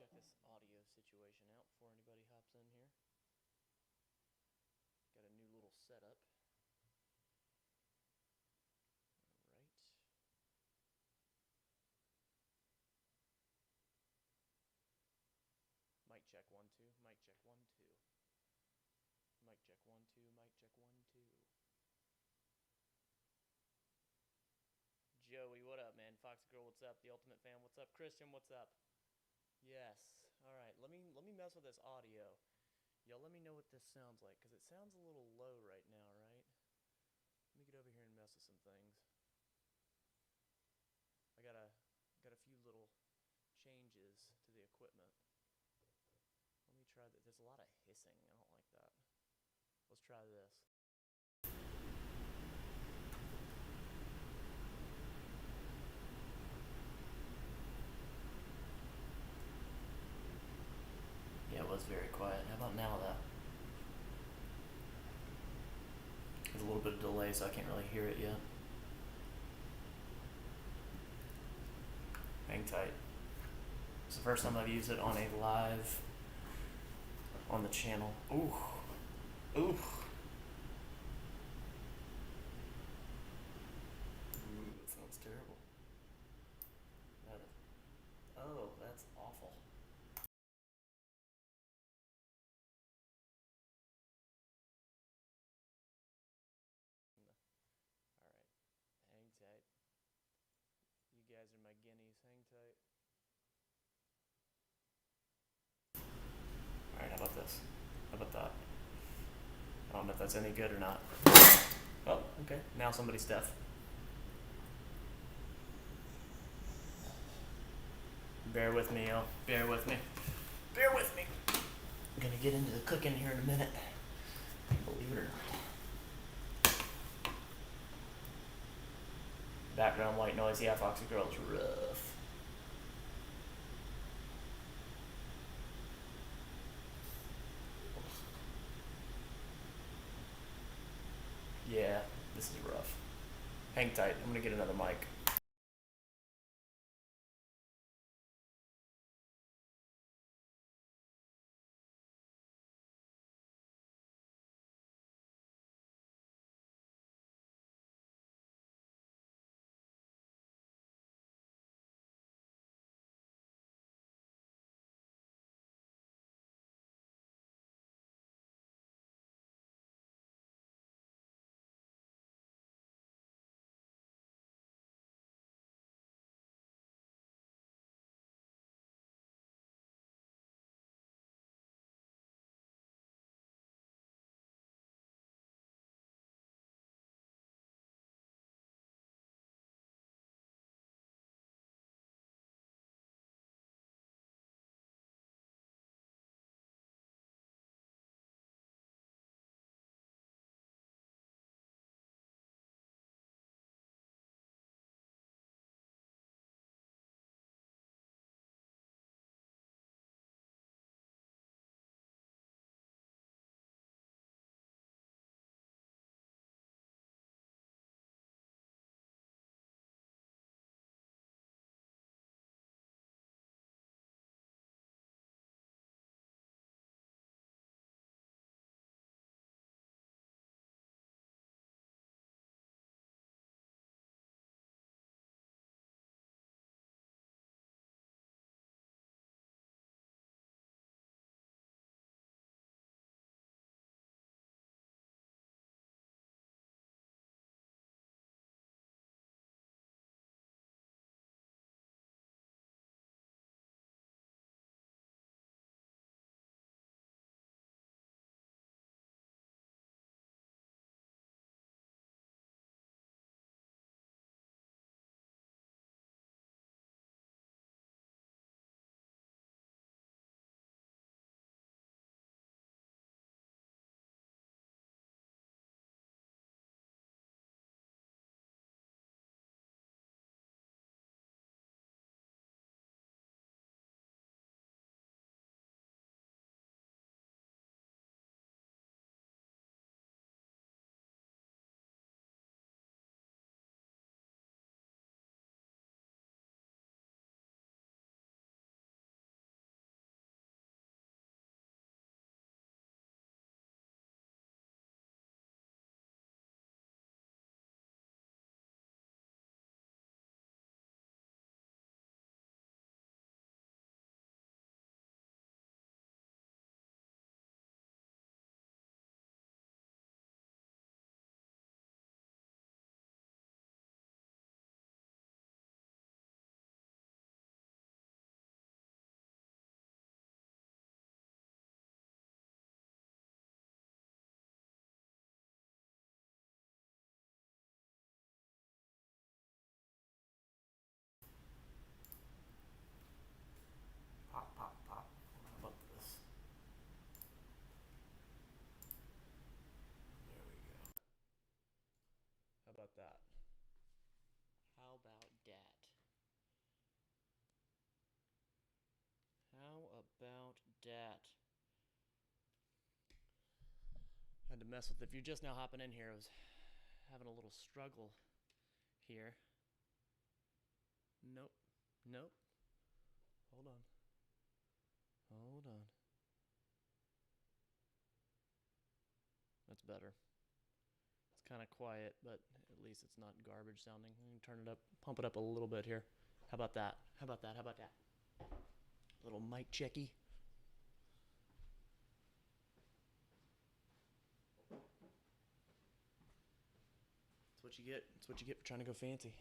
check this audio situation out before anybody hops in here. Got a new little setup. Alright. Mic check 1 2. Mic check 1 2. Mic check 1 2. Mic check 1 2. Joey, what up, man? Fox Girl, what's up? The Ultimate Fan, what's up? Christian, what's up? Yes. All right. Let me mess with this audio. Y'all, let me know what this sounds like, because it sounds a little low right now, right? Let me get over here and mess with some things. I got a few little changes to the equipment. Let me try that. There's a lot of hissing. I don't like that. Let's try this. Yeah, it was very quiet. How about now, though? There's a little bit of delay, so I can't really hear it yet. Hang tight. It's the first time I've used it on a live on the channel. Ooh. Ooh. Ooh, that sounds terrible. Oh, that's awful. Alright. Hang tight. You guys are my guineas. Hang tight. Alright, how about this? How about that? I don't know if that's any good or not. Oh, okay. Now somebody's deaf. Bear with me, y'all. Bear with me. Bear with me. I'm gonna get into the cooking here in a minute. Believe it or not. Background white noise. Yeah, Foxy Girl's rough. Yeah, this is rough. Hang tight. I'm gonna get another mic. dat. Had to mess with it. If you're just now hopping in here, I was having a little struggle here. Nope. Nope. Hold on. Hold on. That's better. It's kind of quiet, but at least it's not garbage sounding. I can turn it up, pump it up a little bit here. How about that? How about that? How about that? Little mic checky. That's what you get. That's what you get for trying to go fancy.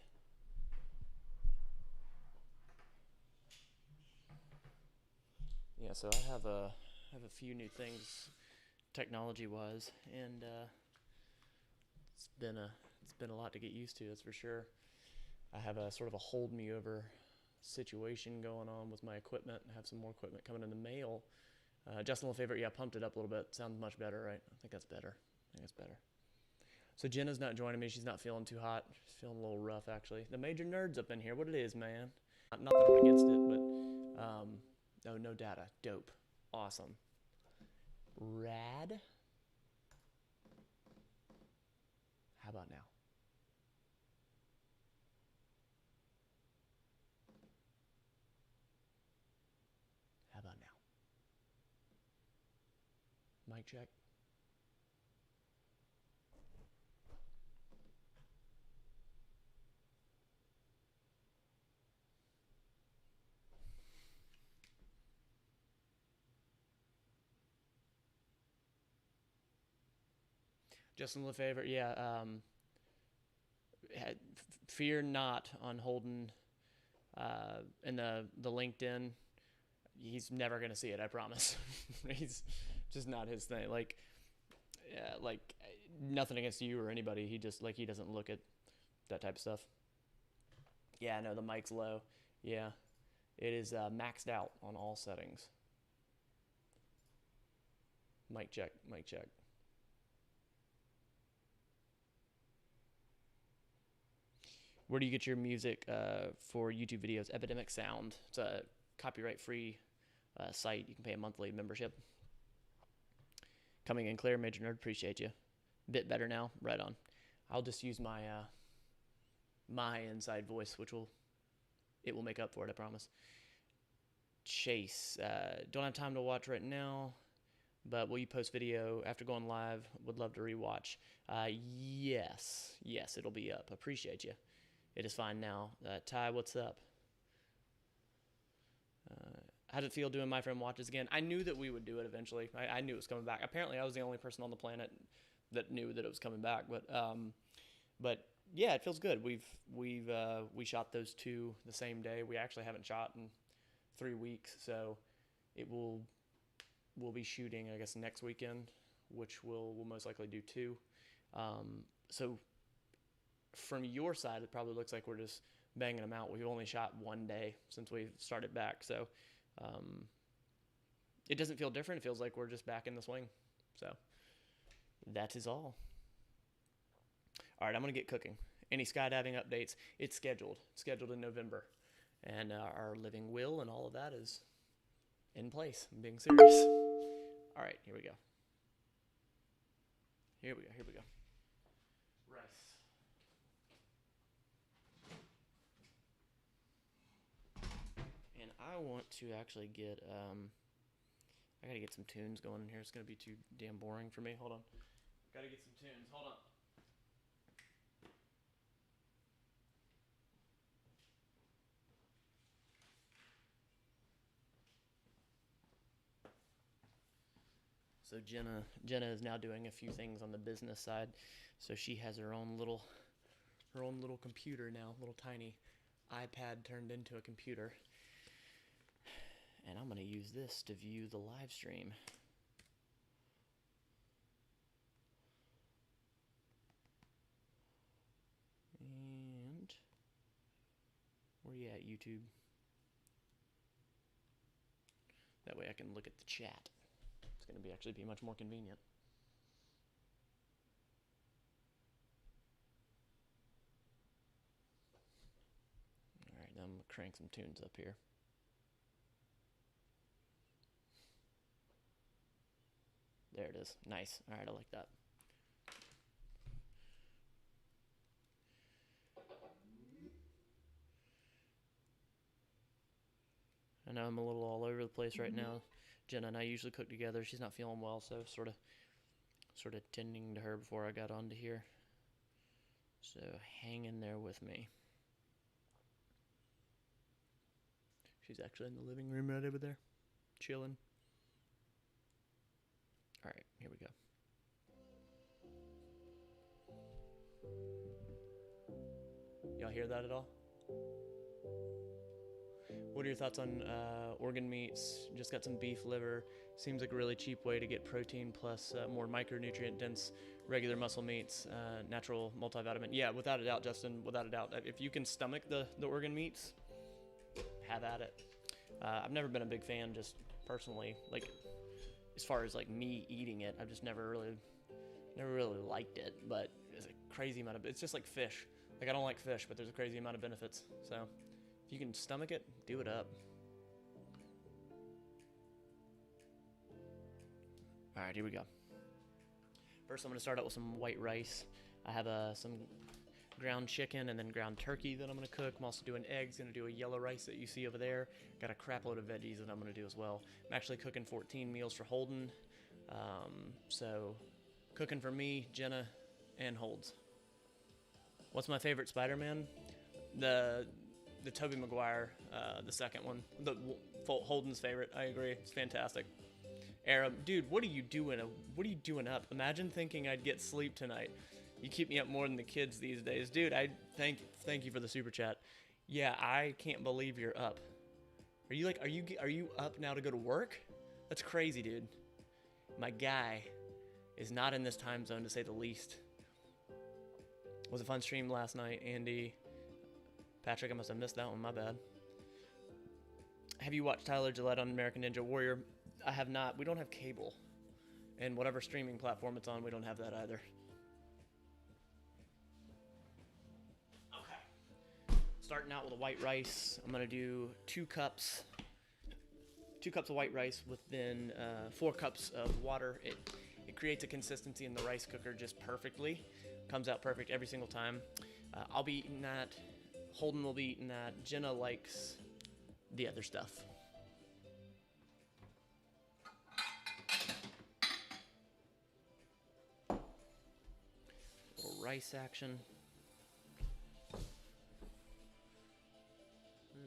Yeah, so I have a few new things technology-wise, and it's been a lot to get used to. That's for sure. I have a sort of a hold me over situation going on with my equipment. I have some more equipment coming in the mail. Justin LeFavorite, yeah, pumped it up a little bit. Sounds much better, right? I think that's better. So Jenna's not joining me. She's not feeling too hot. She's feeling a little rough, actually. The major nerd's up in here. What it is, man? Not that I'm against it, but no data. Dope. Awesome. Rad. How about now? How about now? Mic check. Justin LeFavorite, yeah. Fear not on Holden in the LinkedIn. He's never gonna see it. I promise. He's just not his thing. Like nothing against you or anybody. He just he doesn't look at that type of stuff. Yeah, no, the mic's low. Yeah, it is maxed out on all settings. Mic check. Mic check. Where do you get your music for YouTube videos? Epidemic Sound. It's a copyright-free site. You can pay a monthly membership. Coming in clear, Major Nerd. Appreciate you. Bit better now. Right on. I'll just use my my inside voice, which will make up for it. I promise. Chase. Don't have time to watch right now, but will you post video after going live? Would love to rewatch. Yes, it'll be up. Appreciate you. It is fine now. Ty, what's up? How did it feel doing My Friend Watches again? I knew that we would do it eventually. I knew it was coming back. Apparently, I was the only person on the planet that knew that it was coming back. But yeah, it feels good. We shot those two the same day. We actually haven't shot in 3 weeks, so we'll be shooting, I guess, next weekend, which we'll most likely do 2. So from your side, it probably looks like we're just banging them out. We've only shot 1 day since we've started back, so it doesn't feel different. It feels like we're just back in the swing. So that is all. All right, I'm going to get cooking. Any skydiving updates? It's scheduled. It's scheduled in November. And our living will and all of that is in place. I'm being serious. All right, here we go. Here we go. Rice. And I want to actually get, I gotta get some tunes going in here. It's gonna be too damn boring for me. Hold on. Gotta get some tunes. Hold on. So Jenna is now doing a few things on the business side. So she has her own little computer now, little tiny iPad turned into a computer. And I'm going to use this to view the live stream. And where you at, YouTube? That way I can look at the chat. It's going to actually be much more convenient. All right, now I'm going to crank some tunes up here. There it is. Nice. All right, I like that. I know I'm a little all over the place right now. Jenna and I usually cook together. She's not feeling well, so sort of tending to her before I got onto here. So hang in there with me. She's actually in the living room right over there, chilling. All right, here we go. Y'all hear that at all? What are your thoughts on organ meats? Just got some beef liver. Seems like a really cheap way to get protein plus more micronutrient dense regular muscle meats, natural multivitamin. Yeah, without a doubt, Justin, without a doubt. If you can stomach the organ meats, have at it. I've never been a big fan, just personally, like as far as like me eating it. I've just never really liked it, but there's a crazy amount of, it's just like fish. Like I don't like fish, but there's a crazy amount of benefits. So if you can stomach it, do it up. All right, here we go. First, I'm going to start out with some white rice. I have some ground chicken and then ground turkey that I'm going to cook. I'm also doing eggs. Going to do a yellow rice that you see over there. Got a crap load of veggies that I'm going to do as well. I'm actually cooking 14 meals for Holden. So cooking for me, Jenna, and Holds. What's my favorite Spider-Man? The Tobey Maguire, the second one. Holden's favorite. I agree. It's fantastic. Arab, dude, what are you doing? What are you doing up? Imagine thinking I'd get sleep tonight. You keep me up more than the kids these days, dude. I thank you for the super chat. Yeah, I can't believe you're up. Are you up now to go to work? That's crazy, dude. My guy is not in this time zone, to say the least. It was a fun stream last night, Andy. Patrick, I must have missed that one. My bad. Have you watched Tyler Gillette on American Ninja Warrior? I have not. We don't have cable. And whatever streaming platform it's on, we don't have that either. Okay. Starting out with a white rice. I'm going to do 2 cups of white rice with then 4 cups of water. It creates a consistency in the rice cooker just perfectly. Comes out perfect every single time. I'll be eating that. Holden will be eating that. Jenna likes the other stuff. Little rice action.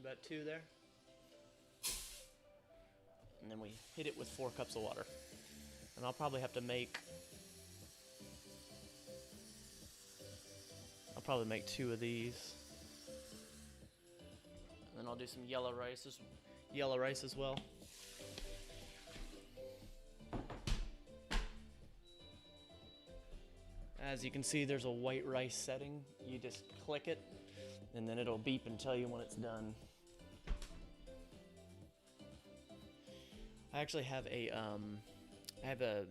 About 2 there. And then we hit it with 4 cups of water. And I'll probably have to make... I'll probably make 2 of these. And then I'll do some yellow rice as well. As you can see, there's a white rice setting. You just click it, and then it'll beep and tell you when it's done. I actually have a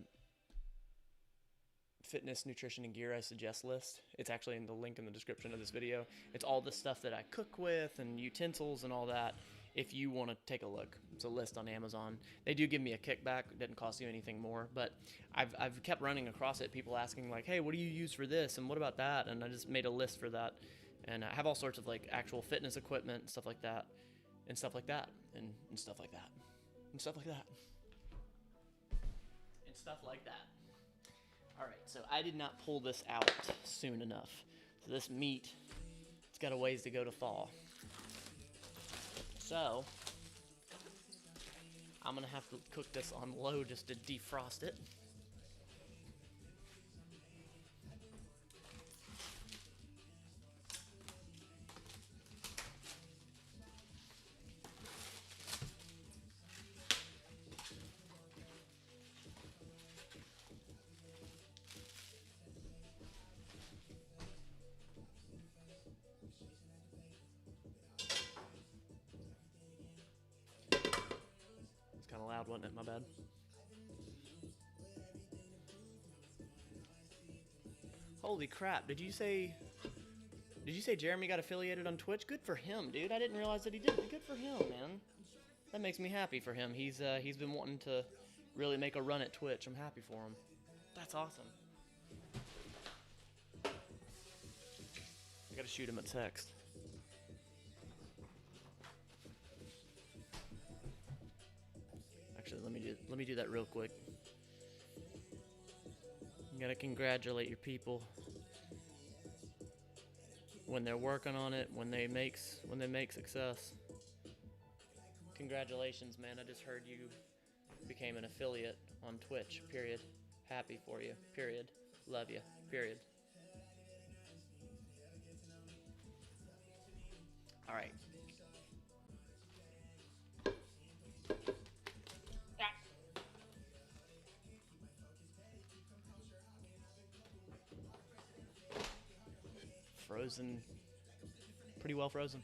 fitness, nutrition, and gear I suggest list. It's actually in the link in the description of this video. It's all the stuff that I cook with and utensils and all that. If you want to take a look, it's a list on Amazon. They do give me a kickback. It doesn't cost you anything more, but I've kept running across it. People asking like, hey, what do you use for this? And what about that? And I just made a list for that. And I have all sorts of like actual fitness equipment, stuff like that, and stuff like that, and stuff like that, and stuff like that, and stuff like that. All right, so I did not pull this out soon enough. So this meat, it's got a ways to go to thaw. So I'm gonna have to cook this on low just to defrost it. Loud, wasn't it? My bad. Holy crap, did you say Jeremy got affiliated on Twitch? Good for him, dude. I didn't realize that he did. Good for him, man. That makes me happy for him. He's been wanting to really make a run at Twitch. I'm happy for them. That's awesome. I gotta shoot him a text. Actually, let me do that real quick. You gotta congratulate your people when they're working on it, when they make success. Congratulations, man! I just heard you became an affiliate on Twitch. Period. Happy for you. Period. Love you. Period. All right. Frozen. Pretty well frozen.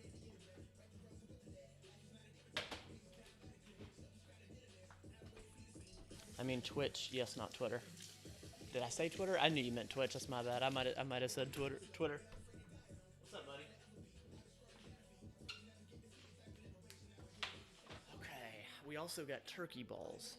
I mean Twitch, yes, not Twitter. Did I say Twitter? I knew you meant Twitch. That's my bad. I might have said Twitter. What's up, buddy? Okay. We also got turkey balls.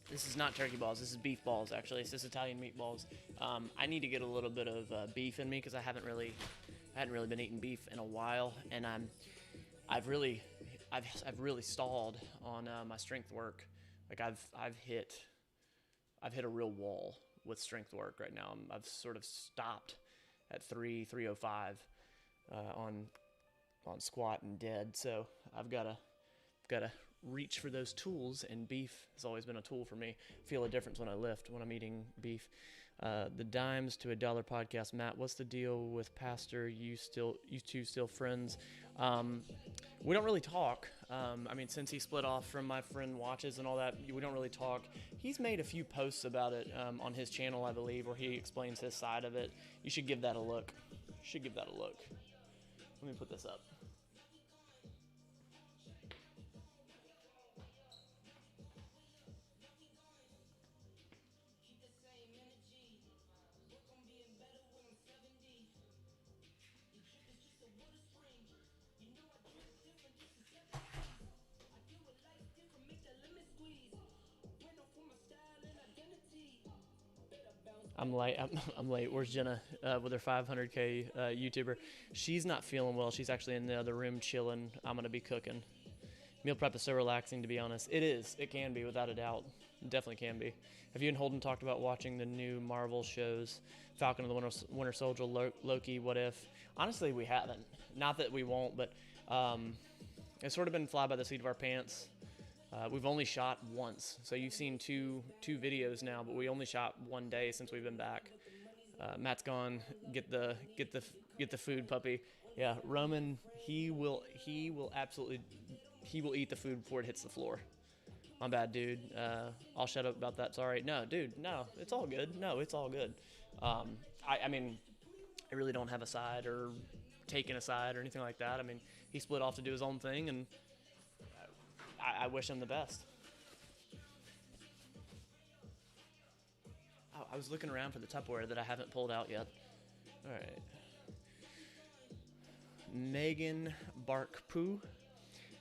This is not turkey balls. This is beef balls, actually. It's just Italian meatballs. I need to get a little bit of beef in me because I hadn't really been eating beef in a while, and I've really stalled on my strength work. Like I've hit a real wall with strength work right now. I've sort of stopped at 305 on squat and dead. So I've got to reach for those tools, and beef has always been a tool for me. Feel a difference when I lift, when I'm eating beef. The dimes to $1 podcast. Matt, what's the deal with Pastor? You two still friends? We don't really talk. I mean, since he split off from my friend Watches and all that, we don't really talk. He's made a few posts about it on his channel, I believe, where he explains his side of it. You should give that a look. Let me put this up. I'm late. I'm late. Where's Jenna with her 500K YouTuber? She's not feeling well. She's actually in the other room chilling. I'm going to be cooking. Meal prep is so relaxing, to be honest. It is. It can be, without a doubt. It definitely can be. Have you and Holden talked about watching the new Marvel shows? Falcon and the Winter Soldier, Loki, What If? Honestly, we haven't. Not that we won't, but it's sort of been fly by the seat of our pants. We've only shot once, so you've seen two videos now, but we only shot one day since we've been back. Matt's gone. Get the food, puppy. Yeah, Roman. He will absolutely eat the food before it hits the floor. My bad, dude. I'll shut up about that. Sorry. No, dude. No, it's all good. No, it's all good. I mean, I really don't have a side or taking a side or anything like that. I mean, he split off to do his own thing, and I wish him the best. Oh, I was looking around for the Tupperware that I haven't pulled out yet. All right. Megan Barkpoo.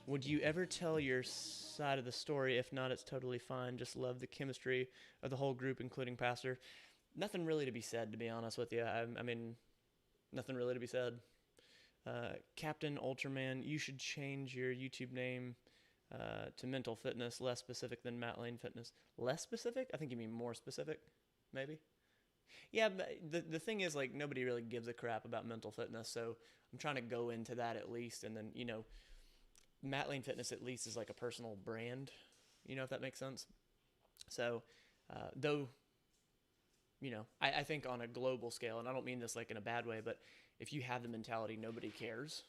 Would you ever tell your side of the story? If not, it's totally fine. Just love the chemistry of the whole group, including Pastor. Nothing really to be said, to be honest with you. I mean, nothing really to be said. Captain Ultraman, you should change your YouTube name to Mental Fitness, less specific than Matt Lane Fitness. Less specific? I think you mean more specific, maybe. Yeah, but the thing is, like, nobody really gives a crap about mental fitness, so I'm trying to go into that at least, and then, you know, Matt Lane Fitness at least is like a personal brand, you know, if that makes sense. So, though, you know, I think on a global scale, and I don't mean this like in a bad way, but if you have the mentality nobody cares,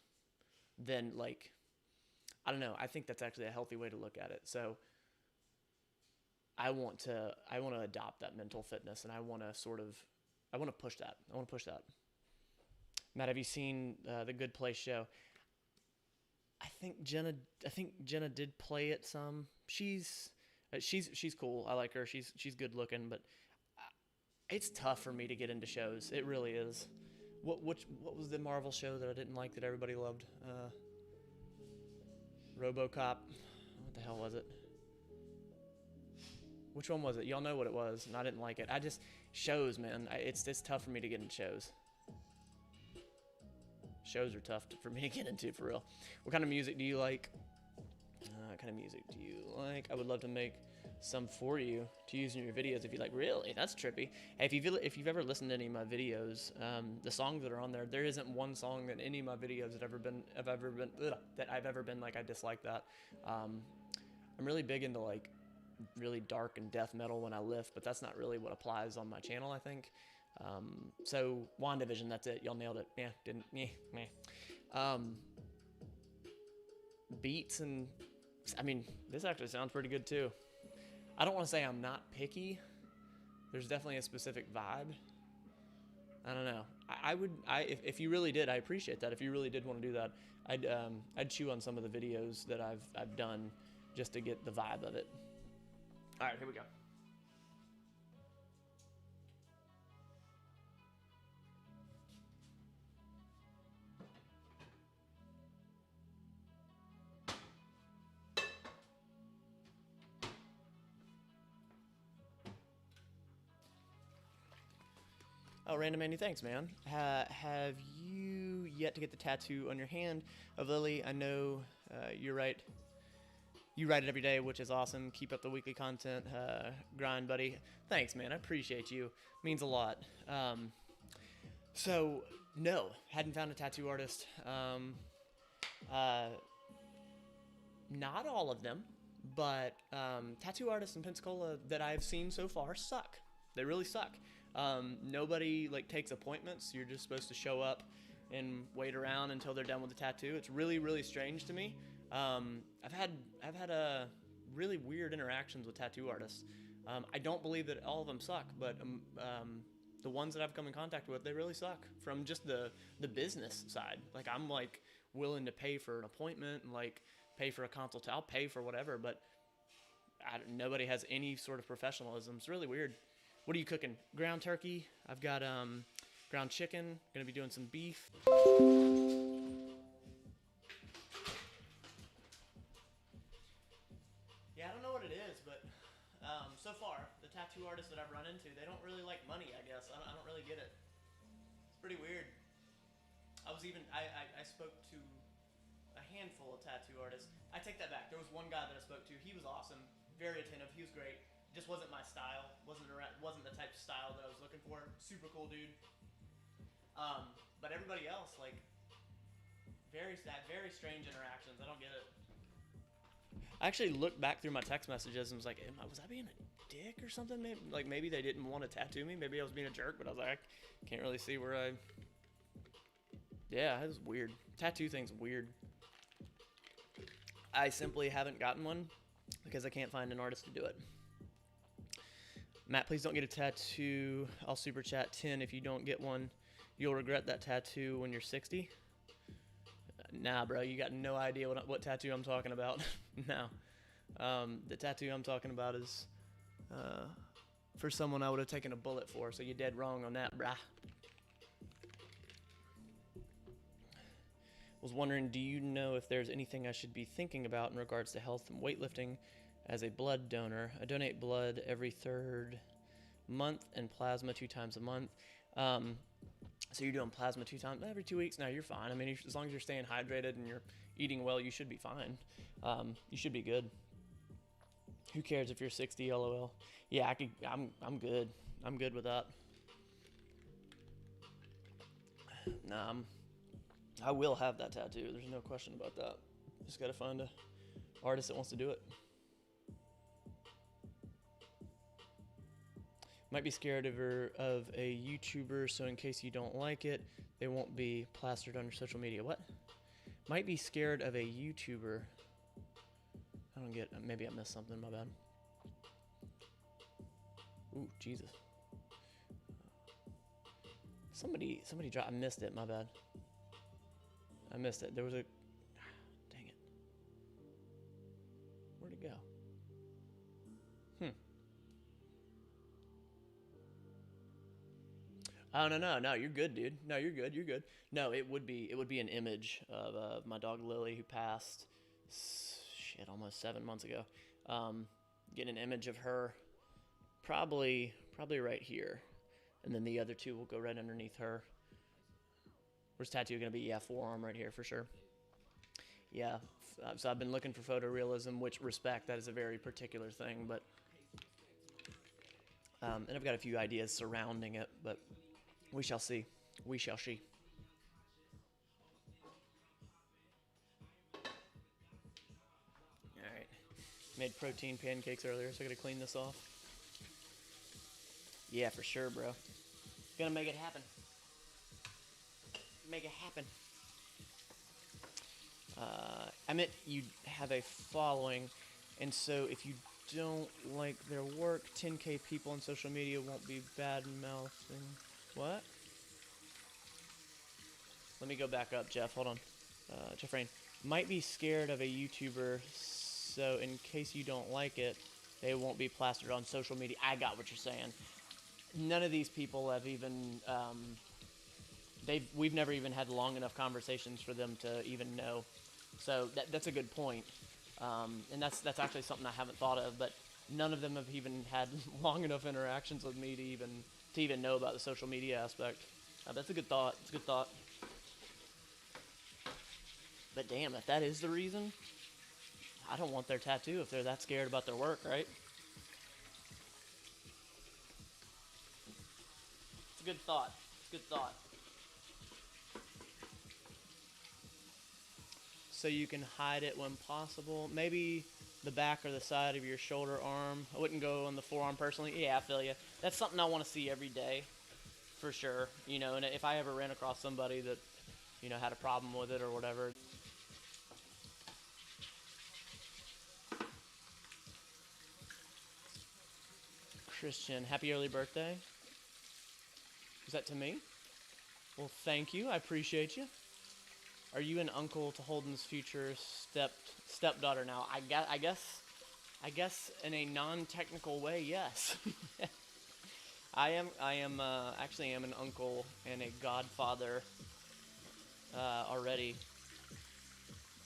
then, like, I don't know, I think that's actually a healthy way to look at it. So I want to adopt that mental fitness, and I want to push that. Matt, have you seen the Good Place show? I think Jenna did play it some. She's cool. I like her. She's good looking, but it's tough for me to get into shows. It really is. What was the Marvel show that I didn't like that everybody loved? RoboCop. What the hell was it? Which one was it? Y'all know what it was, and I didn't like it. Shows, man. It's tough for me to get into shows. Shows are tough for me to get into, for real. What kind of music do you like? What kind of music do you like? I would love to make some for you to use in your videos if you like. Really? That's trippy. Hey, if you've ever listened to any of my videos, the songs that are on there isn't one song that any of my videos that I've ever been like I dislike that. I'm really big into like really dark and death metal when I lift, but that's not really what applies on my channel, I think. So WandaVision, that's it. Y'all nailed it. Yeah, didn't. Beats and I mean, this actually sounds pretty good too. I don't want to say I'm not picky. There's definitely a specific vibe. I don't know. If you really did, I appreciate that. If you really did want to do that, I'd chew on some of the videos that I've done just to get the vibe of it. All right, here we go. Oh, Random Andy, thanks, man. Have you yet to get the tattoo on your hand of Lily? I know you're right. You write it every day, which is awesome. Keep up the weekly content grind, buddy. Thanks, man. I appreciate you. Means a lot. So, no, hadn't found a tattoo artist. Not all of them, but tattoo artists in Pensacola that I've seen so far suck. They really suck. Nobody like takes appointments. You're just supposed to show up and wait around until they're done with the tattoo. It's really, really strange to me. I've had really weird interactions with tattoo artists. I don't believe that all of them suck, but the ones that I've come in contact with, they really suck from just the business side. Like I'm like willing to pay for an appointment and like pay for a consult. I'll pay for whatever, but nobody has any sort of professionalism. It's really weird. What are you cooking? Ground turkey. I've got ground chicken. Gonna be doing some beef. Yeah, I don't know what it is, but so far the tattoo artists that I've run into, they don't really like money. I guess I don't really get it. It's pretty weird. I spoke to a handful of tattoo artists. I take that back. There was one guy that I spoke to. He was awesome, very attentive. He was great. Just wasn't my style. Wasn't the type of style that I was looking for. Super cool dude. But everybody else, like, very strange interactions. I don't get it. I actually looked back through my text messages and was like, was I being a dick or something? Maybe they didn't want to tattoo me. Maybe I was being a jerk, but I was like, I can't really see where I. Yeah, it was weird. Tattoo thing's weird. I simply haven't gotten one because I can't find an artist to do it. Matt, please don't get a tattoo. I'll super chat 10 if you don't get one. You'll regret that tattoo when you're 60. Nah, bro, you got no idea what tattoo I'm talking about. No. The tattoo I'm talking about is for someone I would have taken a bullet for, so you're dead wrong on that, brah. Was wondering, do you know if there's anything I should be thinking about in regards to health and weightlifting as a blood donor? I donate blood every third month and plasma 2 times a month. So you're doing plasma 2 times every 2 weeks? No, you're fine. I mean, as long as you're staying hydrated and you're eating well, you should be fine. You should be good. Who cares if you're 60, LOL? Yeah, I'm good. I'm good with that. Nah, I will have that tattoo. There's no question about that. Just gotta find a artist that wants to do it. Might be scared of a YouTuber, so in case you don't like it, they won't be plastered on your social media. What? Might be scared of a YouTuber. I don't get. Maybe I missed something. My bad. Ooh, Jesus. Somebody dropped. I missed it. My bad. I missed it. There was a. Dang it. Where'd it go? Oh no, you're good, dude. No, you're good. No, it would be an image of my dog Lily who passed, almost 7 months ago. Get an image of her, probably right here, and then the other two will go right underneath her. Where's tattoo gonna be? Yeah, forearm right here for sure. Yeah, so I've been looking for photorealism, which respect that is a very particular thing, but and I've got a few ideas surrounding it, but we shall see. We shall see. All right. Made protein pancakes earlier, so I gotta clean this off. Yeah, for sure, bro. Gonna make it happen. Make it happen. I meant you have a following, and so if you don't like their work, 10K people on social media won't be bad mouthing. What? Let me go back up, Jeff. Hold on. Jeff Rain. Might be scared of a YouTuber, so in case you don't like it, they won't be plastered on social media. I got what you're saying. None of these people have even, we've never even had long enough conversations for them to even know. So that's a good point. And that's actually something I haven't thought of, but none of them have even had long enough interactions with me to even know about the social media aspect. That's a good thought. It's a good thought. But damn, if that is the reason, I don't want their tattoo if they're that scared about their work, right? It's a good thought. It's a good thought. So you can hide it when possible. Maybe the back or the side of your shoulder arm. I wouldn't go on the forearm personally. Yeah, I feel you. That's something I want to see every day, for sure. You know, and if I ever ran across somebody that, you know, had a problem with it or whatever. Christian, happy early birthday. Is that to me? Well, thank you. I appreciate you. Are you an uncle to Holden's future stepdaughter now? I guess in a non-technical way, yes. I am actually am an uncle and a godfather already.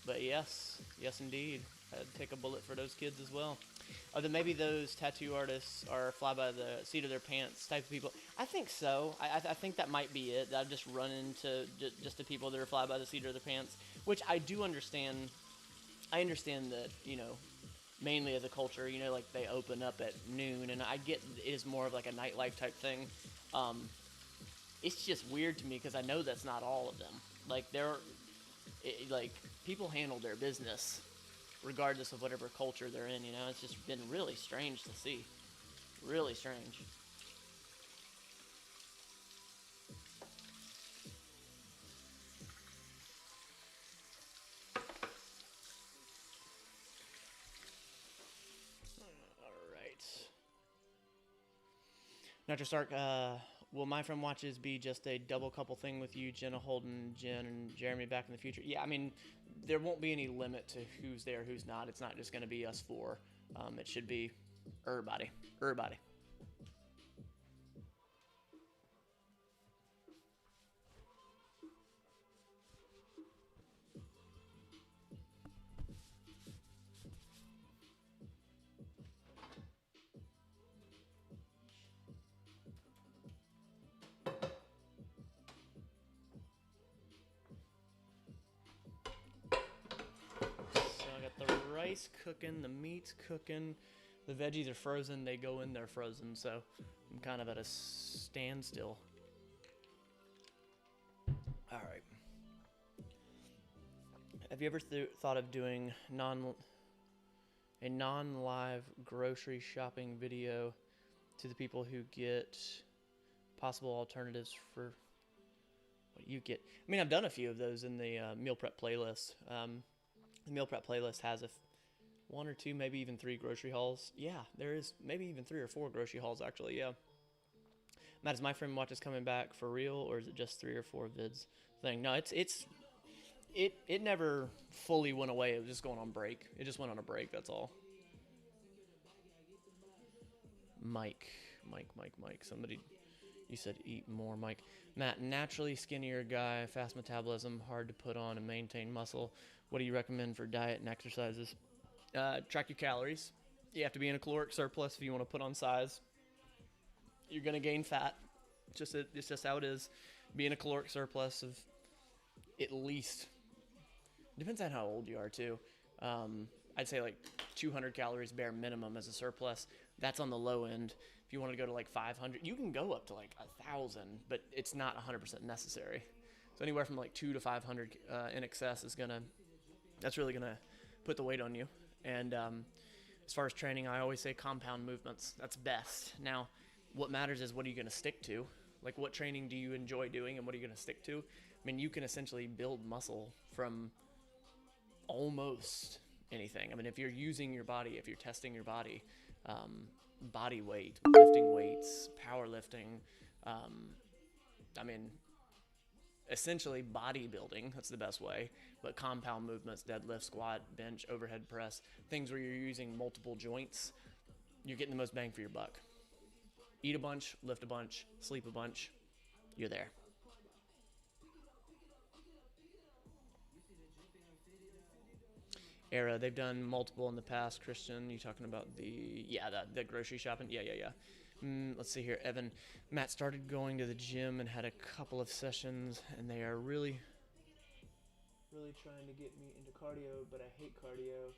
But yes indeed. I'd take a bullet for those kids as well. Or then maybe those tattoo artists are fly by the seat of their pants type of people. I think so. I think that might be it. I've just run into just the people that are fly by the seat of their pants, which I do understand. I understand that, you know, mainly as a culture, you know, like they open up at noon, and I get it is more of like a nightlife type thing. It's just weird to me because I know that's not all of them. Like like people handle their business regardless of whatever culture they're in, you know. It's just been really strange to see. Really strange. Alright. Dr. Stark, will My Friend Watches be just a double couple thing with you, Jenna, Holden, Jen, and Jeremy back in the future? Yeah, I mean, there won't be any limit to who's there, who's not. It's not just going to be us four. It should be everybody. Everybody. So I got the rice cooking, the meat's cooking, the veggies are frozen. They go in there frozen, so I'm kind of at a standstill. All right. Have you ever thought of doing a non-live grocery shopping video to the people who get possible alternatives for what you get? I mean, I've done a few of those in the meal prep playlist. The meal prep playlist has one or two, maybe even three grocery hauls. Yeah, there is maybe even 3 or 4 grocery hauls actually. Yeah. Matt, is My Friend Watches coming back for real, or is it just 3 or 4 vids thing? No, it never fully went away. It was just going on break. It just went on a break. That's all. Mike, Mike. Somebody, you said eat more, Mike. Matt, naturally skinnier guy, fast metabolism, hard to put on and maintain muscle. What do you recommend for diet and exercises? Track your calories. You have to be in a caloric surplus if you want to put on size. You're gonna gain fat. It's just how it is. Be in a caloric surplus of at least, depends on how old you are too. I'd say like 200 calories bare minimum as a surplus. That's on the low end. If you want to go to like 500, you can go up to like 1,000, but it's not 100% necessary. So anywhere from like 2 to 500 in excess that's really gonna put the weight on you. And as far as training, I always say compound movements. That's best. Now, what matters is what are you gonna stick to? Like what training do you enjoy doing and what are you gonna stick to? I mean, you can essentially build muscle from almost anything. I mean, if you're using your body, if you're testing your body, body weight, lifting weights, powerlifting, I mean, essentially bodybuilding, that's the best way, but compound movements, deadlift, squat, bench, overhead press, things where you're using multiple joints, you're getting the most bang for your buck. Eat a bunch, lift a bunch, sleep a bunch, you're there. Era, they've done multiple in the past. Christian, you talking about the grocery shopping? Yeah. Let's see here. Evan, Matt started going to the gym and had a couple of sessions, and they are really trying to get me into cardio, but I hate cardio,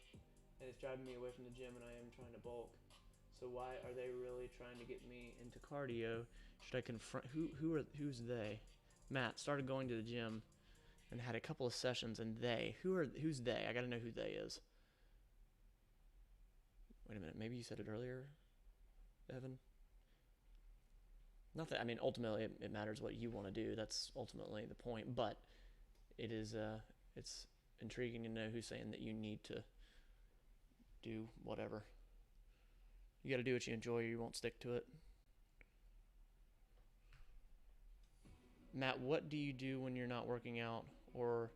and it's driving me away from the gym, and I am trying to bulk. So why are they really trying to get me into cardio? Should I confront who's they? Matt started going to the gym and had a couple of sessions, and who's they? I gotta know who they is. Wait a minute, maybe you said it earlier, Evan? Not that, I mean, ultimately it matters what you want to do. That's ultimately the point, but it's intriguing to know who's saying that you need to do whatever. You got to do what you enjoy or you won't stick to it. Matt, what do you do when you're not working out or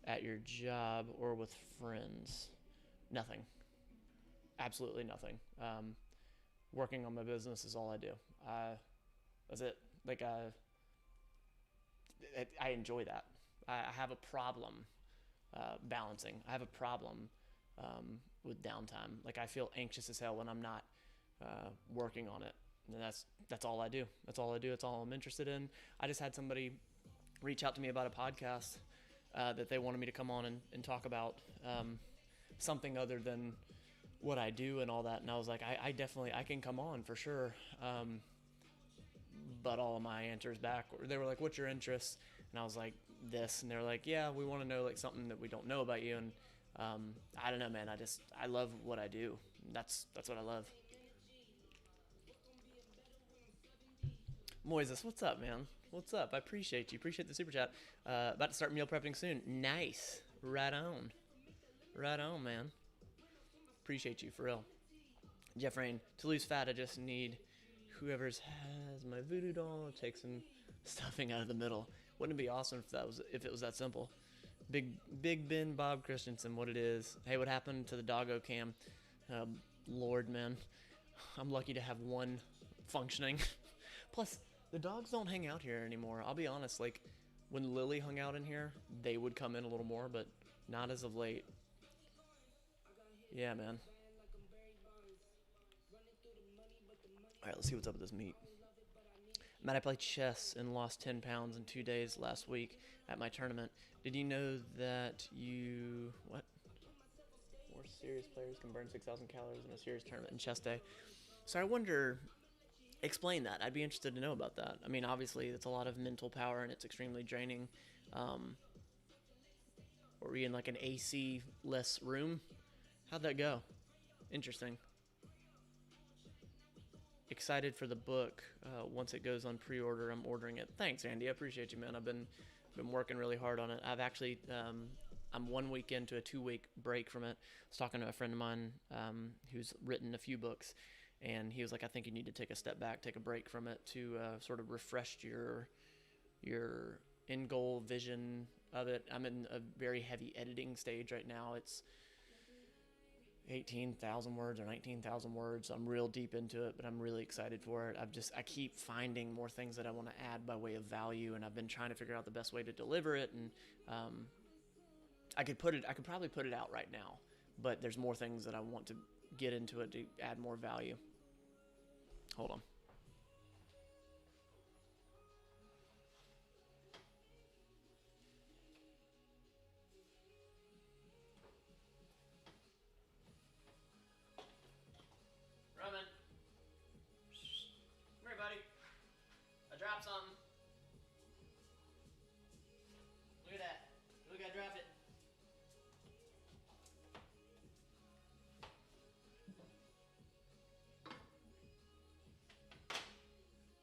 at your job or with friends? Nothing. Absolutely nothing. Working on my business is all I do. That's it. Like, I enjoy that. I have a problem balancing. I have a problem with downtime. Like, I feel anxious as hell when I'm not working on it. And that's all I do. That's all I do. That's all I'm interested in. I just had somebody reach out to me about a podcast that they wanted me to come on and talk about something other than what I do and all that. And I was like, I definitely, I can come on for sure. But all of my answers back, they were like, what's your interest? And I was like, this. And they're like, yeah, we want to know like something that we don't know about you. And I don't know, man. I love what I do. That's what I love. Moises, what's up, man? What's up? I appreciate you. Appreciate the super chat. About to start meal prepping soon. Nice. Right on. Right on, man. Appreciate you, for real. Jeff Rain, to lose fat, I just need whoever's has my voodoo doll to take some stuffing out of the middle. Wouldn't it be awesome if it was that simple? Big Ben Bob Christensen, what it is. Hey, what happened to the doggo cam? Lord, man. I'm lucky to have one functioning. Plus, the dogs don't hang out here anymore. I'll be honest, like, when Lily hung out in here, they would come in a little more, but not as of late. Yeah, man. Alright, let's see what's up with this meat. Matt, I played chess and lost 10 pounds in 2 days last week at my tournament. Did you know that what? More serious players can burn 6,000 calories in a serious tournament in chess day. So I wonder, explain that. I'd be interested to know about that. I mean, obviously, it's a lot of mental power and it's extremely draining. Were we in like an AC-less room? How'd that go? Interesting. Excited for the book. Once it goes on pre-order, I'm ordering it. Thanks, Andy. I appreciate you, man. I've been working really hard on it. I've actually, I'm 1 week into a 2-week break from it. I was talking to a friend of mine who's written a few books, and he was like, I think you need to take a step back, take a break from it to sort of refresh your end goal vision of it. I'm in a very heavy editing stage right now. 18,000 words or 19,000 words. I'm real deep into it, but I'm really excited for it. I keep finding more things that I want to add by way of value, and I've been trying to figure out the best way to deliver it. And I could probably put it out right now, but there's more things that I want to get into it to add more value. Hold on. Roman, come here, buddy. I dropped something. Look at that. Look, I dropped it.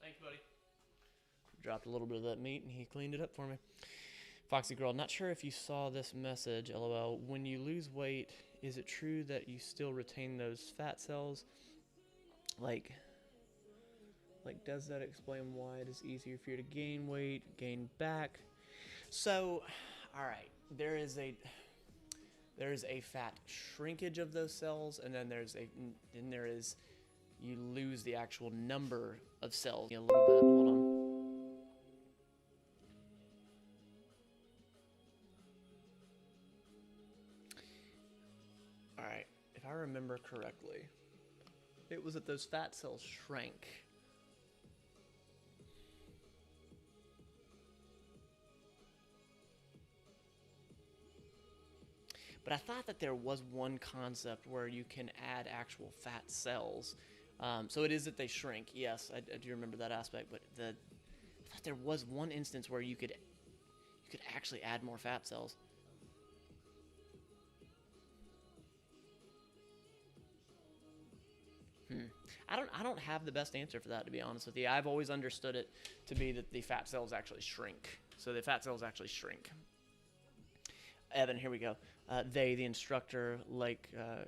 Thanks, buddy. Dropped a little bit of that meat and he cleaned it up for me. Foxy Girl, not sure if you saw this message, LOL. When you lose weight, is it true that you still retain those fat cells? Like, does that explain why it is easier for you to gain weight, gain back? So, all right, there is a fat shrinkage of those cells, and then there is you lose the actual number of cells. A little bit. Hold on. All right, if I remember correctly, it was that those fat cells shrank. But I thought that there was one concept where you can add actual fat cells. So it is that they shrink. Yes, I do remember that aspect. But I thought there was one instance where you could actually add more fat cells. I don't have the best answer for that, to be honest with you. I've always understood it to be that the fat cells actually shrink. So the fat cells actually shrink. Evan, here we go. The instructor,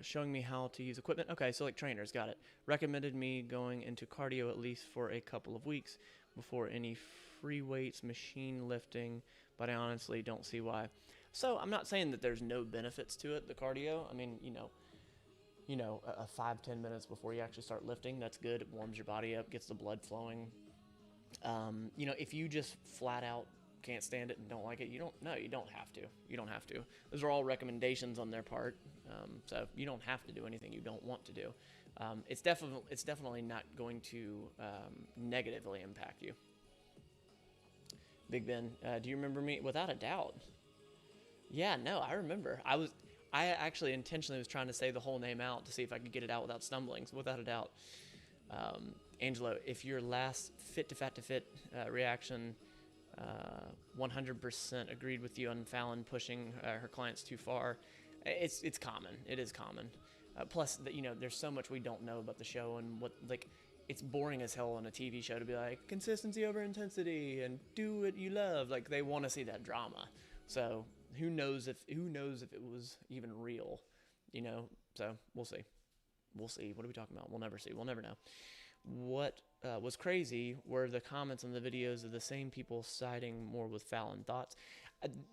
showing me how to use equipment. Okay, so like trainers, got it. Recommended me going into cardio at least for a couple of weeks before any free weights, machine lifting, but I honestly don't see why. So I'm not saying that there's no benefits to it, the cardio. I mean, a 5-10 minutes before you actually start lifting, that's good. It warms your body up, gets the blood flowing. If you just flat out can't stand it and don't like it, you don't have to. Those are all recommendations on their part, so you don't have to do anything you don't want to do. It's definitely not going to negatively impact you. Big Ben, do you remember me? Without a doubt. Yeah, no, I remember. I actually intentionally was trying to say the whole name out to see if I could get it out without stumbling, so without a doubt. Angelo, if your last fit to fat to fit reaction 100% agreed with you on Fallon pushing her clients too far, it's common. It is common. Plus, there's so much we don't know about the show, and it's boring as hell on a TV show to be like consistency over intensity and do what you love. Like, they want to see that drama. So who knows if it was even real, So we'll see. What are we talking about? We'll never see. We'll never know. What was crazy were the comments on the videos of the same people siding more with Fallon. Thoughts?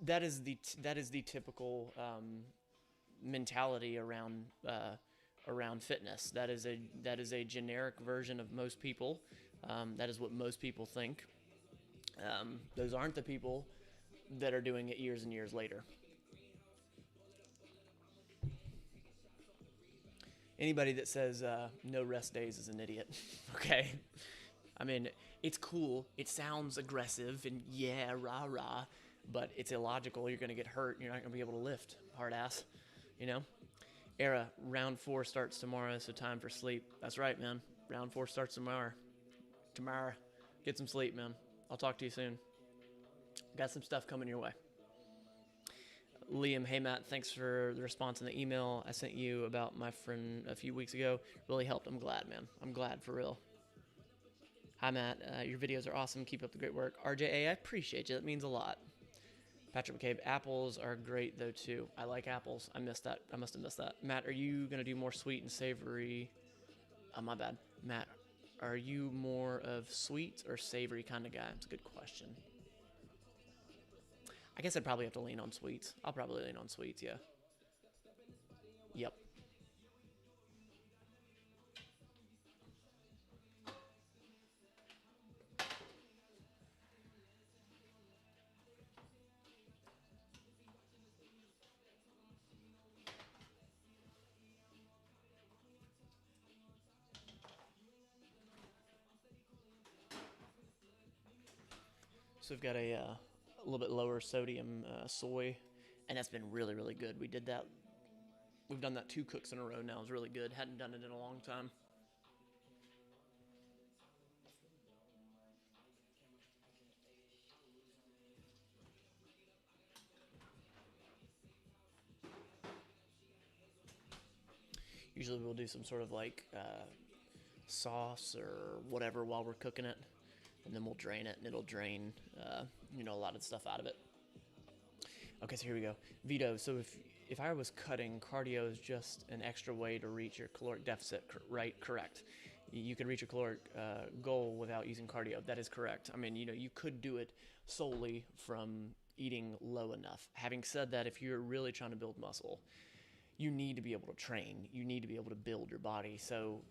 That is the typical mentality around fitness. That is a generic version of most people. That is what most people think. Those aren't the people that are doing it years and years later. Anybody that says no rest days is an idiot. Okay? I mean, it's cool. It sounds aggressive and yeah, rah rah, but it's illogical. You're going to get hurt. You're not going to be able to lift. Hard ass. Era, round 4 starts tomorrow, so time for sleep. That's right, man. Round 4 starts tomorrow. Get some sleep, man. I'll talk to you soon. Got some stuff coming your way. Liam, hey Matt, thanks for the response in the email I sent you about my friend a few weeks ago. Really helped. I'm glad, man. I'm glad, for real. Hi Matt, your videos are awesome. Keep up the great work. RJA, I appreciate you. That means a lot. Patrick McCabe, apples are great though too. I like apples. I missed that. I must have missed that. Matt, are you going to do more sweet and savory? Oh, my bad. Matt, are you more of sweet or savory kind of guy? It's a good question. I guess I'd probably have to lean on sweets. I'll probably lean on sweets, yeah. Yep. So we've got a little bit lower sodium soy, and that's been really, really good. We did that. We've done that 2 cooks in a row now. It's really good. Hadn't done it in a long time. Usually we'll do some sort of like sauce or whatever while we're cooking it, and then we'll drain it, and it'll drain a lot of stuff out of it. Okay, so here we go. Vito, so if I was cutting, cardio is just an extra way to reach your caloric deficit, right? Correct. You can reach your caloric goal without using cardio. That is correct. I mean, you could do it solely from eating low enough. Having said that, if you're really trying to build muscle, you need to be able to train. You need to be able to build your body. So,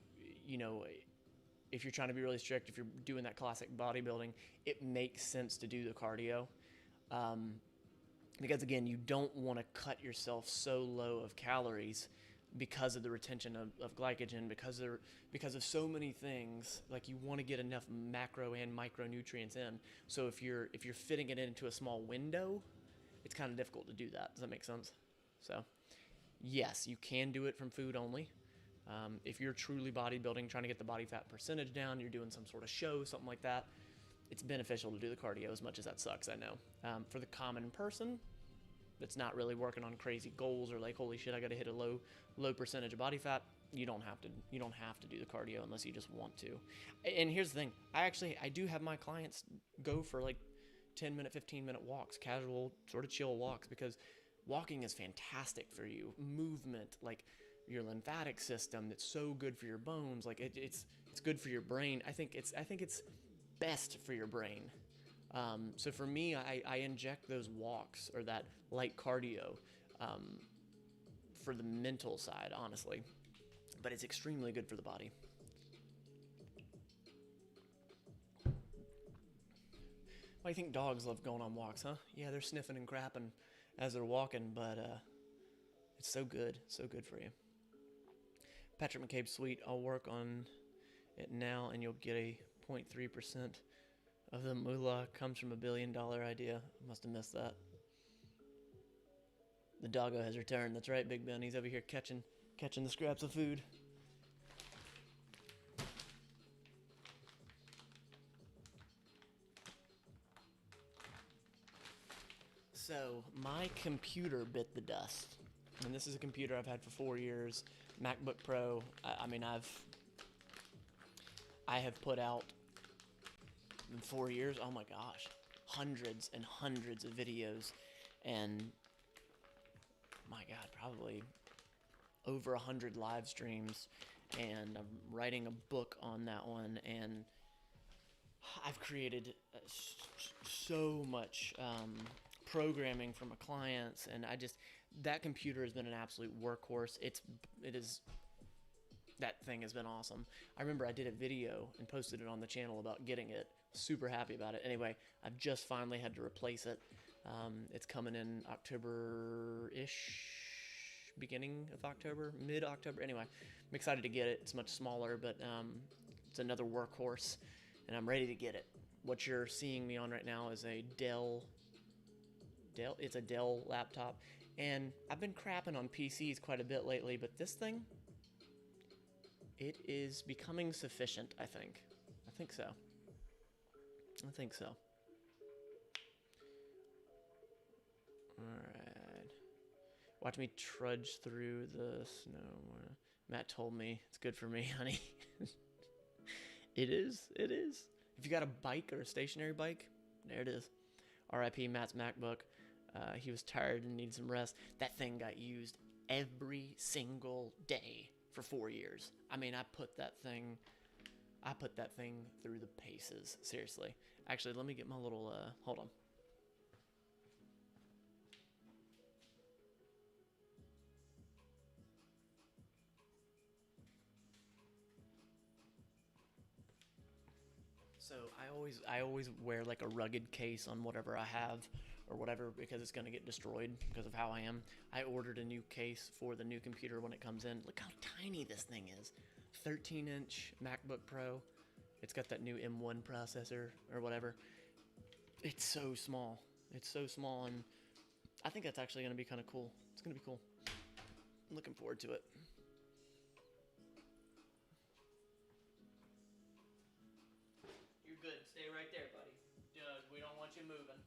if you're trying to be really strict, if you're doing that classic bodybuilding, it makes sense to do the cardio. Because again, you don't want to cut yourself so low of calories because of the retention of glycogen, because of so many things. Like, you want to get enough macro and micronutrients in. So if you're fitting it into a small window, it's kind of difficult to do that. Does that make sense? So yes, you can do it from food only. If you're truly bodybuilding, trying to get the body fat percentage down, you're doing some sort of show, something like that, it's beneficial to do the cardio, as much as that sucks, I know. For the common person that's not really working on crazy goals, or like, holy shit, I got to hit a low percentage of body fat, you don't have to do the cardio unless you just want to. And here's the thing, I do have my clients go for like 10-minute, 15-minute walks, casual, sort of chill walks, because walking is fantastic for you. Movement, like your lymphatic system, it's so good for your bones. Like it's good for your brain. I think it's best for your brain. So for me, I inject those walks or that light cardio for the mental side, honestly. But it's extremely good for the body. Why do you think dogs love going on walks, huh? Yeah, they're sniffing and crapping as they're walking, but it's so good for you. Patrick McCabe's sweet. I'll work on it now, and you'll get a 0.3% of the moolah comes from $1 billion idea. Must have missed that. The doggo has returned. That's right, Big Ben. He's over here catching the scraps of food. So my computer bit the dust, and this is a computer I've had for 4 years, MacBook Pro. I have put out in 4 years, oh my gosh, hundreds and hundreds of videos, and my God, probably over 100 live streams, and I'm writing a book on that one, and I've created so much programming for my clients, and that computer has been an absolute workhorse. That thing has been awesome. I remember I did a video and posted it on the channel about getting it. Super happy about it. Anyway, I've just finally had to replace it. It's coming in October-ish, beginning of October, mid-October. Anyway, I'm excited to get it. It's much smaller, but it's another workhorse, and I'm ready to get it. What you're seeing me on right now is a Dell. It's a Dell laptop, and I've been crapping on PCs quite a bit lately, but this thing, it is becoming sufficient, I think. I think so. Alright. Watch me trudge through the snow. Matt told me it's good for me, honey. It is. If you got a bike or a stationary bike, there it is. RIP Matt's MacBook. He was tired and needed some rest. That thing got used every single day for 4 years. I mean, I put that thing through the paces. Seriously. Actually, let me get my little, hold on. So I always wear like a rugged case on whatever I have or whatever, because it's going to get destroyed because of how I am. I ordered a new case for the new computer when it comes in. Look how tiny this thing is. 13-inch MacBook Pro. It's got that new M1 processor or whatever. It's so small. It's so small, and I think that's actually going to be kind of cool. It's going to be cool. I'm looking forward to it. You're good. Stay right there, buddy. We don't want you moving.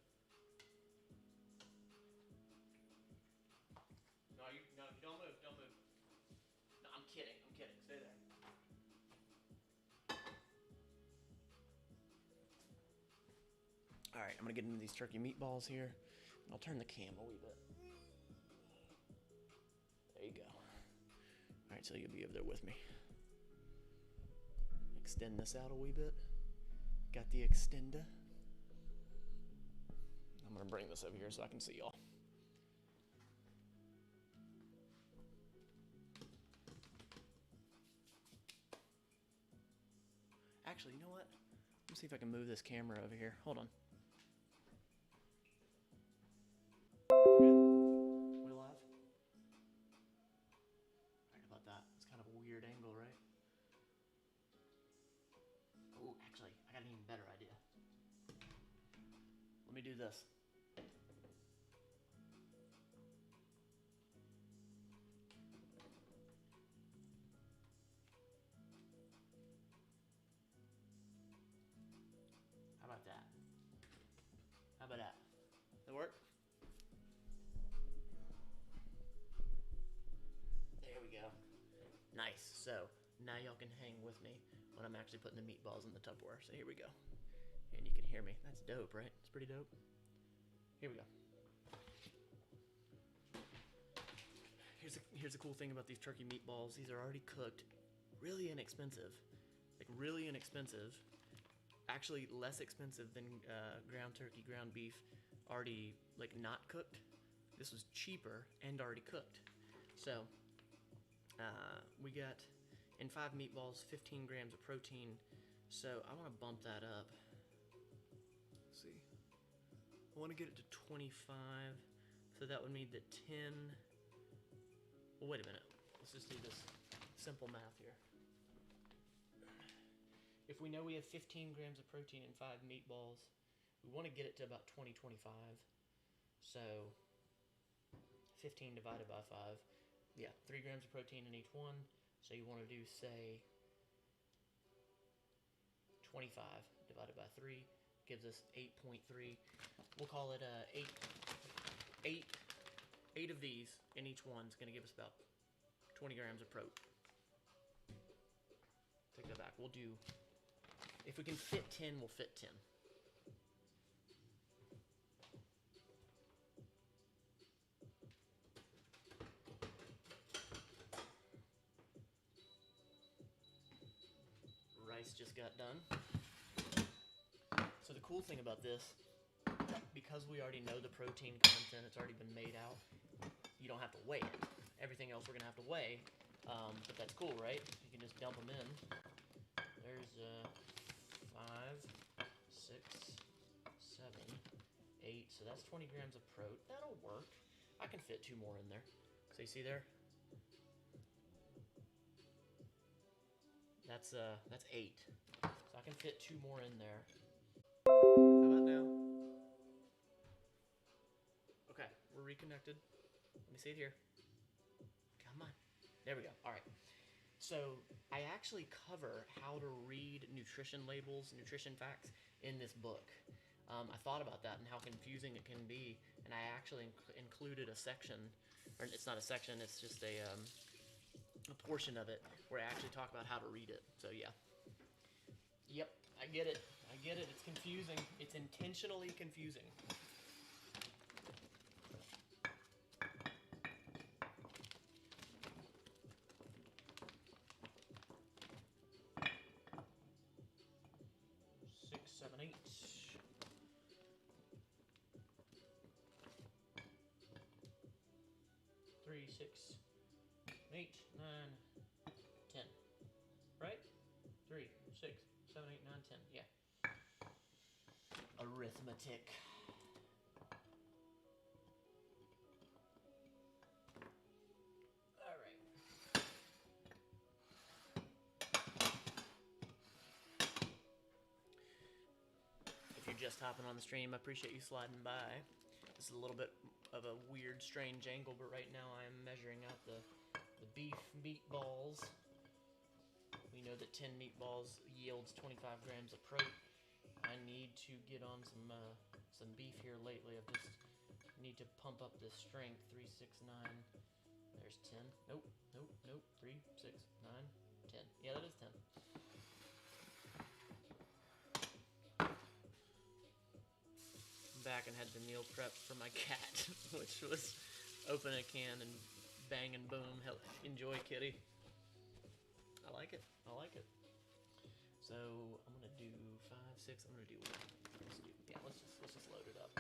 No, you don't move. Don't move. No, I'm kidding. I'm kidding. Stay there. All right, I'm gonna get into these turkey meatballs here. I'll turn the cam a wee bit. There you go. All right, so you'll be over there with me. Extend this out a wee bit. Got the extender. I'm gonna bring this over here so I can see y'all. Actually, you know what? Let me see if I can move this camera over here. Hold on. We live? Alright, how about that? It's kind of a weird angle, right? Oh, actually, I got an even better idea. Let me do this. How about that? How about that? That work? There we go. Nice. So now y'all can hang with me when I'm actually putting the meatballs in the Tupperware. So here we go. And you can hear me. That's dope, right? It's pretty dope. Here we go. Here's the cool thing about these turkey meatballs. These are already cooked. Really inexpensive. Like really inexpensive. Actually less expensive than ground turkey, ground beef, already like not cooked. This was cheaper and already cooked. So we got in 5 meatballs 15 grams of protein. So I want to bump that up. Let's see, I want to get it to 25. So that would mean that 10. Well, wait a minute. Let's just do this simple math here. If we know we have 15 grams of protein in 5 meatballs, we want to get it to about 20-25. So 15 divided by 5. Yeah, 3 grams of protein in each one. So you want to do, say, 25 divided by 3 gives us 8.3. We'll call it 8 of these in each one is going to give us about 20 grams of protein. Take that back. We'll do, if we can fit 10, we'll fit 10. Rice just got done. So the cool thing about this, because we already know the protein content, it's already been made out, you don't have to weigh it. Everything else we're going to have to weigh, but that's cool, right? You can just dump them in. There's 5, 6, 7, 8, so that's 20 grams of protein. That'll work. I can fit 2 more in there. So you see there? That's 8. So I can fit 2 more in there. How about now? Okay, we're reconnected. Let me see it here. Come on. There we go. All right. So I actually cover how to read nutrition labels, nutrition facts in this book. I thought about that and how confusing it can be, and I actually included a section, or it's not a section, it's just a portion of it where I actually talk about how to read it. So yeah. Yep, I get it. I get it. It's confusing. It's intentionally confusing. Six, 7, 8. 3, 6, 8, 9, 10. Right? 3, 6, 7, 8, 9, 10. Yeah. Arithmetic. All right. If you're just hopping on the stream, I appreciate you sliding by. This is a little bit of a weird, strange angle, but right now I am measuring out the beef meatballs. We know that 10 meatballs yields 25 grams of protein. I need to get on some beef here lately. I just need to pump up the strength. 3, 6, 9. There's 10. Nope. 3, 6, 9, 10. Yeah, that is 10. I'm back and had the meal prep for my cat, which was open a can and bang and boom. Enjoy, kitty. I like it. So I'm gonna do 5, 6. I'm gonna do 1. Let's just load it up.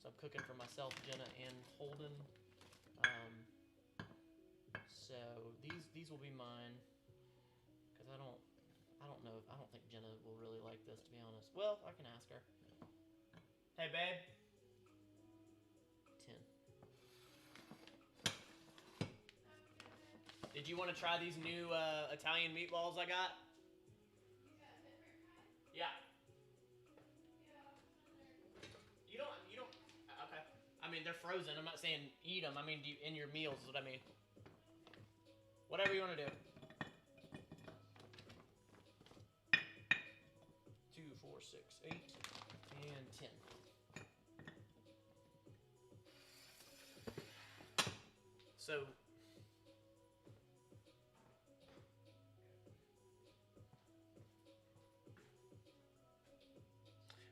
So I'm cooking for myself, Jenna, and Holden. So these will be mine because I don't know. I don't think Jenna will really like this, to be honest. Well, I can ask her. Hey, babe. 10. Did you want to try these new Italian meatballs I got? Yeah. You don't. Okay. I mean, they're frozen. I'm not saying eat them. I mean, in your meals is what I mean. Whatever you want to do. 2, 4, 6, 8, and 10. So.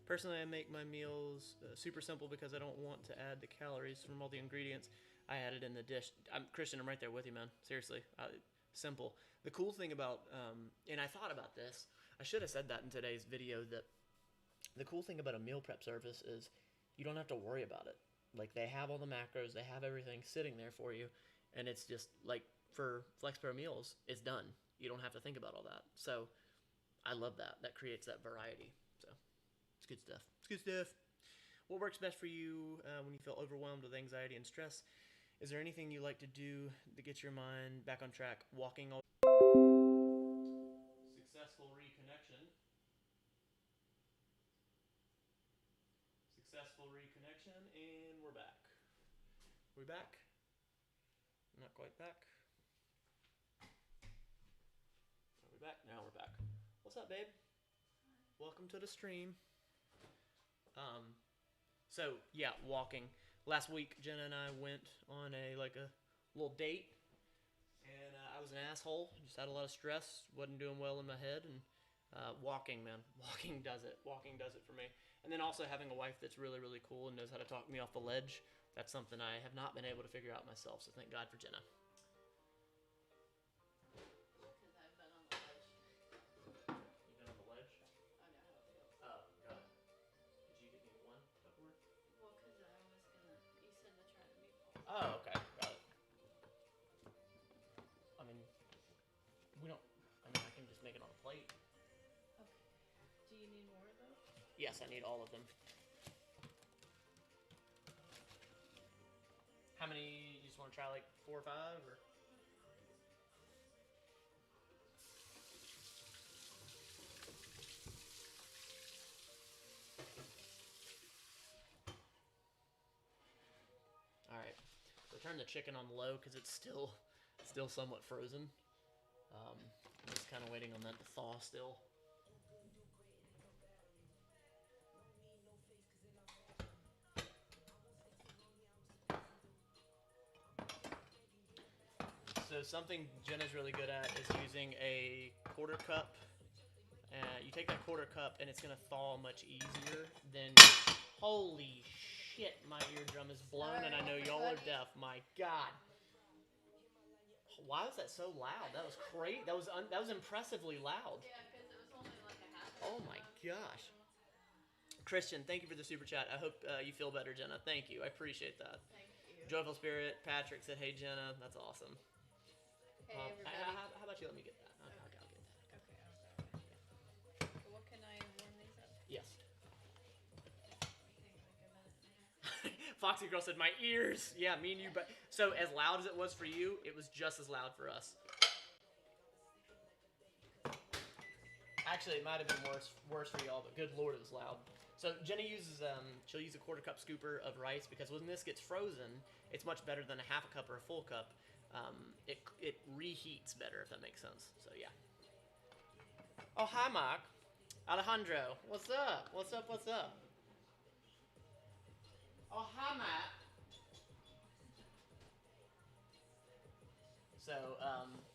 Personally, I make my meals super simple because I don't want to add the calories from all the ingredients. I add it in the dish. Christian, I'm right there with you, man. Seriously. Simple. The cool thing about, and I thought about this, I should have said that in today's video, that the cool thing about a meal prep service is you don't have to worry about it. Like, they have all the macros, they have everything sitting there for you, and it's just, like, for FlexPro meals, it's done. You don't have to think about all that. So, I love that. That creates that variety. So, it's good stuff. What works best for you when you feel overwhelmed with anxiety and stress? Is there anything you like to do to get your mind back on track? Walking. Successful reconnection. And we're back. We back? Not quite back. Are we back? Now we're back. What's up, babe? Welcome to the stream. So yeah, walking. Last week, Jenna and I went on a little date, and I was an asshole. Just had a lot of stress. Wasn't doing well in my head, and walking, man. Walking does it. Walking does it for me. And then also having a wife that's really, really cool and knows how to talk me off the ledge. That's something I have not been able to figure out myself. So thank God for Jenna. Because I've been on the ledge. You've been on the ledge? I know how it feels. Oh, got it. Did you get me one Tupperware? Well, because I was gonna. You said to try the meatballs. Oh, okay. Got it. I mean, I can just make it on a plate. Okay. Do you need more though? Yes, I need all of them. How many? You just want to try like 4 or 5, or? All right. So turn the chicken on low because it's still somewhat frozen. I'm just kind of waiting on that to thaw still. So something Jenna's really good at is using a quarter cup. You take that quarter cup and it's going to thaw much easier than... Holy shit, my eardrum is blown and I know y'all are deaf. My God. Why was that so loud? That was great. That was impressively loud. Yeah, because it was only like a half. Oh my gosh. Christian, thank you for the super chat. I hope you feel better, Jenna. Thank you. I appreciate that. Thank you. Joyful Spirit, Patrick said, hey, Jenna. That's awesome. Hey, everybody. How about you let me get that? Okay, I'll get that. Okay, I'll grab it. So what can I warm these up? Yes. I think like a minute and a half. Foxy Girl said, my ears. Yeah, me and you. But so as loud as it was for you, it was just as loud for us. Actually, it might have been worse for y'all, but good lord, it was loud. So Jenna uses, she'll use a 1/4 cup scooper of rice because when this gets frozen, it's much better than a 1/2 cup or a full cup. It reheats better, if that makes sense. So yeah. Oh, hi, Mark. Alejandro, what's up? What's up? What's up? Oh, hi, Matt. So,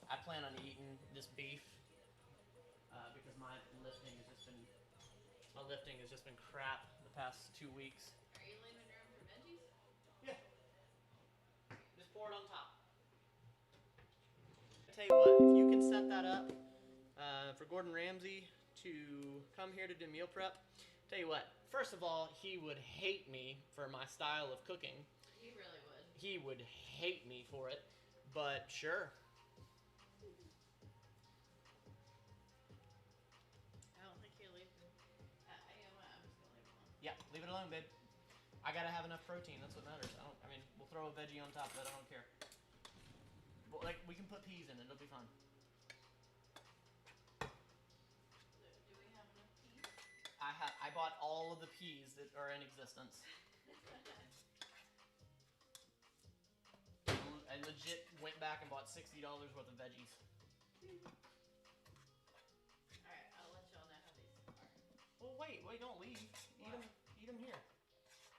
I plan on eating this beef because my lifting has just been crap the past 2 weeks. Are you leaving room for veggies? Yeah. Just pour it on top. Tell you what, if you can set that up for Gordon Ramsay to come here to do meal prep, tell you what, first of all, he would hate me for my style of cooking. He really would. He would hate me for it, but sure. I don't think he'll leave them. You know what? I'm just gonna leave it alone. Yeah, leave it alone, babe. I gotta have enough protein. That's what matters. I mean, we'll throw a veggie on top of it. I don't care. But, like, we can put peas in it. It'll be fine. Do we have enough peas? I bought all of the peas that are in existence. I legit went back and bought $60 worth of veggies. Alright, I'll let y'all know how these are. Well, wait, don't leave. Eat them here.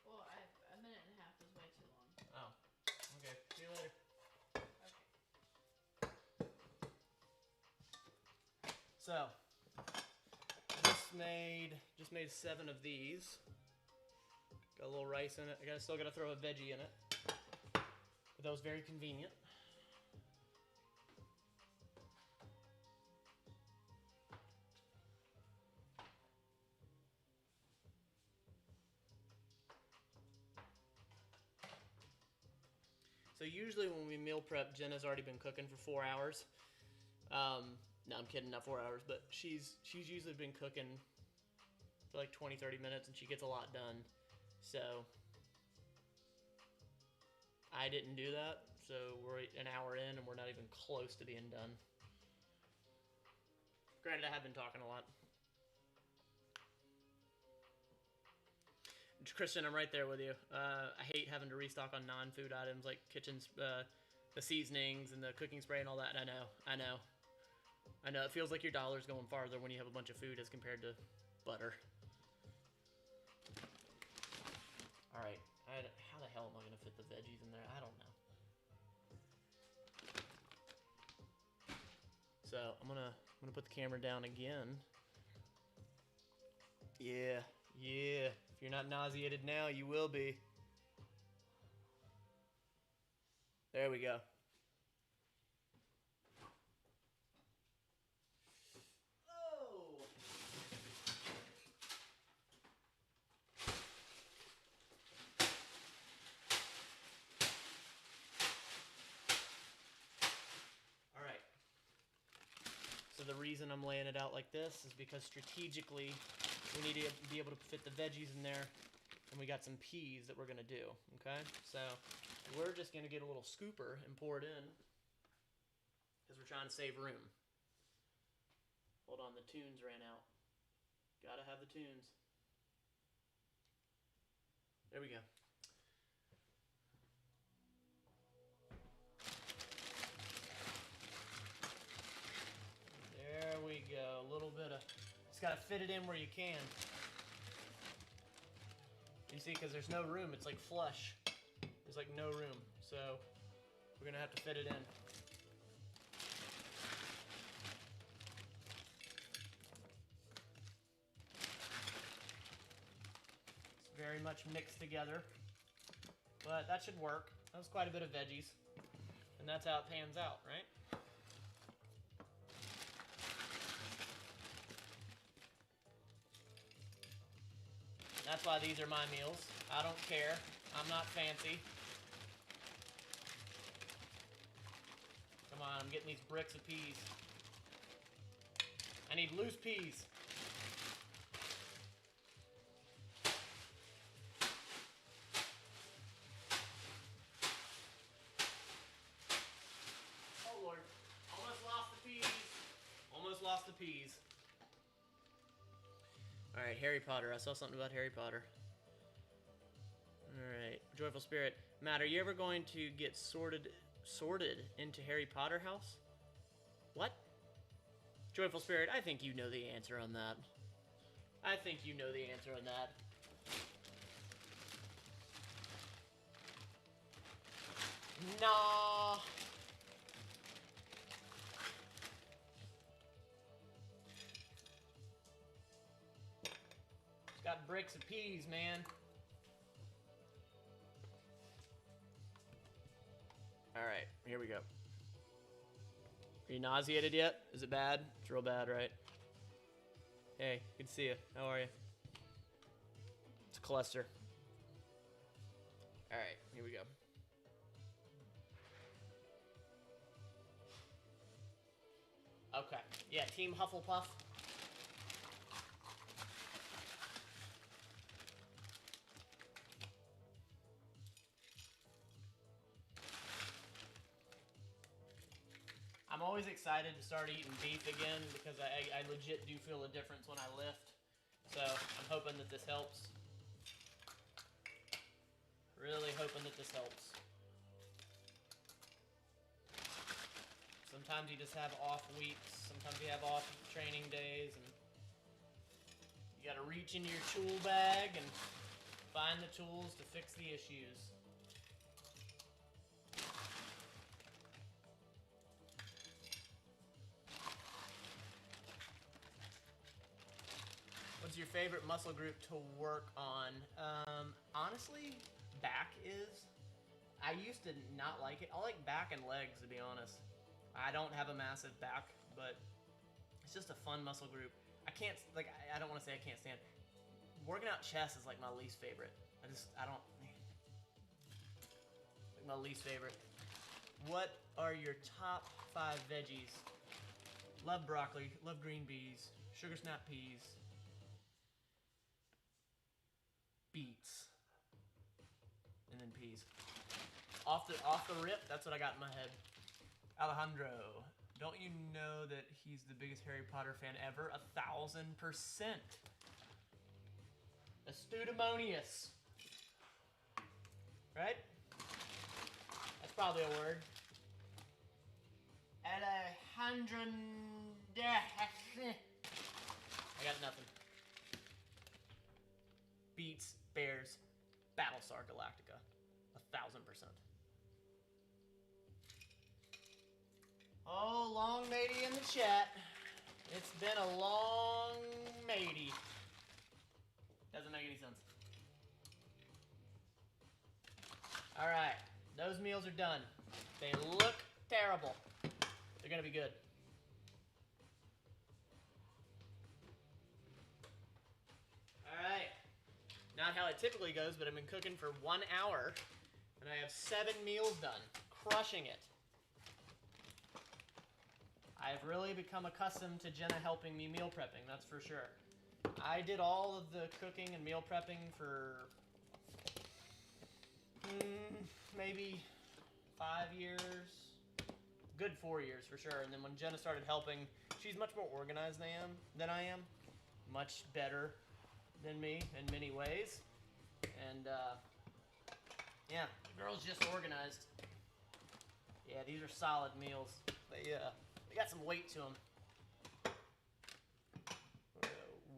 Well, a minute and a half is way too long. Oh, okay. See you later. Okay. So, just made 7 of these. Got a little rice in it. I still gotta throw a veggie in it. But that was very convenient. So usually when we meal prep, Jenna's already been cooking for 4 hours. No, I'm kidding, not 4 hours, but she's usually been cooking for like 20-30 minutes, and she gets a lot done. So I didn't do that, so we're an hour in and we're not even close to being done. Granted, I have been talking a lot. Christian, I'm right there with you. I hate having to restock on non-food items like kitchens, the seasonings and the cooking spray and all that. I know. It feels like your dollar's going farther when you have a bunch of food as compared to butter. All right. How the hell am I going to fit the veggies in there? I don't know. So I'm gonna put the camera down again. Yeah. If you're not nauseated now, you will be. There we go. Oh. All right. So the reason I'm laying it out like this is because strategically we need to be able to fit the veggies in there, and we got some peas that we're gonna do, okay? So we're just gonna get a little scooper and pour it in because we're trying to save room. Hold on, the tunes ran out. Gotta have the tunes. There we go. There we go. A little bit of, just gotta fit it in where you can. You see, because there's no room, it's like flush. There's like no room, so we're gonna have to fit it in. It's very much mixed together, but that should work. That was quite a bit of veggies, and that's how it pans out, right? That's why these are my meals. I don't care. I'm not fancy. Come on, I'm getting these bricks of peas. I need loose peas. Oh Lord, almost lost the peas. Almost lost the peas. Alright, Harry Potter. I saw something about Harry Potter. Alright, Joyful Spirit. Matt, are you ever going to get sorted into Harry Potter house? What? Joyful Spirit, I think you know the answer on that. I think you know the answer on that. Nah. Got bricks of peas, man. Alright, here we go. Are you nauseated yet? Is it bad? It's real bad, right? Hey, good to see you. How are you? It's a cluster. Alright, here we go. Okay. Yeah, Team Hufflepuff. I'm always excited to start eating beef again because I legit do feel a difference when I lift. So I'm hoping that this helps. Really hoping that this helps. Sometimes you just have off weeks. Sometimes you have off training days, and you gotta reach into your tool bag and find the tools to fix the issues. What's your favorite muscle group to work on? Honestly, back is. I used to not like it. I like back and legs, to be honest. I don't have a massive back, but it's just a fun muscle group. I can't, like, I don't want to say I can't stand. Working out chest is like my least favorite. I don't, like my least favorite. What are your top 5 veggies? Love broccoli, love green beans, sugar snap peas, beets, and then peas. Off the rip, that's what I got in my head. Alejandro, don't you know that he's the biggest Harry Potter fan ever? 1,000%. Astudemonious. Right? That's probably a word. Alejandro. I got nothing. Beats, Bears, Battlestar Galactica. 1,000%. Oh, long matey in the chat. It's been a long matey. Doesn't make any sense. Alright, those meals are done. They look terrible. They're gonna be good. Alright. Not how it typically goes, but I've been cooking for 1 hour, and I have 7 meals done. Crushing it. I've really become accustomed to Jenna helping me meal prepping, that's for sure. I did all of the cooking and meal prepping for maybe 5 years. Good 4 years for sure. And then when Jenna started helping, she's much more organized than I am. Much better than me in many ways. And yeah, the girl's just organized. Yeah, these are solid meals. They got some weight to them.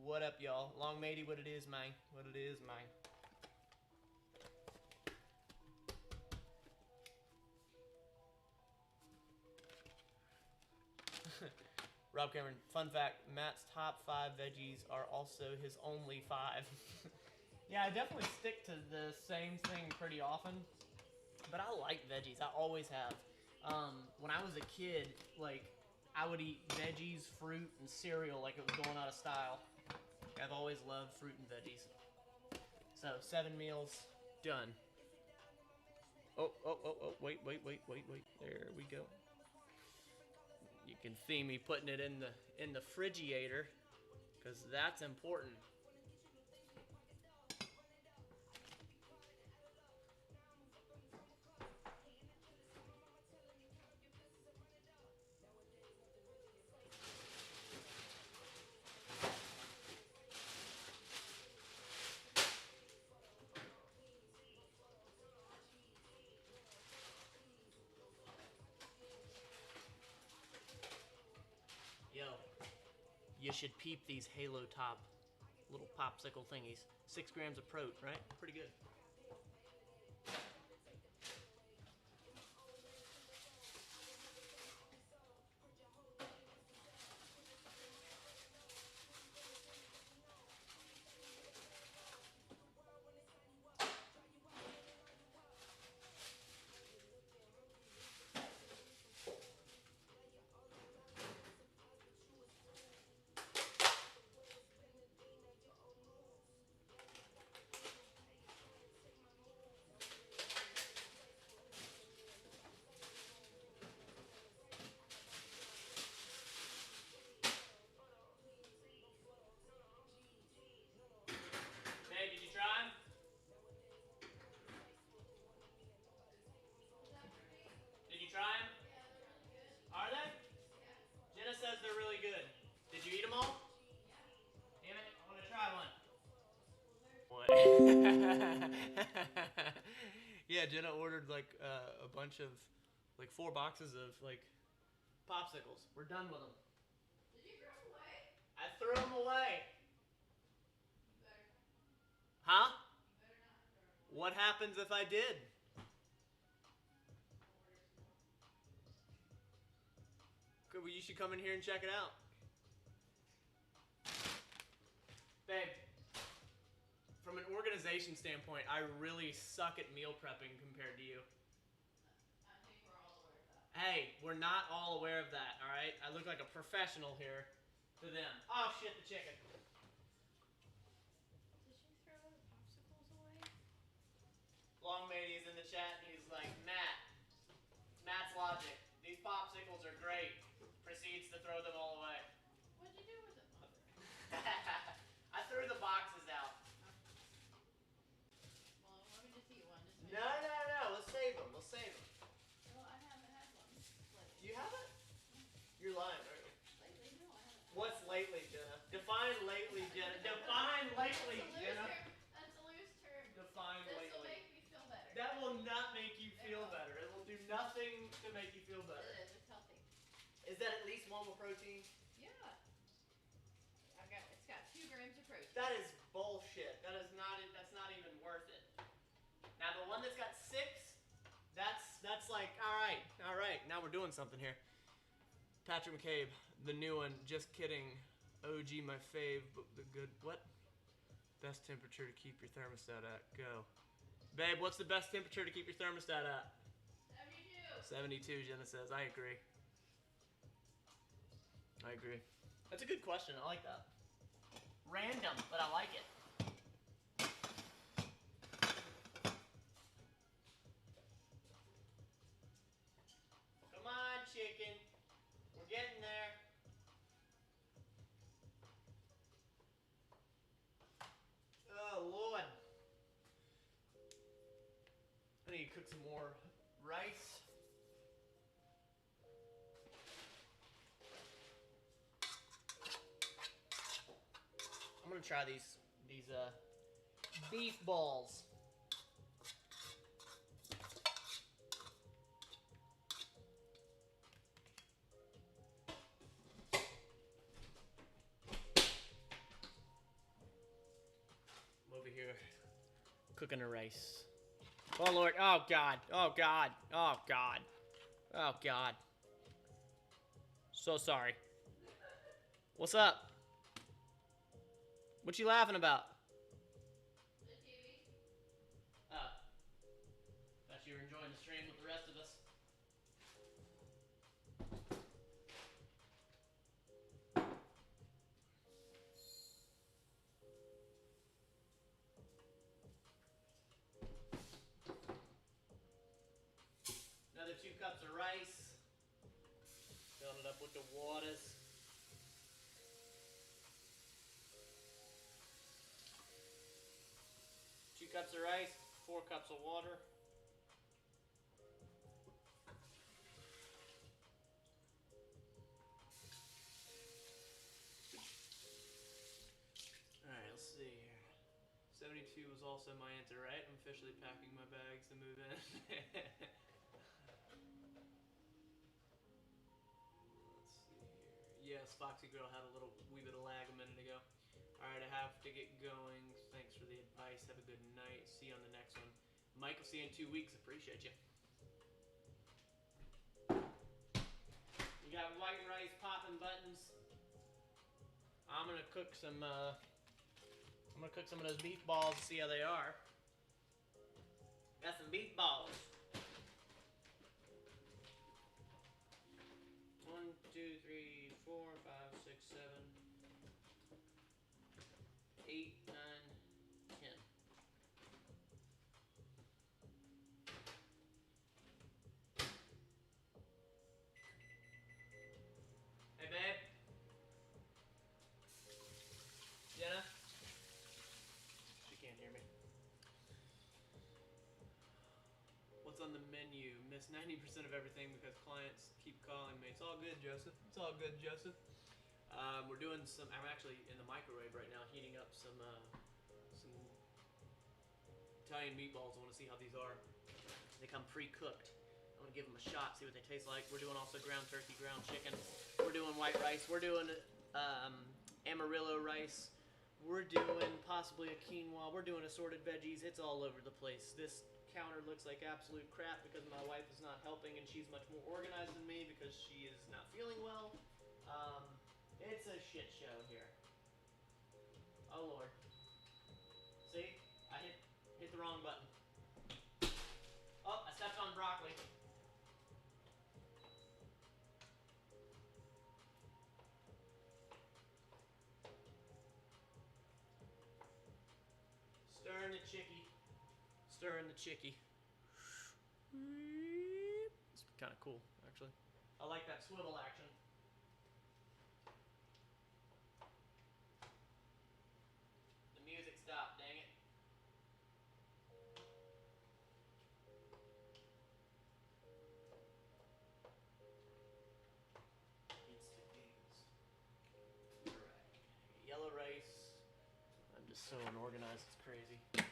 What up, y'all? Long matey, what it is, man. What it is, man. Rob Cameron, fun fact, Matt's top 5 veggies are also his only 5. Yeah, I definitely stick to the same thing pretty often. But I like veggies. I always have. When I was a kid, like, I would eat veggies, fruit, and cereal like it was going out of style. I've always loved fruit and veggies. So, 7 meals, done. Oh, wait. There we go. You can see me putting it in the Frigidator, because that's important. You should peep these Halo Top little popsicle thingies. 6 grams of protein, right? Pretty good. Hey, did you try them? Did you try them? Yeah, they're really good. Are they? Yeah. Jenna says they're really good. Did you eat them all? Yeah. Damn it, I want to try one. Well, they're Yeah, Jenna ordered like a bunch of, like 4 boxes of like popsicles. We're done with them. Did you throw them away? I threw them away. You better. Huh? You better not throw them away. What happens if I did? I'll order some more. Good, well, you should come in here and check it out. Babe, from an organization standpoint, I really suck at meal prepping compared to you. I think we're all aware of that. Hey, we're not all aware of that, all right? I look like a professional here to them. Oh, shit, the chicken. Did you throw the popsicles away? Longmatey's in the chat, and he's like, Matt's logic. These popsicles are great. Proceeds to throw them all away. What'd you do with them, Mother? I threw the boxes out. Well, let me just eat one. Just No. Let's save them. Well, I haven't had one lately. You haven't? You're lying, aren't you? Lately? No, I haven't. What's lately, Jenna? Define lately, Jenna. Define lately, Jenna. That's a loose term. Define This will lately. make me feel better. That will not make you feel will. better. It will do nothing to make you feel better. It is. It's healthy. Is that at least one with protein? Yeah. It's got 2 grams of protein. That is bullshit. That's not even worth it. Now the one that's got 6, that's like, all right, now we're doing something here. Patrick McCabe, the new one, just kidding. OG, my fave, but the good, what? Best temperature to keep your thermostat at, go. Babe, what's the best temperature to keep your thermostat at? 72. 72, Jenna says, I agree. That's a good question, I like that. Random, but I like it. Come on, chicken. We're getting there. Oh, Lord. I need to cook some more rice. I'm gonna try these beef balls. I'm over here cooking the rice. Oh Lord, oh God, oh God, oh God, oh God. So sorry. What's up? What you laughing about? The TV. Oh. Thought you were enjoying the stream with the rest of us. Another 2 cups of rice. Filling it up with the waters. Cups of rice, 4 cups of water. Alright, let's see here. 72 was also my answer, right? I'm officially packing my bags to move in. Let's see here. Yes, guess Foxy Girl had a wee bit of lag a minute ago. Alright, I have to get going. Thanks for the advice. Have a good night. See you on the next one. Mike, will see you in 2 weeks. Appreciate you. You got white rice popping buttons. I'm gonna cook some of those beef balls to see how they are. Got some beef balls. 1, 2, 3, 4, 5, 6, 7, 8, 9, 10. Hey, babe. Jenna? She can't hear me. What's on the menu? Miss 90% of everything because clients keep calling me. It's all good, Joseph. It's all good, Joseph. We're doing some. I'm actually in the microwave right now, heating up some Italian meatballs. I want to see how these are. They come pre-cooked. I'm gonna give them a shot, see what they taste like. We're doing also ground turkey, ground chicken. We're doing white rice. We're doing Amarillo rice. We're doing possibly a quinoa. We're doing assorted veggies. It's all over the place. This counter looks like absolute crap because my wife is not helping and she's much more organized than me because she is not feeling well. It's a shit show here. Oh Lord. See? I hit the wrong button. Oh, I stepped on broccoli. Stirring the chickie. Stirring the chickie. It's kind of cool, actually. I like that swivel action. The music stopped, dang it. Alright. Yellow rice. I'm just so unorganized, it's crazy. Got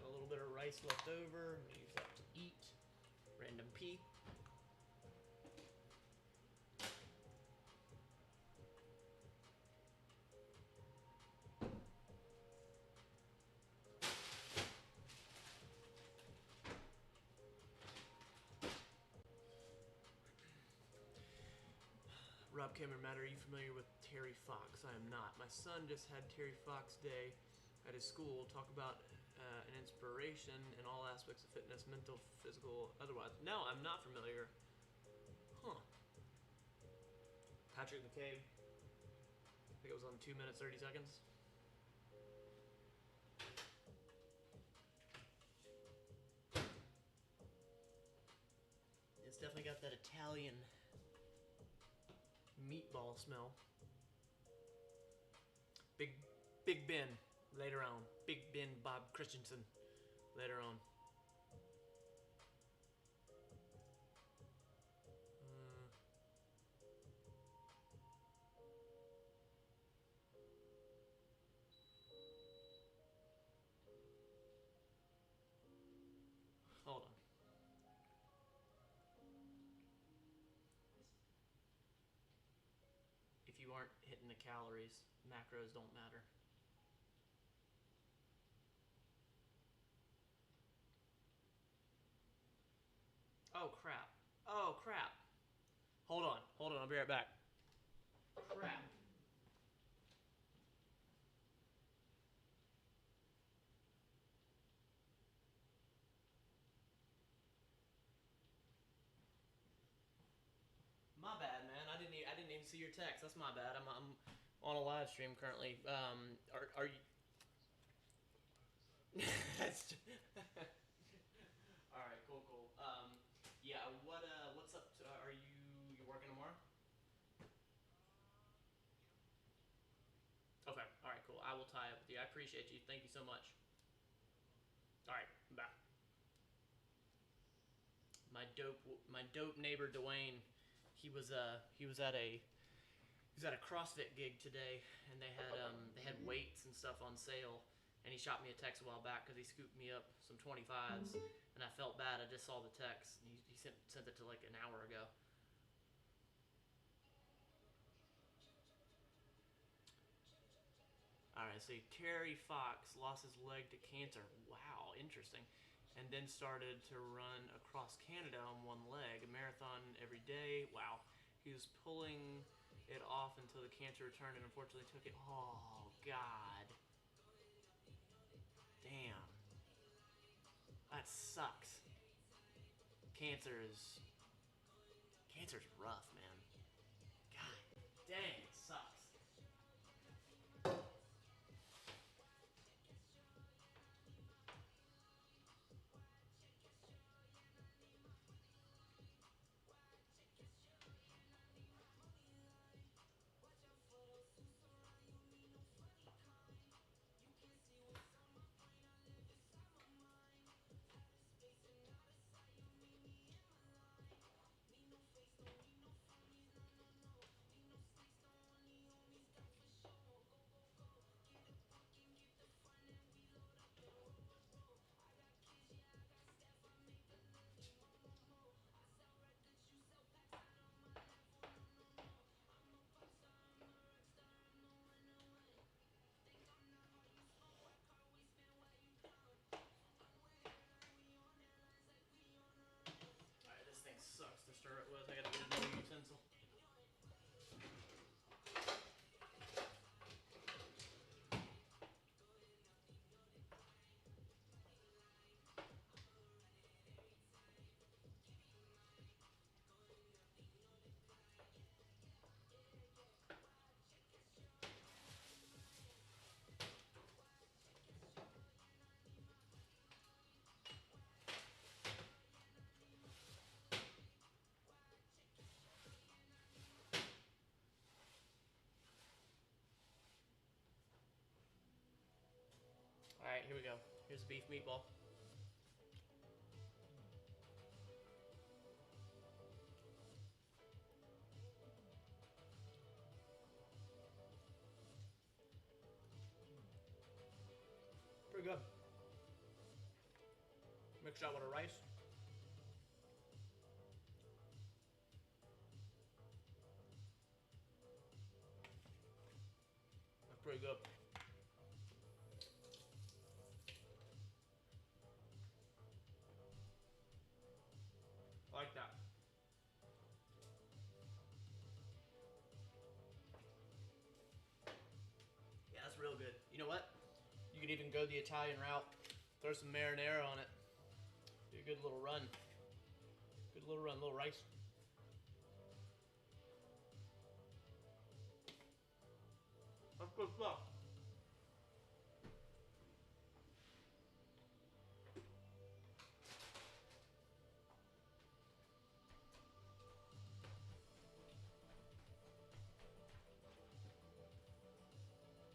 a little bit of rice left over. I'm gonna use that to eat. Random pea. Rob Cameron, Matt, are you familiar with Terry Fox? I am not. My son just had Terry Fox Day at his school. Talk about an inspiration in all aspects of fitness, mental, physical, otherwise. No, I'm not familiar. Huh. Patrick McCabe. I think it was on 2 minutes, 30 seconds. It's definitely got that Italian meatball smell. Big Ben later on. Big Ben Bob Christensen later on. Hold on. If you aren't hitting the calories, macros don't matter. Oh crap. Oh crap. Hold on, I'll be right back. Crap. My bad, man. I didn't even see your text. That's my bad. I'm on a live stream currently. Are you? That's just... All right, cool. Yeah. What's up? Are you working tomorrow? Okay. All right. Cool. I will tie up with you. I appreciate you. Thank you so much. All right. Bye. My dope neighbor Dwayne. He was at a CrossFit gig today, and they had weights and stuff on sale. And he shot me a text a while back because he scooped me up some 25s, and I felt bad. I just saw the text. And he sent it to like an hour ago. Alright, so Terry Fox lost his leg to cancer. Wow, interesting. And then started to run across Canada on one leg, a marathon every day. Wow. He was pulling it off until the cancer returned and unfortunately took it. Oh, God. Damn. That sucks. Cancer's rough, man. God dang, it sucks. Alright, this thing sucks to stir it with. I gotta get a new utensil. Alright, here we go. Here's the beef meatball. Pretty good. Mix that with a rice. That's pretty good. I like that. Yeah, that's real good. You know what? You could even go the Italian route. Throw some marinara on it. Be a good little run. Good little run, little rice. That's good stuff.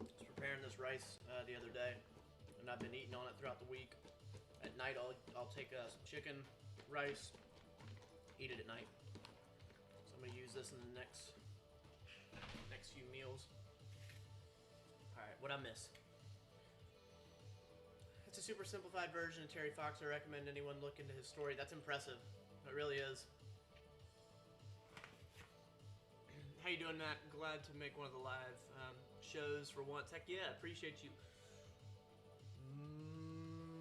I was preparing this rice the other day, and I've been eating on it throughout the week. At night, I'll take some chicken, rice, eat it at night. So I'm gonna use this in the next few meals. All right, what'd I miss? It's a super simplified version of Terry Fox. I recommend anyone look into his story. That's impressive. It really is. How you doing, Matt? Glad to make one of the live shows for once. Heck yeah, appreciate you.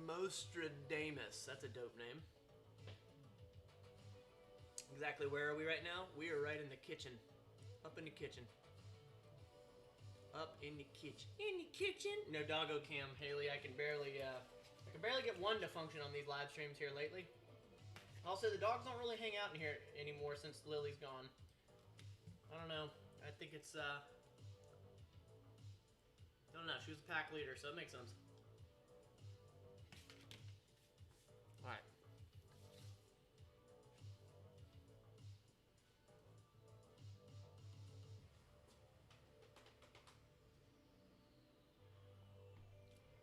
Mostradamus. That's a dope name. Exactly where are we right now? We are right in the kitchen. Up in the kitchen. Up in the kitchen. In the kitchen. No doggo cam, Haley. I can barely get one to function on these live streams here lately. Also, the dogs don't really hang out in here anymore since Lily's gone. I don't know. I think it's I don't know. She was a pack leader, so it makes sense. All right.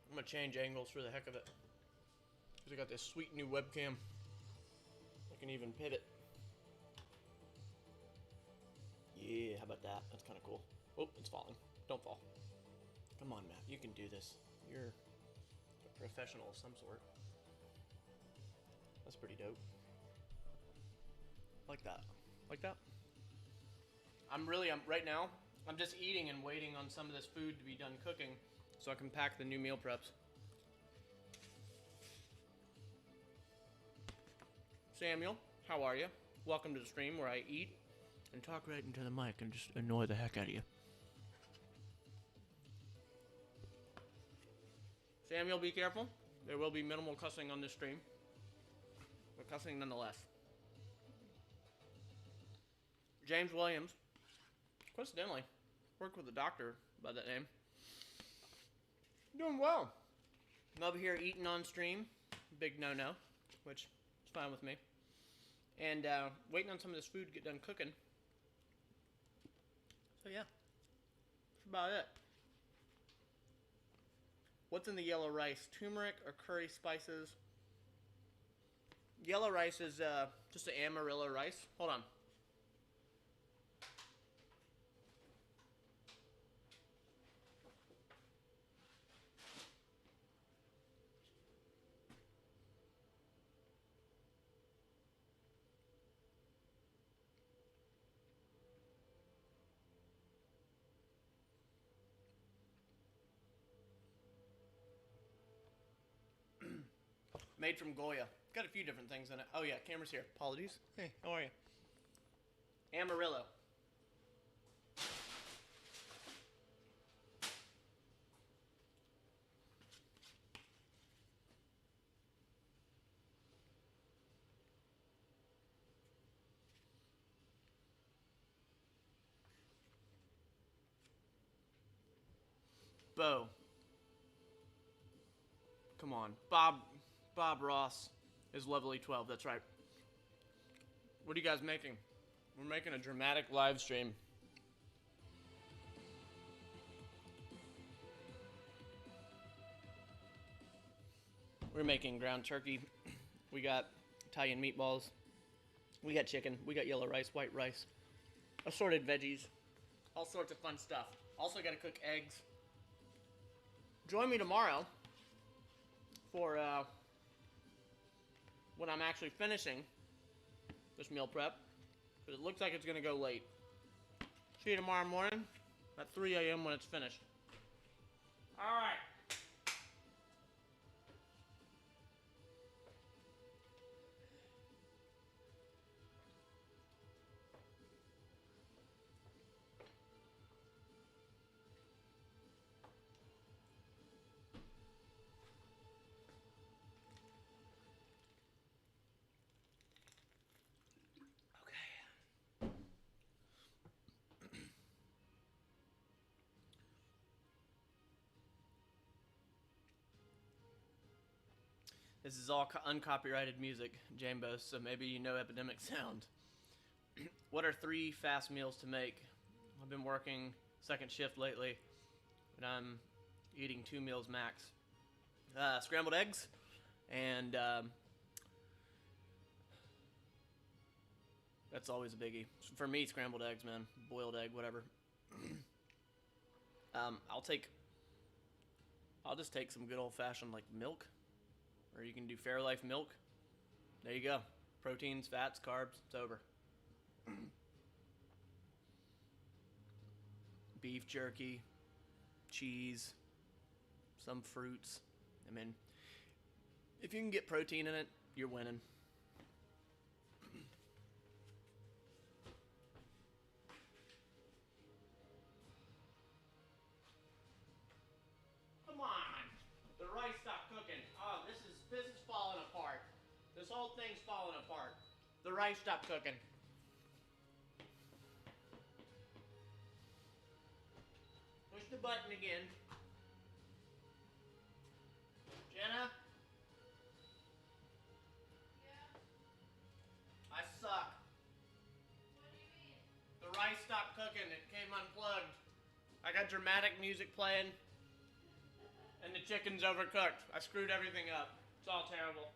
I'm gonna change angles for the heck of it. Because I got this sweet new webcam. I can even pivot. Yeah, how about that? That's kind of cool. Oh, it's falling. Don't fall. Come on, Matt. You can do this. You're a professional of some sort. That's pretty dope. Like that. Like that. I'm right now, I'm just eating and waiting on some of this food to be done cooking so I can pack the new meal preps. Samuel, how are you? Welcome to the stream where I eat and talk right into the mic and just annoy the heck out of you. Samuel, be careful. There will be minimal cussing on this stream, but cussing nonetheless. James Williams, coincidentally, worked with a doctor by that name. Doing well. I'm over here eating on stream. Big no-no, which is fine with me. And waiting on some of this food to get done cooking. So yeah, that's about it. What's in the yellow rice? Turmeric or curry spices? Yellow rice is just an Amarillo rice. Hold on. Made from Goya. Got a few different things in it. Oh yeah, camera's here. Apologies. Hey, how are you? Amarillo. Bo. Come on. Bob Ross is level 12. That's right. What are you guys making? We're making a dramatic live stream. We're making ground turkey. We got Italian meatballs. We got chicken. We got yellow rice, white rice, assorted veggies, all sorts of fun stuff. Also got to cook eggs. Join me tomorrow for when I'm actually finishing this meal prep, because it looks like it's going to go late. See you tomorrow morning at 3 a.m. when it's finished. All right. This is all uncopyrighted music, Jambos, so maybe you know Epidemic Sound. What are 3 fast meals to make? I've been working second shift lately, and I'm eating 2 meals max. Scrambled eggs, and that's always a biggie. For me, scrambled eggs, man. Boiled egg, whatever. I'll just take some good old-fashioned, like, milk. Or you can do Fairlife milk. There you go. Proteins, fats, carbs. It's over. Beef jerky, cheese, some fruits. I mean, if you can get protein in it, you're winning. Come on. The rice stopped cooking. Oh, this is falling apart. This whole thing's falling apart. The rice stopped cooking. Push the button again. Jenna? Yeah? I suck. What do you mean? The rice stopped cooking. It came unplugged. I got dramatic music playing. And the chicken's overcooked. I screwed everything up. It's all terrible.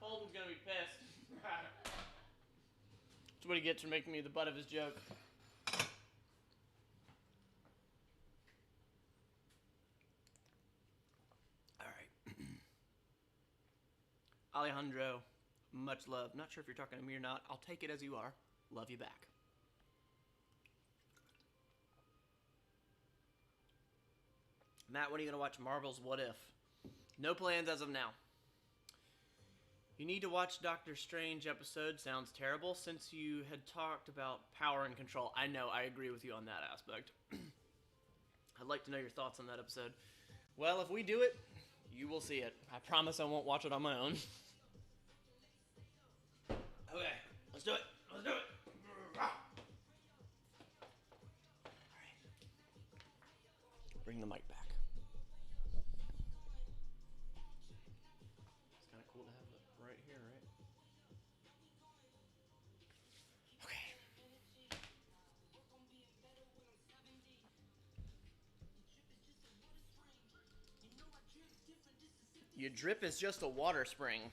Holden's gonna be pissed. That's what he gets for making me the butt of his joke. Alright. Alejandro, much love. Not sure if you're talking to me or not. I'll take it as you are. Love you back. Matt, when are you going to watch Marvel's What If? No plans as of now. You need to watch Doctor Strange episode. Sounds terrible since you had talked about power and control. I know, I agree with you on that aspect. I'd like to know your thoughts on that episode. Well, if we do it, you will see it. I promise I won't watch it on my own. Okay, let's do it. Let's do it. All right. Bring the mic back. It's kind of cool to have it right here, right? Okay. Your drip is just a water spring.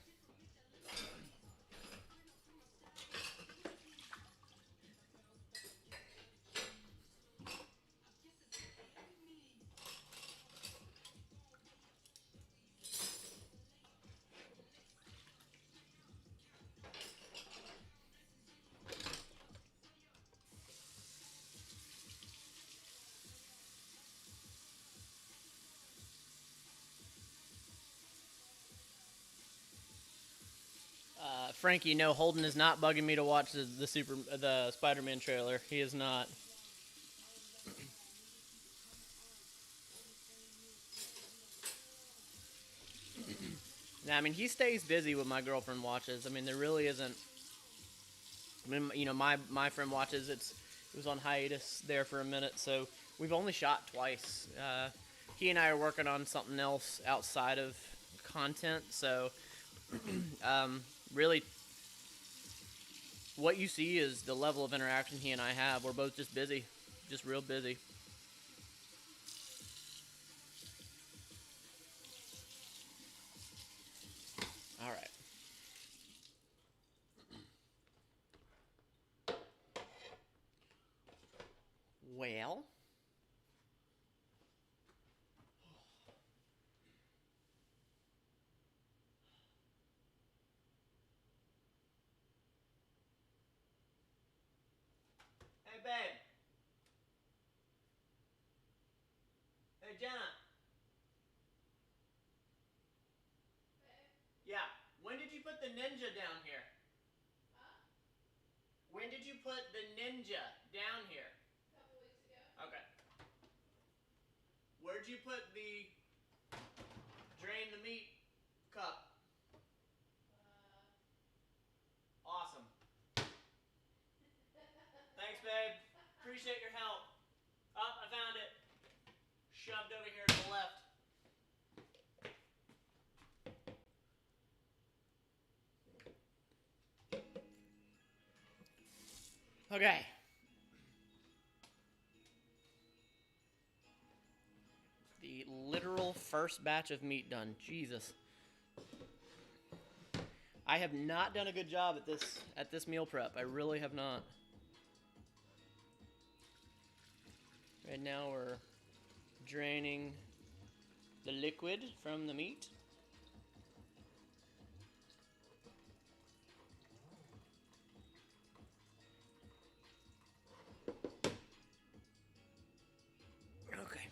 Frankie, no, Holden is not bugging me to watch the Spider-Man trailer. He is not. Nah, I mean, he stays busy with my girlfriend watches. I mean, there really isn't. I mean, you know, my friend watches. It was on hiatus there for a minute, so we've only shot twice. He and I are working on something else outside of content, so really, what you see is the level of interaction he and I have. We're both just busy, just real busy. All right. Well, hey, babe. Hey, Jenna. Yeah. When did you put the ninja down here? Huh? When did you put the ninja down here? A couple weeks ago. Okay. Where'd you put the drain the meat cup? Awesome. Thanks, babe. Appreciate your help. Oh, I found it. Shoved over here to the left. Okay. The literal first batch of meat done. Jesus. I have not done a good job at this meal prep. I really have not. Right now we're draining the liquid from the meat. Okay.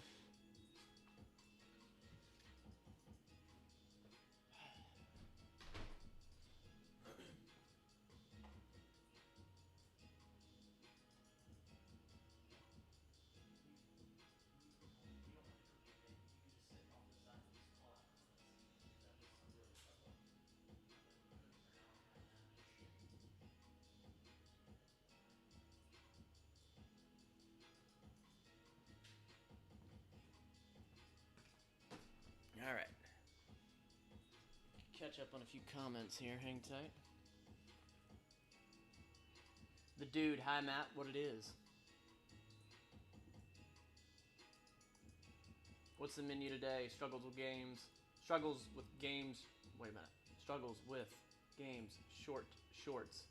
All right. Catch up on a few comments here. Hang tight. The dude, hi Matt, what it is? What's the menu today? Struggles with games. Struggles with games. Wait a minute. Struggles with games. Shorts.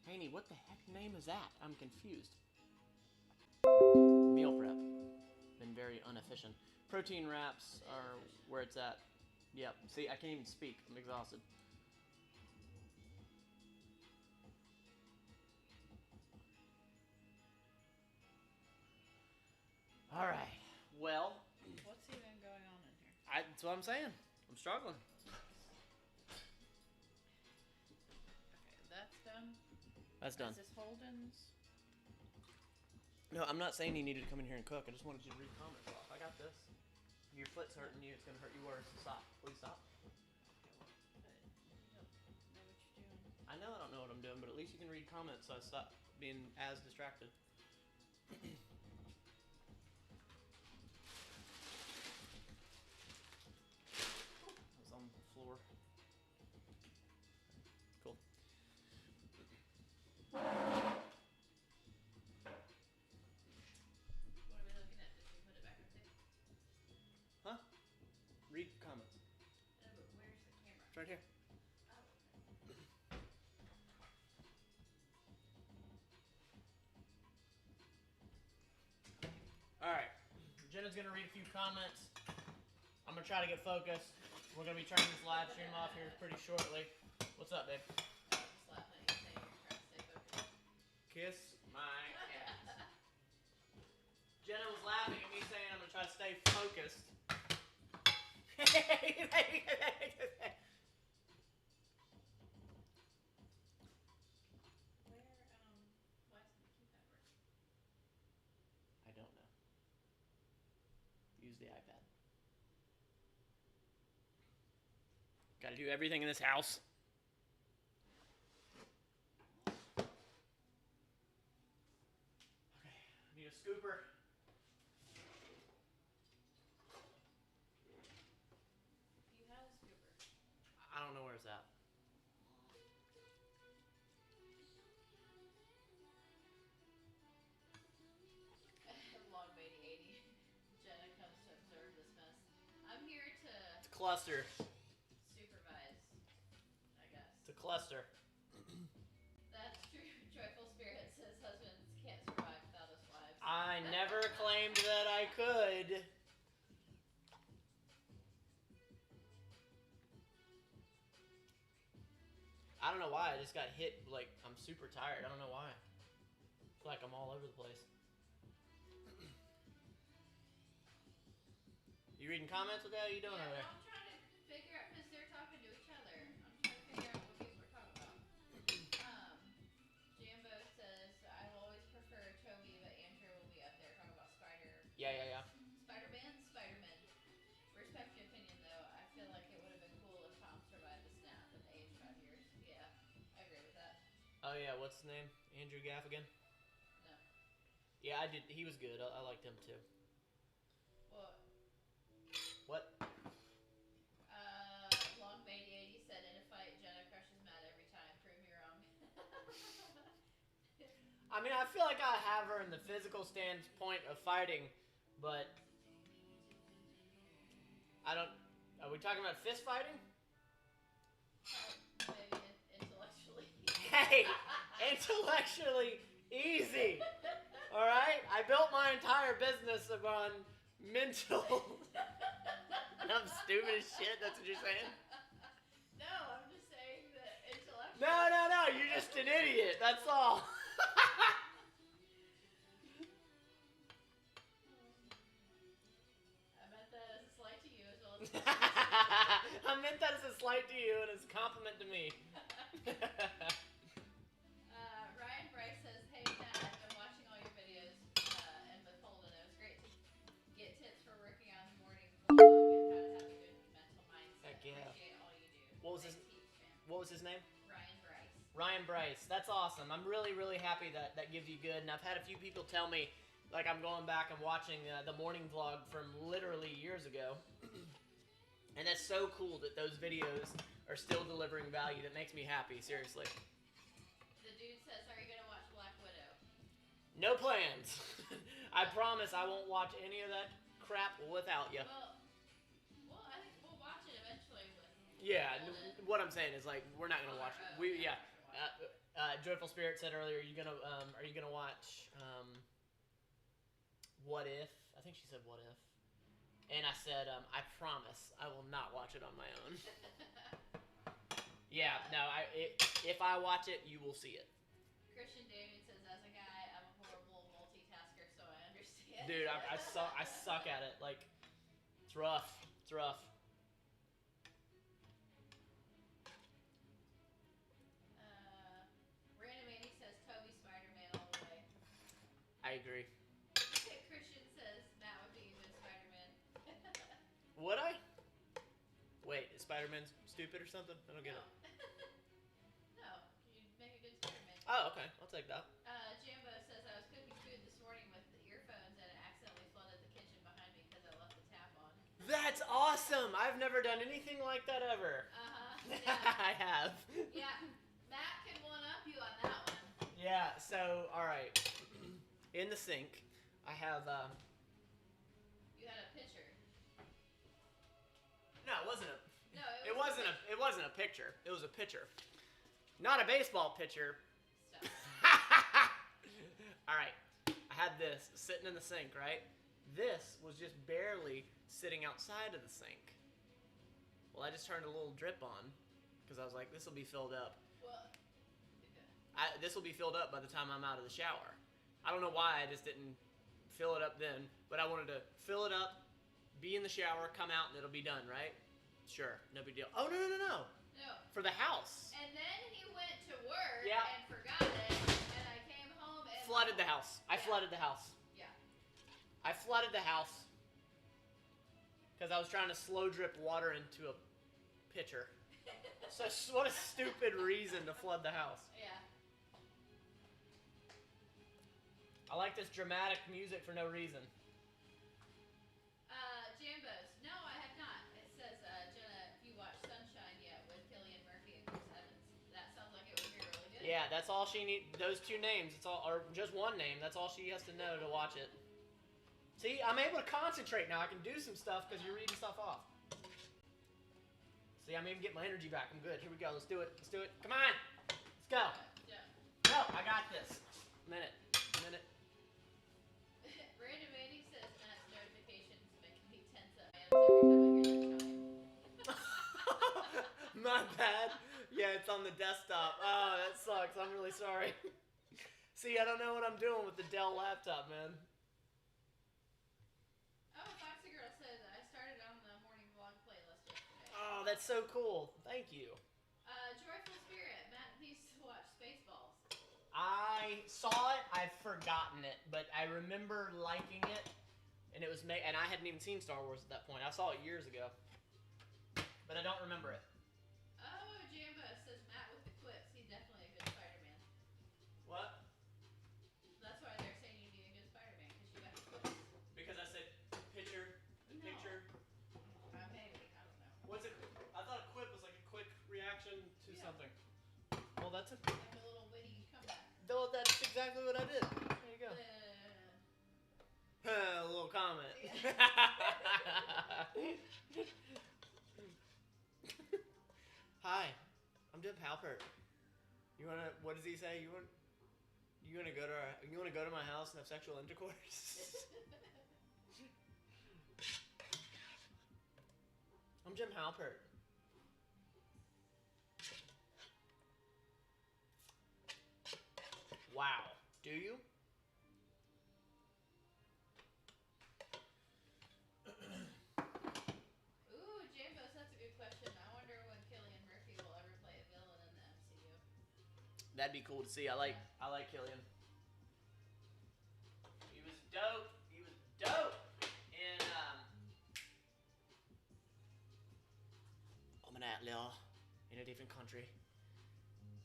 Haney, what the heck name is that? I'm confused. Meal prep. Been very inefficient. Protein wraps are where it's at. Yep. See, I can't even speak. I'm exhausted. All right. Well, what That's what I'm saying. I'm struggling. Okay, that's done. That's done. Is this Holden's? No, I'm not saying you needed to come in here and cook. I just wanted you to read comments off. I got this. Your foot's hurting you. It's going to hurt you worse. Stop. Please stop. But you don't know what you're doing. I know I don't know what I'm doing, but at least you can read comments so I stop being as distracted. I was on the floor. Cool. What are we looking at? Did you put it back up there? Huh? Read comments. No, but where's the camera? It's right here. Oh, Alright. Jenna's going to read a few comments. I'm going to try to get focused. We're going to be turning this live stream off here pretty shortly. What's up, babe? I was just laughing at you saying you're trying to stay focused. Kiss my ass. Jenna was laughing at me saying I'm going to try to stay focused. Why isn't the keypad working? I don't know. Use the iPad. Got to do everything in this house. Okay, I need a scooper. You had a scooper. I don't know where it's at. Long Lady 80. Jenna comes to observe this mess. I'm here to It's a cluster. supervise, I guess. It's a cluster. That's true. Joyful Spirit says husbands can't survive without us wives. I never claimed that I could. I don't know why. I just got hit. Like, I'm super tired. I don't know why. I feel like I'm all over the place. You reading comments? What the hell are you doing over there? I'm trying to figure out, because they're talking to each other. I'm trying to figure out what people are talking about. Jambo says, I will always prefer Toby, but Andrew will be up there talking about Yeah. Spider-Man, Spider-Man. Respect your opinion, though. I feel like it would have been cool if Tom survived the snap and aged 5 years. Yeah, I agree with that. Oh, yeah. What's his name? Andrew Gaffigan? No. Yeah, I did. He was good. I liked him, too. Well, What? Long Lady 80 said, in a fight, Jenna crushes Matt every time. Prove me wrong. I mean, I feel like I have her in the physical standpoint of fighting, but I don't... Are we talking about fist fighting? Maybe intellectually. Hey! Intellectually easy! Alright? I built my entire business upon mental... And I'm stupid as shit, that's what you're saying? No, I'm just saying that intellectually. No, you're just an idiot, that's all. I meant that as a slight to you as well as I meant that as a slight to you and as a compliment to me. Ryan Bryce says, hey Matt, I've been watching all your videos and with Holden. It was great to get tips for working on the morning vlog and how to have a good mental mindset. Heck yeah. Appreciate all you do. What was his name? Ryan Bryce. Ryan Bryce. That's awesome. I'm really, really happy that gives you good. And I've had a few people tell me, like, I'm going back and watching the morning vlog from literally years ago. And that's so cool that those videos are still delivering value. That makes me happy, seriously. The dude says, are you going to watch Black Widow? No plans. I promise I won't watch any of that crap without you. Well, I think we'll watch it eventually with Yeah, Holden. what I'm saying is, like, we're not gonna watch it. Joyful Spirit said earlier, are you gonna watch What If? I think she said What If. And I said, I promise I will not watch it on my own. Yeah, no, if I watch it, you will see it. Christian David says, as a guy, I'm a horrible multitasker, so I understand. Dude, I suck at it. Like, it's rough. It's rough. I agree. Christian says Matt would be a good Spider-Man. Would I? Wait, is Spider-Man stupid or something? I don't get it. No, you'd make a good Spider-Man. Oh, okay. I'll take that. Jambo says I was cooking food this morning with the earphones and it accidentally flooded the kitchen behind me because I left the tap on. That's awesome! I've never done anything like that ever. Yeah. I have. Yeah, Matt can one-up you on that one. Yeah, so, alright. In the sink, I have, You had a pitcher. No, it wasn't a... No, it wasn't a picture. It was a pitcher. Not a baseball pitcher. Stop. Alright. I had this sitting in the sink, right? This was just barely sitting outside of the sink. Well, I just turned a little drip on because I was like, this will be filled up. Well, This will be filled up by the time I'm out of the shower. I don't know why I just didn't fill it up then, but I wanted to fill it up, be in the shower, come out, and it'll be done, right? Sure, no big deal. Oh, no. No. For the house. And then he went to work Yeah. and forgot it, and I came home and... Flooded the house. I flooded the house. Yeah. I flooded the house because I was trying to slow drip water into a pitcher. So what a stupid reason to flood the house. Yeah. I like this dramatic music for no reason. Jambos. No, I have not. It says, Jenna, if you watched Sunshine yet with Cillian Murphy and Chris Evans. That sounds like it would be really good. Yeah, that's all she needs. Those two names. It's all, or just one name. That's all she has to know to watch it. See, I'm able to concentrate now. I can do some stuff because you're reading stuff off. See, I'm even getting my energy back. I'm good. Here we go. Let's do it. Let's do it. Come on. Let's go. Yeah. Go. I got this. Minute. Random Andy says Matt's notifications make me tense up every time I hear that chime. My bad. Yeah, it's on the desktop. Oh, that sucks. I'm really sorry. See, I don't know what I'm doing with the Dell laptop, man. Oh, Foxy Girl says I started on the morning vlog playlist yesterday. Oh, that's so cool. Thank you. Joyful Spirit. Matt needs to watch Spaceballs. I saw it. I've forgotten it, but I remember liking it, and it was and I hadn't even seen Star Wars at that point. I saw it years ago, but I don't remember it. Oh, Jambo says Matt with the quips. He's definitely a good Spider-Man. What? That's why they're saying you'd be a good Spider-Man because you got the quips. Because I said picture. Maybe. I don't know. What's it? I thought a quip was like a quick reaction to something. Well, that's a. Like a little witty comeback. Though that's exactly what I did. There you go. A little comment. Yeah. Hi, I'm Jim Halpert. You wanna? What does he say? You wanna go to my house and have sexual intercourse? I'm Jim Halpert. Wow. Do you? Ooh, Jambos, that's a good question. I wonder when Cillian Murphy will ever play a villain in the MCU. That'd be cool to see. I like Killian. He was dope. In I'm an outlaw in a different country.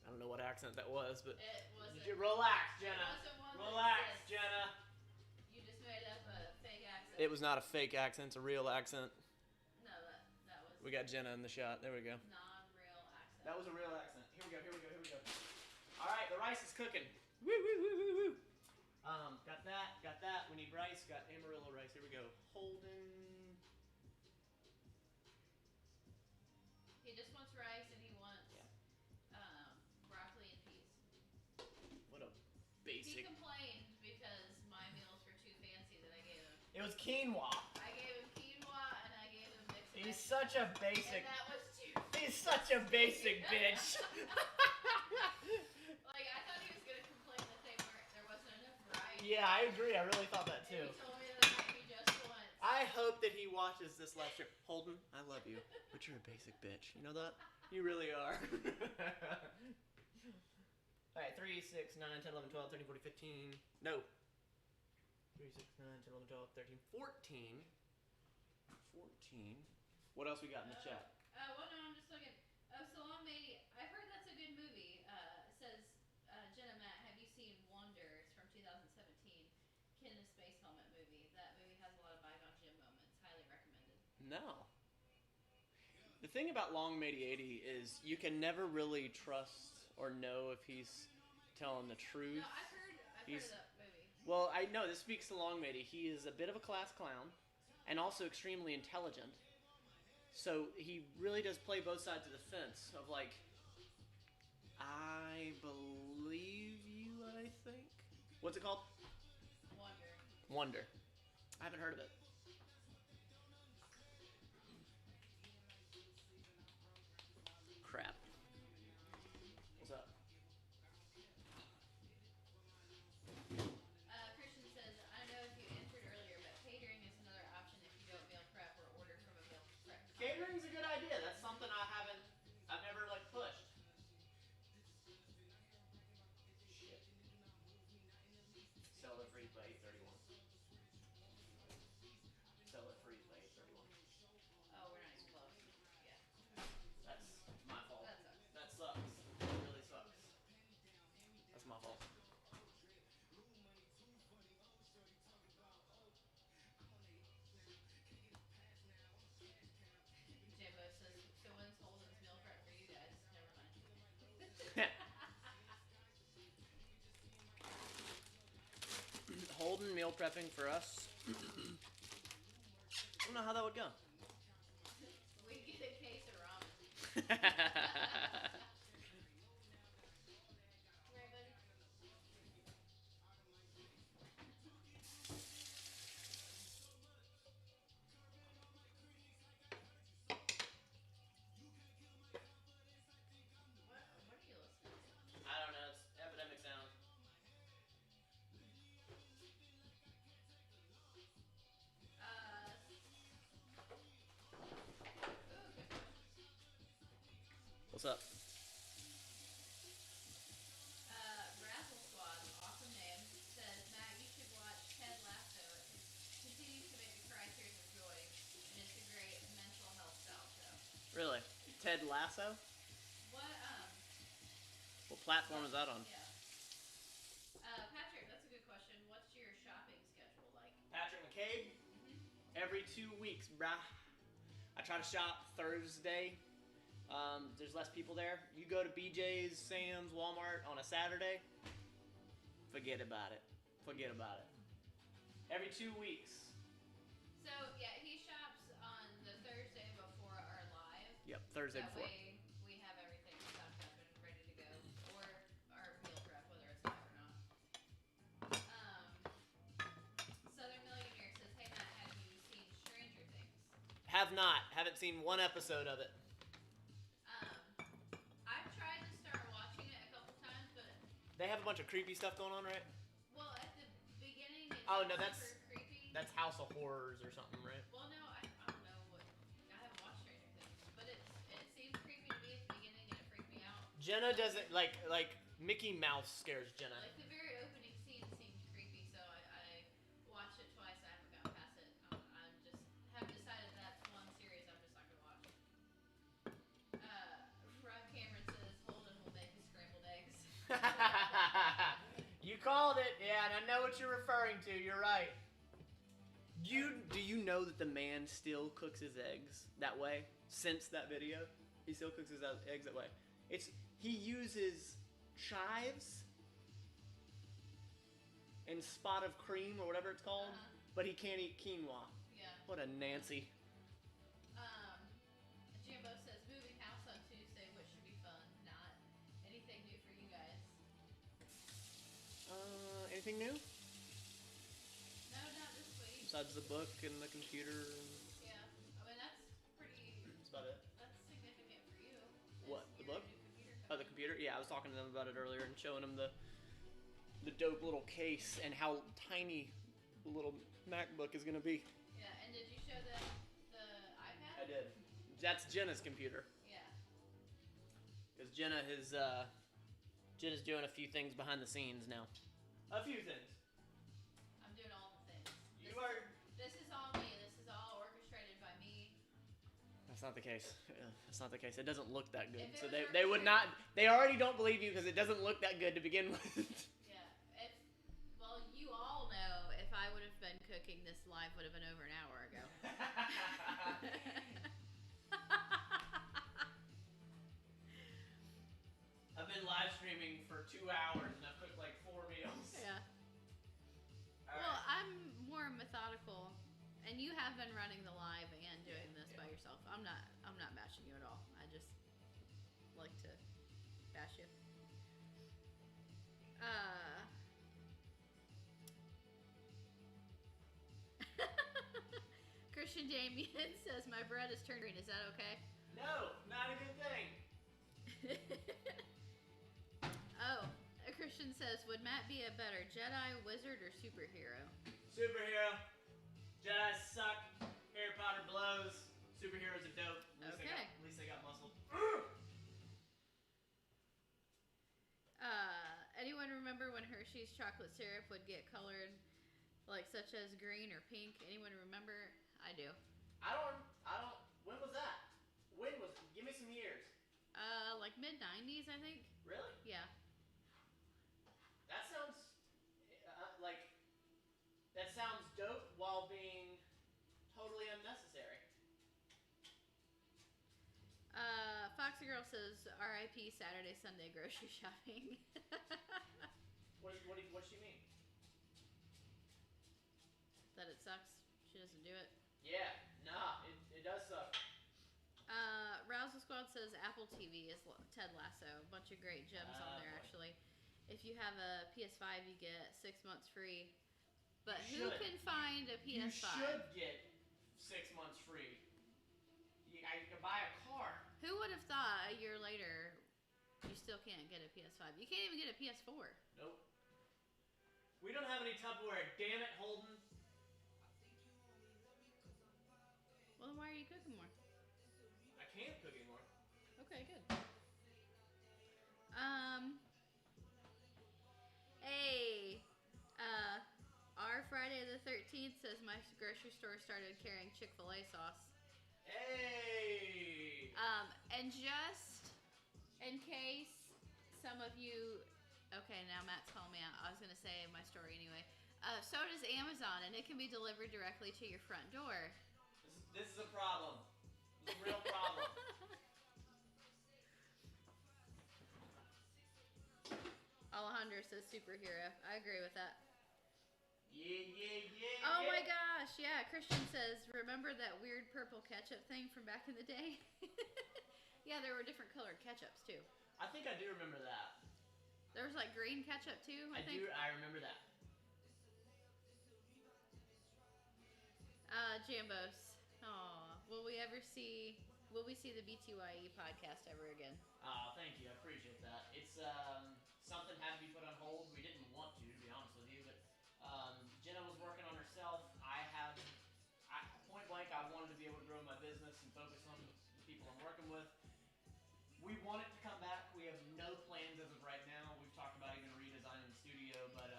I don't know what accent that was, but It wasn't. relax, Jenna. It wasn't one Relax, that exists. Jenna. You just made up a fake accent. It was not a fake accent; it's a real accent. No, that was. We got Jenna in the shot. There we go. Non-real accent. That was a real accent. Here we go. All right, the rice is cooking. Woo, woo, woo, woo, woo. Got that. We need rice. Got Amarillo rice. Here we go. Holden. He just wants rice and he wants broccoli and peas. What a He basic. complained because my meals were too fancy that I gave him. It was quinoa. I gave him quinoa and I gave him mixed He's vegetables. such a basic. And that was too. He's such a basic bitch. Like I thought he was gonna complain that there wasn't enough variety. Yeah, I agree. I really thought that And too. he told me there might be just once. I hope that he watches this live stream. Holden, I love you, but you're a basic bitch. You know that? You really are. Alright, 3, 6, 9, 10, 11, 12, 13, 14, 15. No. 3, 6, 9, 10, 11, 12, 13, 14. 14. What else we got in the chat? Well, no, I'm just looking. Oh, So Long Matey. I've heard that's a good movie. Says Jenna Matt, have you seen Wonder? It's from 2017. Kid in a Space Helmet movie. That movie has a lot of Bygone Jim moments. Highly recommended. No. The thing about Long Matey 80 is you can never really trust or know if he's telling the truth. No, I've heard of that movie. Well, I know this speaks to Long Matey. He is a bit of a class clown and also extremely intelligent. So he really does play both sides of the fence of like, I believe you, I think. What's it called? Wonder. I haven't heard of it. Crap. What's up? Christian says, I don't know if you answered earlier, but catering is another option if you don't meal prep or order from a meal prep. Catering's a good idea. That's something I've never like pushed. Shit. Sell it freeze by 8:31. Sell it freeze by 8:31. Oh, we're not even close. Yeah. That's my fault. That sucks. That sucks. It really sucks. That's my fault. Jambo says, so when's Holden's meal prep for you guys? Never mind. Holden meal prepping for us. I don't know how that would go. We get a case of ramen. Right, buddy? What are you listening to? I don't know. It's epidemic sound. Good question. What's up? Razzle Squad, awesome name, says, Matt, you should watch Ted Lasso. It continues to make me cry tears of joy, and it's a great mental health style show. Really? Ted Lasso? What platform is that on? Yeah. Patrick, that's a good question. What's your shopping schedule like? Patrick McCabe? Every 2 weeks, brah. I try to shop Thursday. There's less people there. You go to BJ's, Sam's, Walmart on a Saturday, forget about it. Forget about it. Every 2 weeks. So, yeah, he shops on the Thursday before our live. Yep, Thursday That before. way we have everything stocked up and ready to go. Or our meal prep, whether it's live or not. Southern Millionaire says, hey Matt, have you seen Stranger Things? Have not. Haven't seen one episode of it. I've tried to start watching it a couple times, but... They have a bunch of creepy stuff going on, right? Well, at the beginning, it's super creepy. That's House of Horrors or something, right? Well, no, I don't know what... I haven't watched Stranger Things, but it seems creepy to me at the beginning, and it freaked me out. Jenna doesn't, like Mickey Mouse scares Jenna. Like, the very opening scene seemed creepy, so I watched it twice. I haven't gotten past it. I'm just... have decided that's one series I'm just not going to watch. Rob Cameron says, Holden will make his scrambled eggs. You called it, yeah, and I know what you're referring to. You're right. Do you know that the man still cooks his eggs that way? Since that video, he still cooks his eggs that way. He uses chives and spot of cream or whatever it's called, but he can't eat quinoa. Yeah. What a Nancy. Jimbo says, moving house on Tuesday, which should be fun. Not anything new for you guys. Anything new? No, not this week. Besides the book and the computer. Yeah, I mean that's pretty. That's about it. That's significant for you. What, the Your book? new computer Oh, the computer? Yeah, I was talking to them about it earlier and showing them the dope little case and how tiny the little MacBook is going to be. Yeah, and did you show them the iPad? I did. That's Jenna's computer. Yeah. Because Jenna's doing a few things behind the scenes now. A few things. I'm doing all the You are. This is all me. This is all orchestrated by me. That's not the case. That's not the case. It doesn't look that good. So If it was they would not. They already don't believe you because it doesn't look that good to begin with. Yeah. Well, you all know if I would have been cooking, this live would have been over an hour ago. I've been live streaming for 2 hours and I've cooked like 4 meals. Yeah. All Well, right. I'm more methodical, and you have been running the live and doing this by yourself. I'm not bashing you at all. I just like to bash you. Christian Damien says my bread is turned green. Is that okay? No, not a good thing. Oh, a Christian says, would Matt be a better Jedi, wizard, or superhero? Superhero. Jedi suck. Harry Potter blows. Superheroes are dope. At least they got muscle. Anyone remember when Hershey's chocolate syrup would get colored, like such as green or pink? Anyone remember? I do. I don't. When was that? Give me some years. Like mid-90s, I think. Really? Yeah. That sounds that sounds dope while being totally unnecessary. Foxy Girl says, R.I.P. Saturday, Sunday grocery shopping. What does she mean? That it sucks. She doesn't do it. Yeah, nah, it does suck. Rousal Squad says Apple TV is Ted Lasso. A bunch of great gems on there, actually. If you have a PS5, you get 6 months free. But who can find a PS5? You should get 6 months free. You can buy a car. Who would have thought a year later you still can't get a PS5? You can't even get a PS4. Nope. We don't have any Tupperware. Damn it, Holden. Well, then why are you cooking more? I can't cook anymore. Okay, good. Hey, our Friday the 13th says my grocery store started carrying Chick-fil-A sauce. Hey! And just in case some of you, okay, now Matt's calling me out. I was gonna say my story anyway. So does Amazon, and it can be delivered directly to your front door. This is a problem. It's a real problem. Alejandro says superhero. I agree with that. Yeah. Oh my gosh, yeah. Christian says, remember that weird purple ketchup thing from back in the day? Yeah, there were different colored ketchups too. I think I do remember that. There was like green ketchup too, I think. I remember that. Jambos. Aw, will we see the BTYE podcast ever again? Oh, thank you. I appreciate that. It's something had to be put on hold. We didn't want to be honest with you, but Jenna was working on herself. Point blank, I wanted to be able to grow my business and focus on the people I'm working with. We want it to come back. We have no plans as of right now. We've talked about even redesigning the studio, but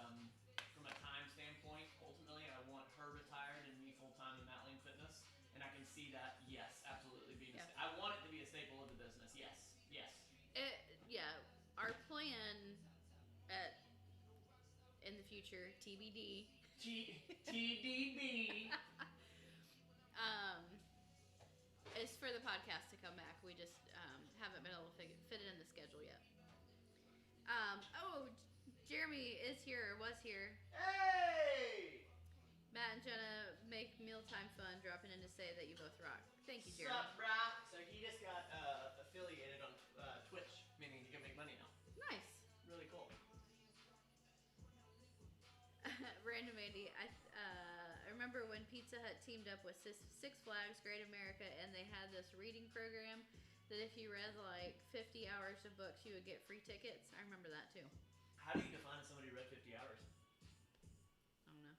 from a time standpoint, ultimately, I want her retired and me full-time in Matt Lane Fitness, and I can see that, yes, absolutely being I want it to be a staple of the business, yes. Yeah, our plan in the future, TBD. TDB. Is for the podcast to come back. We just haven't been able to fit it in the schedule yet. Jeremy is here, or was here. Hey! Matt and Jenna make mealtime fun, dropping in to say that you both rock. Thank you, Jeremy. Sup, brah? So he just got affiliated on Twitch, meaning he can make money now. Nice. Really cool. Random Andy, I remember when Pizza Hut teamed up with Six Flags Great America, and they had this reading program that if you read like 50 hours of books, you would get free tickets. I remember that too. How do you define somebody who read 50 hours? I don't know.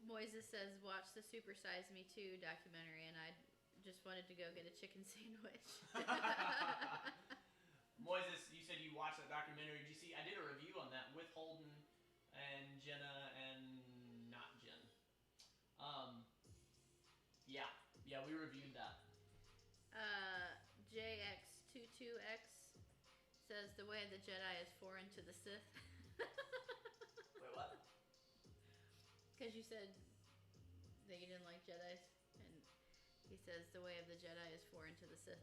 Moises says, watch the Super Size Me 2 documentary, and I just wanted to go get a chicken sandwich. Moises, you said you watched that documentary. Did you see? I did a review on that with Holden 2X says the way of the Jedi is foreign to the Sith. Wait, what? Because you said that you didn't like Jedis, and he says the way of the Jedi is foreign to the Sith.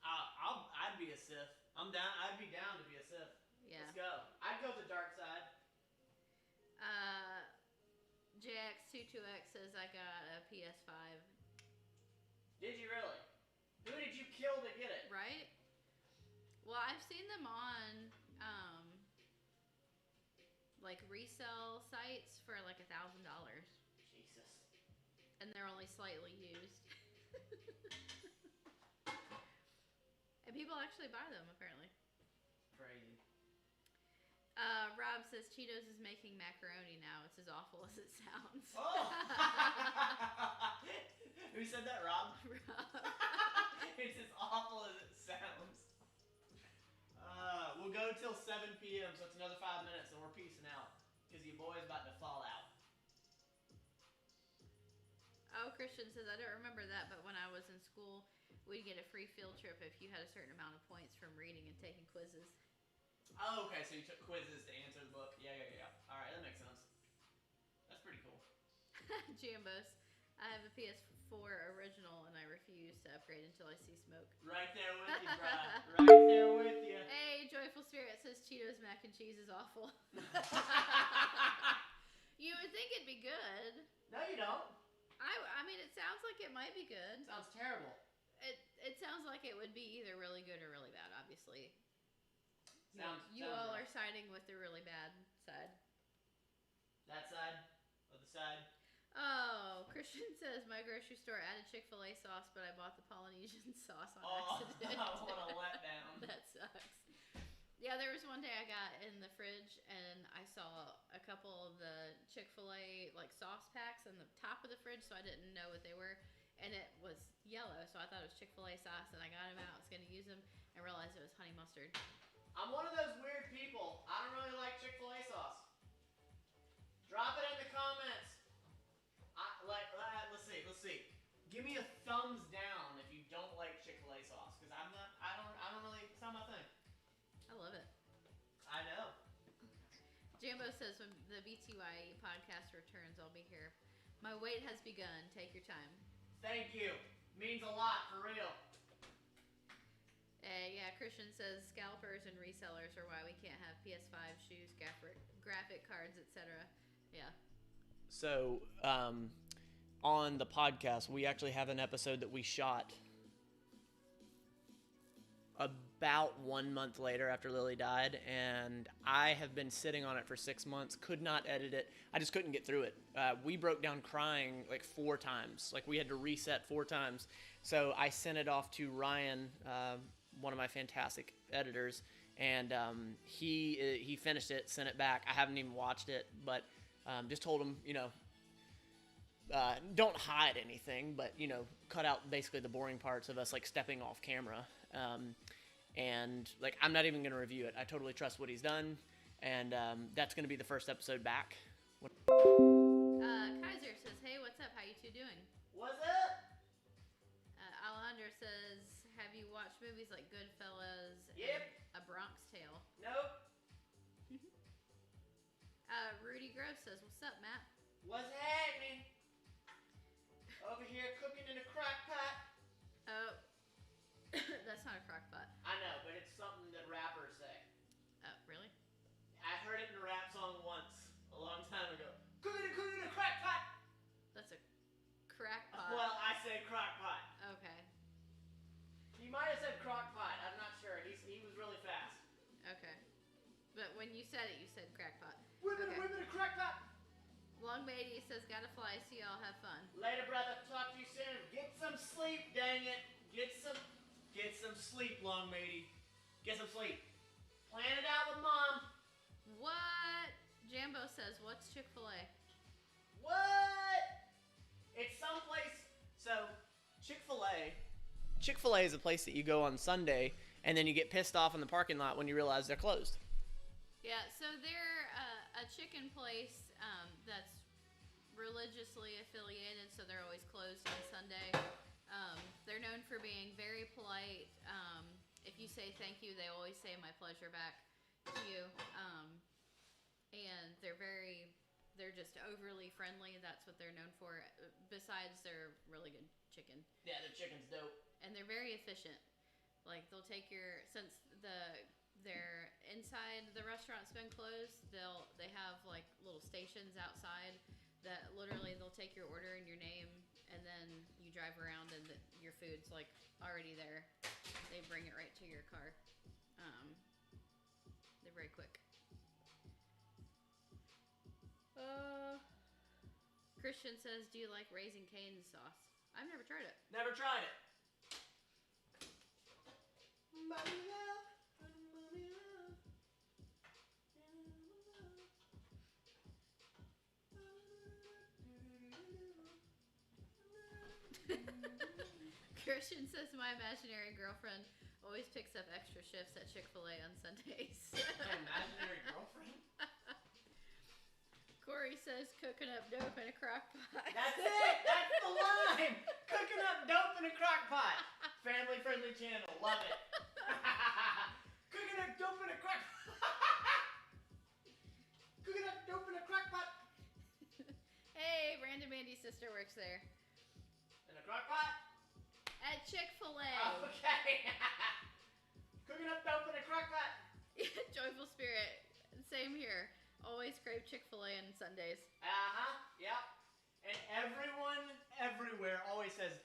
I'd be a Sith. I'm down. I'd be down to be a Sith. Yeah. Let's go. I'd go the dark side. JX22X says I got a PS5. Did you really? Who did you kill to get it? Right? Well, I've seen them on like resale sites for like $1,000. Jesus. And they're only slightly used. And people actually buy them, apparently. Crazy. Rob says Cheetos is making macaroni now. It's as awful as it sounds. Oh! Who said that, Rob? Rob. It's as awful as it sounds. We'll go till 7 p.m., so it's another 5 minutes, and we're peacing out. Because your boy's about to fall out. Oh, Christian says, I don't remember that, but when I was in school, we'd get a free field trip if you had a certain amount of points from reading and taking quizzes. Oh, okay, so you took quizzes to answer the book. Yeah. Alright, that makes sense. That's pretty cool. Jambos, I have a PS4 original, and I refuse to upgrade until I see smoke. Right there with you, bro. Right there with you. Hey, Joyful Spirit says Cheetos mac and cheese is awful. You would think it'd be good. No, you don't. I mean, it sounds like it might be good. Sounds terrible. It sounds like it would be either really good or really bad, obviously. You sounds all right. are siding with the really bad side. That side? Or the side? Oh, Christian says, my grocery store added Chick-fil-A sauce, but I bought the Polynesian sauce on accident. Oh, what a letdown. That sucks. Yeah, there was one day I got in the fridge and I saw a couple of the Chick-fil-A like sauce packs on the top of the fridge, so I didn't know what they were. And it was yellow, so I thought it was Chick-fil-A sauce, and I got them out. I was going to use them and realized it was honey mustard. I'm one of those weird people. I don't really like Chick-fil-A sauce. Drop it in the comments. Let's see. Give me a thumbs down if you don't like Chick-fil-A sauce, because I don't really, it's not my thing. I love it. I know. Jambo says, when the BTYE podcast returns, I'll be here. My wait has begun. Take your time. Thank you. Means a lot, for real. Yeah, Christian says scalpers and resellers are why we can't have PS5 shoes, graphic cards, etc. Yeah. So, on the podcast, we actually have an episode that we shot about 1 month later after Lily died, and I have been sitting on it for 6 months, could not edit it. I just couldn't get through it. We broke down crying like 4 times. Like, we had to reset 4 times. So I sent it off to Ryan, one of my fantastic editors, and he finished it, sent it back. I haven't even watched it, but just told him, don't hide anything, but, cut out basically the boring parts of us, like, stepping off camera. And, like, I'm not even going to review it. I totally trust what he's done, and that's going to be the first episode back. Kaiser says, hey, what's up? How you two doing? What's up? Alejandro says, have you watched movies like Goodfellas Yep. and A Bronx Tale? Nope. Rudy Gross says, what's up, Matt? What's happening? Over here cooking in a crock pot. Oh, that's not a crock pot. I know, but it's something that rappers say. Oh, really? I heard it in a rap song once, a long time ago. Cooking in a crack pot. That's a crack pot. Well, I said crock pot. Okay. He might have said crock pot. I'm not sure. He was really fast. Okay. But when you said it, you said crack pot. Women, Okay. women, a crack pot. Long Beatty says, gotta fly, see y'all, have fun. Later, brother. Talk to you soon. Get some sleep, dang it. Get some sleep, Long Matey. Get some sleep. Plan it out with Mom. What? Jambo says, what's Chick-fil-A? What? It's someplace. So, Chick-fil-A is a place that you go on Sunday, and then you get pissed off in the parking lot when you realize they're closed. Yeah, so they're a chicken place that's religiously affiliated, so they're always closed on Sunday. They're known for being very polite. If you say thank you. They always say my pleasure back to you. And they're just overly friendly. That's what they're known for. Besides their really good chicken. Yeah, their chicken's dope. And they're very efficient. Like they'll take since their inside the restaurant's been closed, they have like little stations outside that literally they'll take your order and your name, and then you drive around and your food's like already there. They bring it right to your car. They're very quick. Christian says, do you like Raising Cane's sauce? I've never tried it. Never tried it. Christian says my imaginary girlfriend always picks up extra shifts at Chick-fil-A on Sundays. My imaginary girlfriend? Corey says cooking up dope in a crock pot. That's it! That's the line! Cooking up dope in a crock pot. Family friendly channel. Love it. Cooking up dope in a crock pot. Cooking up dope in a crock pot. Hey, Random Andy's sister works there. In a crock pot? At Chick-fil-A. Oh, okay. Cooking up dope in a crock pot. Joyful Spirit. Same here. Always crave Chick-fil-A on Sundays. Yep. And everyone everywhere always says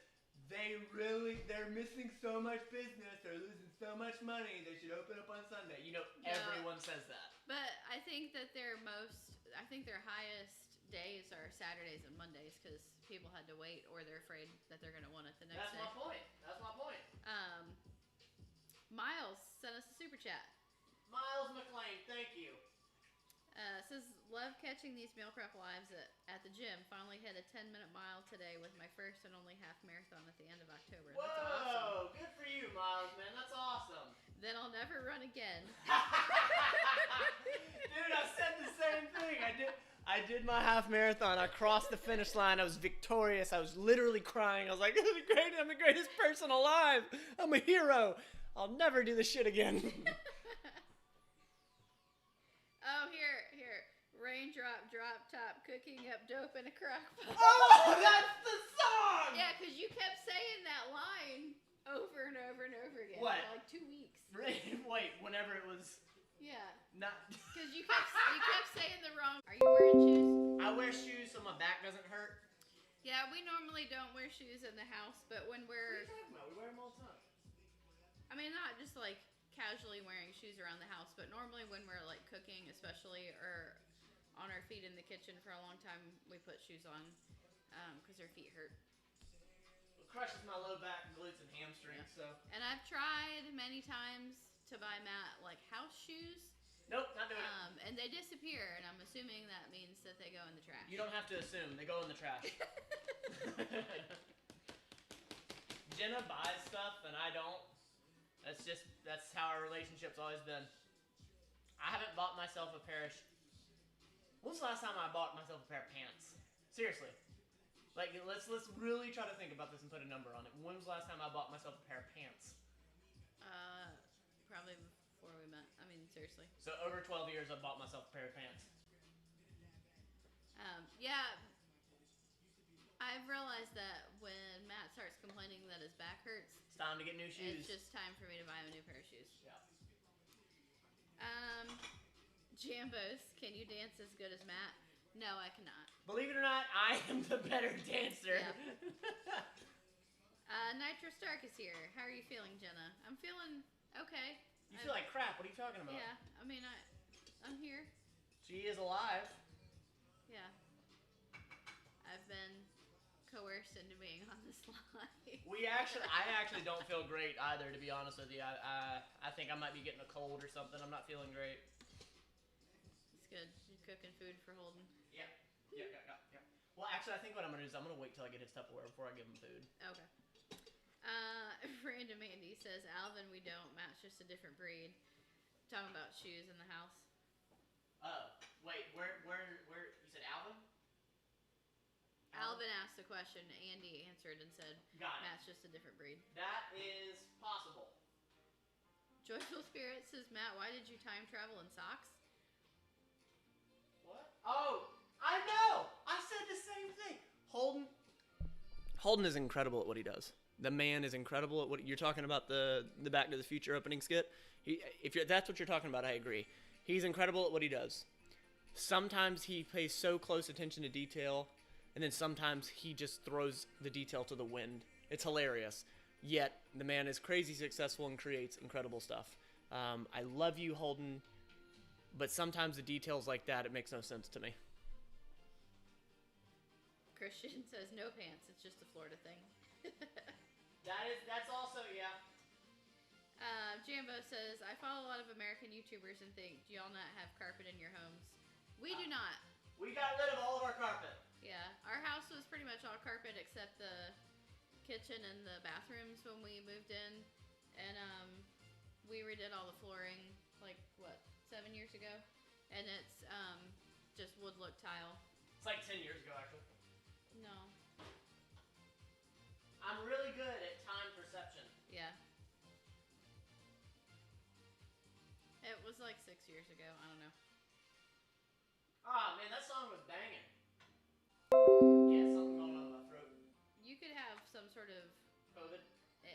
they're missing so much business, they're losing so much money, they should open up on Sunday. You know, everyone says that. But I think that their highest days are Saturdays and Mondays because people had to wait or they're afraid that they're going to want it the next day. That's my point. Miles sent us a super chat. Miles McLean, thank you. Says, love catching these meal prep lives at the gym. Finally hit a 10-minute mile today with my first and only half marathon at the end of October. Whoa, that's awesome. Good for you, Miles, man. That's awesome. Then I'll never run again. Dude, I said the same thing. I did my half marathon. I crossed the finish line. I was victorious. I was literally crying. I was like, this is great. I'm the greatest person alive. I'm a hero. I'll never do this shit again. Oh, here. Raindrop, drop top, cooking up dope in a crock pot. Oh, that's the song! Yeah, because you kept saying that line over and over and over again. What? For like 2 weeks. Wait, whenever it was... Yeah. Not... Because you kept saying the wrong... Are you wearing shoes? I wear shoes so my back doesn't hurt. Yeah, we normally don't wear shoes in the house, but when we're... What are you talking about? We wear them all the time. I mean, not just like casually wearing shoes around the house, but normally when we're like cooking, especially, or on our feet in the kitchen for a long time, we put shoes on because our feet hurt. It crushes my low back, glutes, and hamstrings. Yeah. So. And I've tried many times to buy Matt like house shoes. Nope, not doing it. And they disappear, and I'm assuming that means that they go in the trash. You don't have to assume; they go in the trash. Jenna buys stuff, and I don't. That's how our relationship's always been. I haven't bought myself a pair of... When's the last time I bought myself a pair of pants? Seriously. Like, let's really try to think about this and put a number on it. When was the last time I bought myself a pair of pants? Probably before we met. I mean, seriously. So over 12 years, I've bought myself a pair of pants. Yeah. I've realized that when Matt starts complaining that his back hurts, it's time to get new shoes. It's just time for me to buy him a new pair of shoes. Yeah. Jambos, can you dance as good as Matt? No, I cannot. Believe it or not, I am the better dancer. Yeah. Nitro Stark is here. How are you feeling, Jenna? I'm feeling okay. You feel like crap. What are you talking about? Yeah, I mean, I'm here. She is alive. Yeah. I've been coerced into being on this line. I actually don't feel great either, to be honest with you. I think I might be getting a cold or something. I'm not feeling great. It's good. You're cooking food for Holden. Yeah. Well, actually, I think what I'm going to do is I'm going to wait till I get his Tupperware before I give him food. Okay. Random Andy says, Alvin, we don't. Matt's just a different breed. Talking about shoes in the house. Oh, wait, where, you said Alvin? Alvin asked the question, Andy answered and said, Got it. Matt's just a different breed. That is possible. Joyful Spirit says, Matt, why did you time travel in socks? What? Oh, I know! I said the same thing. Holden is incredible at what he does. The man is incredible at what you're talking about. The Back to the Future opening skit. That's what you're talking about, I agree. He's incredible at what he does. Sometimes he pays so close attention to detail, and then sometimes he just throws the detail to the wind. It's hilarious. Yet the man is crazy successful and creates incredible stuff. I love you, Holden, but sometimes the details like that, it makes no sense to me. Christian says no pants. It's just a Florida thing. That's also, yeah. Jambo says, I follow a lot of American YouTubers and think, do y'all not have carpet in your homes? We do not. We got rid of all of our carpet. Yeah, our house was pretty much all carpet except the kitchen and the bathrooms when we moved in. And we redid all the flooring, 7 years ago? And it's just wood look tile. It's like 10 years ago, actually. No. I'm really good at time perception. Yeah. It was like 6 years ago. I don't know. Ah, man, that song was banging. Yeah, something going on in my throat. You could have some sort of COVID.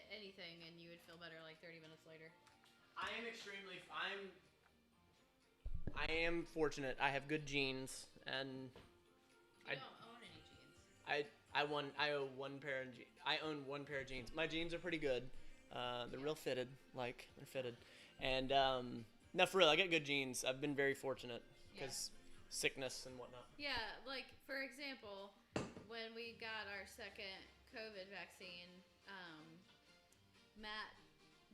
Anything, and you would feel better like 30 minutes later. I am fortunate. I have good genes, and you don't own any jeans. I own one pair of jeans. My jeans are pretty good. They're real fitted, they're fitted. And no, for real, I get good genes. I've been very fortunate because sickness and whatnot. Yeah, for example, when we got our second COVID vaccine, Matt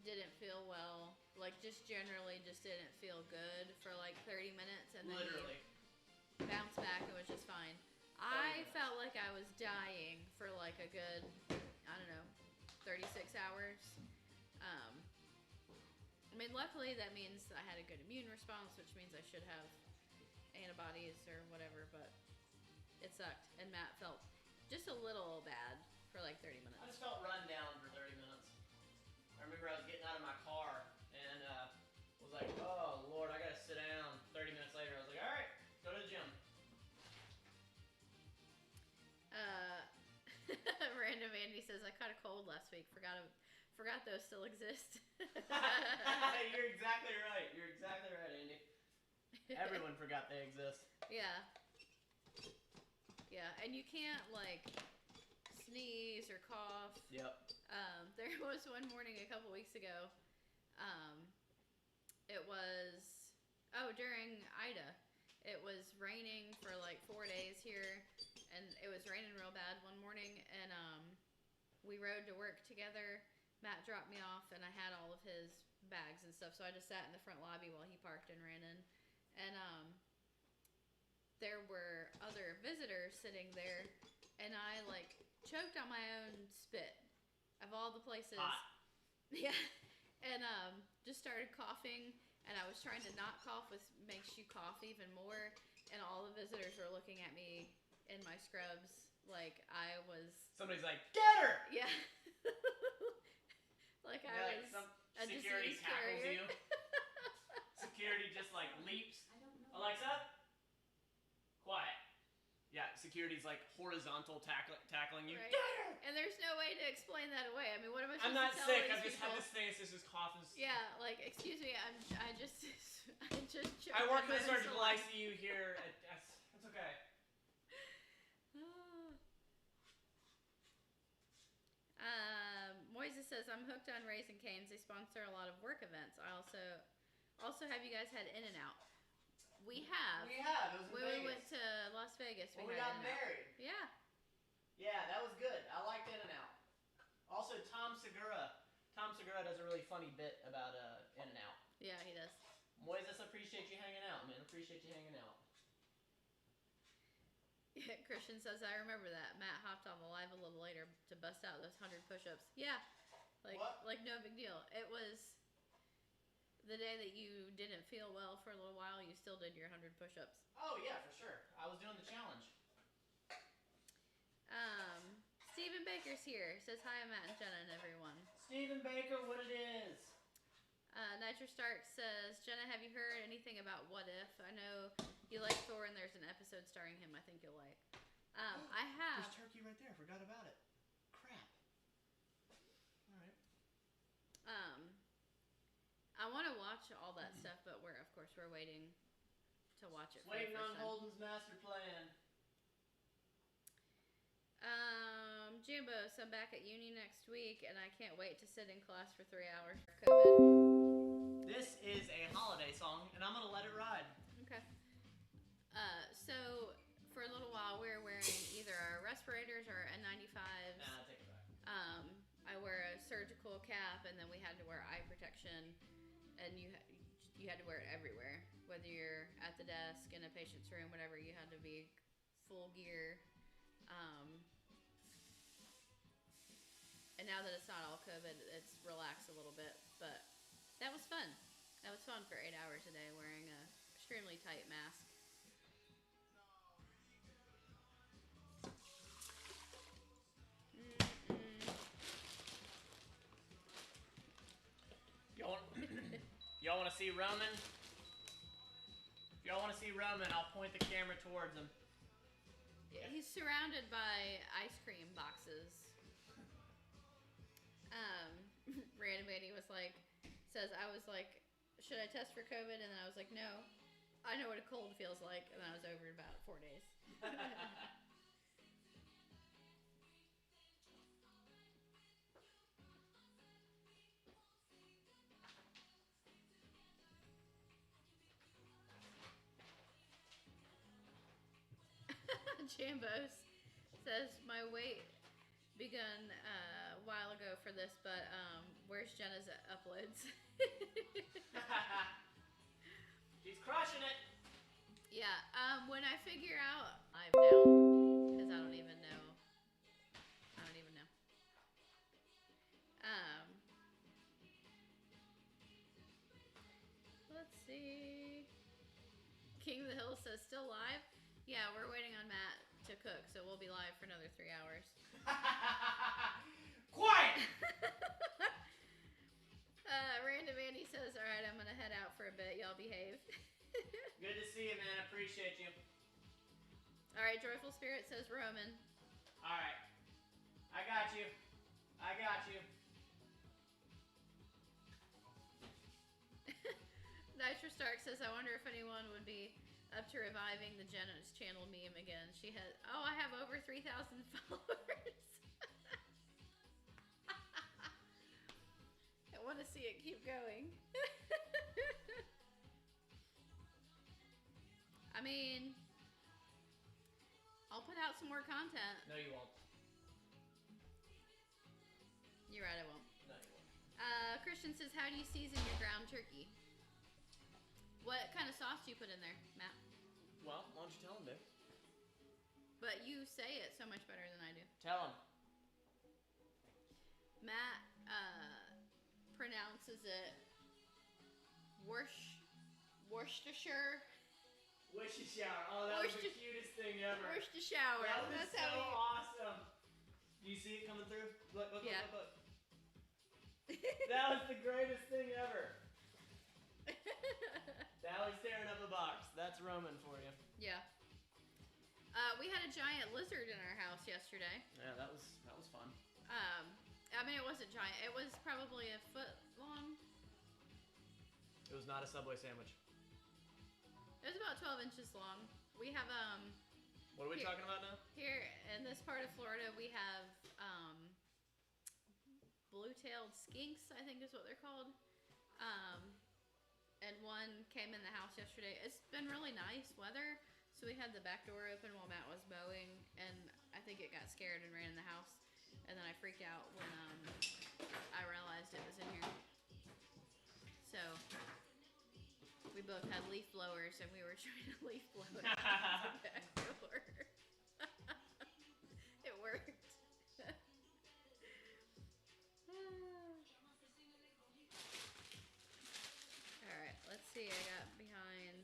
didn't feel well. Just generally just didn't feel good for 30 minutes, and then literally he bounced back and was just fine. I felt like I was dying for a good, 36 hours. Luckily that means I had a good immune response, which means I should have antibodies or whatever, but it sucked. And Matt felt just a little bad for 30 minutes. I just felt run down for 30 minutes. I remember I was getting out of my car and was like, oh, Lord, I got to sit down. 30 minutes later, I was like, all right, go to the gym. Random Andy says, I caught a cold last week. Forgot those still exist. You're exactly right. Andy. Everyone forgot they exist. Yeah. Yeah, and you can't, sneeze or cough. Yep. There was one morning a couple weeks ago. It was, during Ida. It was raining for 4 days here, and it was raining real bad one morning, and we rode to work together. Matt dropped me off, and I had all of his bags and stuff, so I just sat in the front lobby while he parked and ran in. And there were other visitors sitting there, and I choked on my own spit of all the places. Hot. Yeah. And just started coughing, and I was trying to not cough, which makes you cough even more. And all the visitors were looking at me in my scrubs like I was. Somebody's like, get her! Yeah. I was some a security disease tackles carrier. you. Security just leaps. I don't know. Alexa, quiet. Yeah, security's horizontal tackling you. Right. Get her! And there's no way to explain that away. I mean, what am I supposed I'm not to tell sick. these I just people? have this thing. This is cough. Yeah, excuse me. I just choked I work on in the my surgical own ICU here. It's okay. Moises says, I'm hooked on Raising Cane's. They sponsor a lot of work events. I also have you guys had In-N-Out? We have. We have. It was in when Vegas. we went to Las Vegas, when we we had got In-N-Out. married. Yeah. Yeah, that was good. I liked In-N-Out. Also, Tom Segura. Tom Segura does a really funny bit about In-N-Out. Yeah, he does. Moises, appreciate you hanging out, man. Appreciate you hanging out. Christian says, I remember that. Matt hopped on the live a little later to bust out those 100 push-ups. Yeah. What? No big deal. It was the day that you didn't feel well for a little while, you still did your 100 push-ups. Oh, yeah, for sure. I was doing the challenge. Stephen Baker's here. Says, hi, Matt and Jenna and everyone. Stephen Baker, what it is? Nitro Stark says, Jenna, have you heard anything about What If? I know you like Thor, and there's an episode starring him I think you'll like. I have. There's turkey right there. I forgot about it. Crap. All right. I want to watch all that stuff, but we're waiting to watch it. Waiting on Holden's master plan. Jimbo, so I'm back at uni next week, and I can't wait to sit in class for 3 hours for COVID. This is a holiday song, and I'm gonna let it ride. Okay. So for a little while, we're wearing either our respirators or N95s. Nah, take it back. I wear a surgical cap, and then we had to wear eye protection, and you had to wear it everywhere, whether you're at the desk, in a patient's room, whatever. You had to be full gear. And now that it's not all COVID, it's relaxed a little bit. But that was fun. That was fun for 8 hours a day wearing a extremely tight mask. Y'all want to see Roman? If y'all want to see Roman, I'll point the camera towards him. Yeah, he's surrounded by ice cream boxes. Random Andy says, I was like, should I test for COVID? And then I was like, no. I know what a cold feels like. And then I was over in about 4 days. Jambos says, my weight begun a while ago for this, but where's Jenna's uploads? She's crushing it. Yeah, when I figure out live now, because I don't even know. Let's see. King of the Hill says, still live? Yeah, we're waiting on Matt to cook, so we'll be live for another 3 hours. Quiet! Random Andy says, all right, I'm going to head out for a bit. Y'all behave. Good to see you, man. I appreciate you. All right, Joyful Spirit says Roman. All right. I got you. Nitro Stark says, I wonder if anyone would be up to reviving the Jenna's channel meme again. She has, I have over 3,000 followers. I want to see it keep going. I mean, I'll put out some more content. No, you won't. You're right, I won't. No, you won't. Christian says, how do you season your ground turkey? What kind of sauce do you put in there, Matt? Well, why don't you tell him, babe? But you say it so much better than I do. Tell him. Matt pronounces it Worcestershire. Worcestershire. Oh, that was the cutest thing ever. Worcestershire. That was That's so how awesome. Do you see it coming through? Look. Yeah. Look. That was the greatest thing ever. Sally's tearing up a box. That's Roman for you. Yeah. We had a giant lizard in our house yesterday. Yeah, that was fun. I mean, it wasn't giant. It was probably a foot long. It was not a Subway sandwich. It was about 12 inches long. We have What are we talking about now? Here in this part of Florida, we have blue-tailed skinks, I think is what they're called. And one came in the house yesterday. It's been really nice weather, so we had the back door open while Matt was mowing, and I think it got scared and ran in the house. And then I freaked out when I realized it was in here. So we both had leaf blowers, and we were trying to leaf blow it out the back door. It worked. Alright, let's see. I got behind.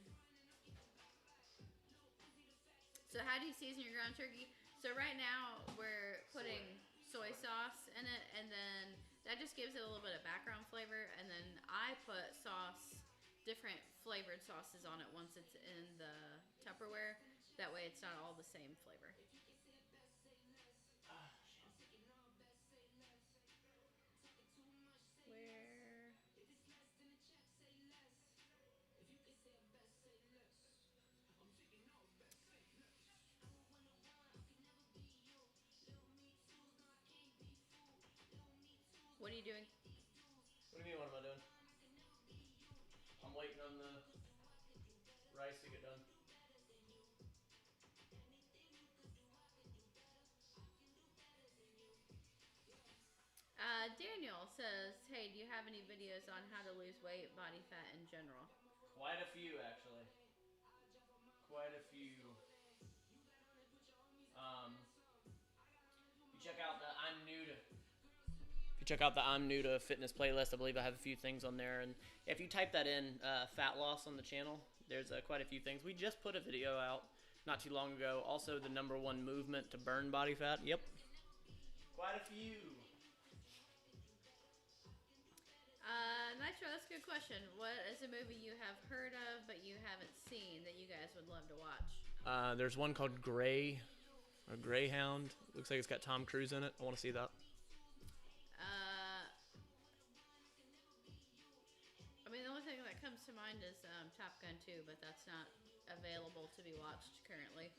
So how do you season your ground turkey? So right now we're putting soy sauce in it, and then that just gives it a little bit of background flavor, and then I put sauce different flavored sauces on it once it's in the Tupperware. That way it's not all the same flavor. Where? What are you doing? What do you mean, what am I doing? I'm waiting on the rice to get done. Daniel says, hey, do you have any videos on how to lose weight, body fat in general? Quite a few, actually. Quite a few. If you check out the I'm new to fitness playlist, I believe I have a few things on there. And if you type that in, fat loss on the channel, there's quite a few things. We just put a video out not too long ago. Also, the #1 movement to burn body fat. Yep. Quite a few. Nitro, that's a good question. What is a movie you have heard of but you haven't seen that you guys would love to watch? There's one called Greyhound. Looks like it's got Tom Cruise in it. I want to see that. I mean, the only thing that comes to mind is Top Gun 2, but that's not available to be watched currently. Let's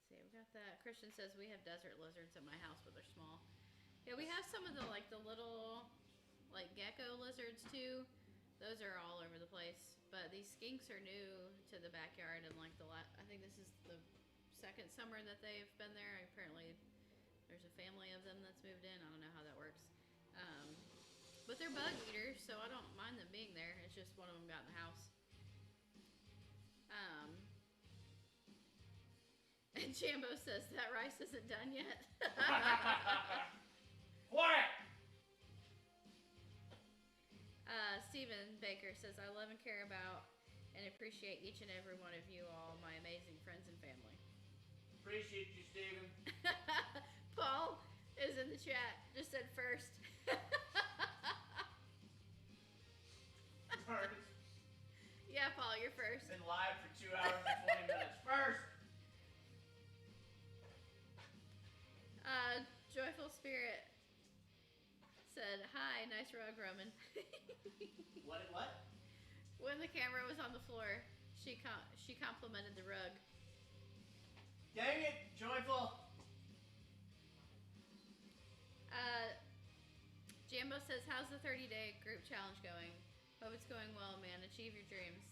see, we got that. Christian says we have desert lizards at my house, but they're small. Yeah, we have some of the little gecko lizards too. Those are all over the place. But these skinks are new to the backyard, and I think this is the second summer that they've been there. Apparently, there's a family of them that's moved in. I don't know how that works. But they're bug eaters, so I don't mind them being there. It's just one of them got in the house. And Jambo says that rice isn't done yet. What? Stephen Baker says, I love and care about and appreciate each and every one of you all, my amazing friends and family. Appreciate you, Stephen. Paul is in the chat. Just said first. First. Yeah, Paul, you're first. Been live for 2 hours and 20 minutes. First. Joyful Spirit said, hi, nice rug, Roman. What? When the camera was on the floor, she complimented the rug. Dang it, Joyful. Jambo says, how's the 30-day group challenge going? Hope it's going well, man. Achieve your dreams.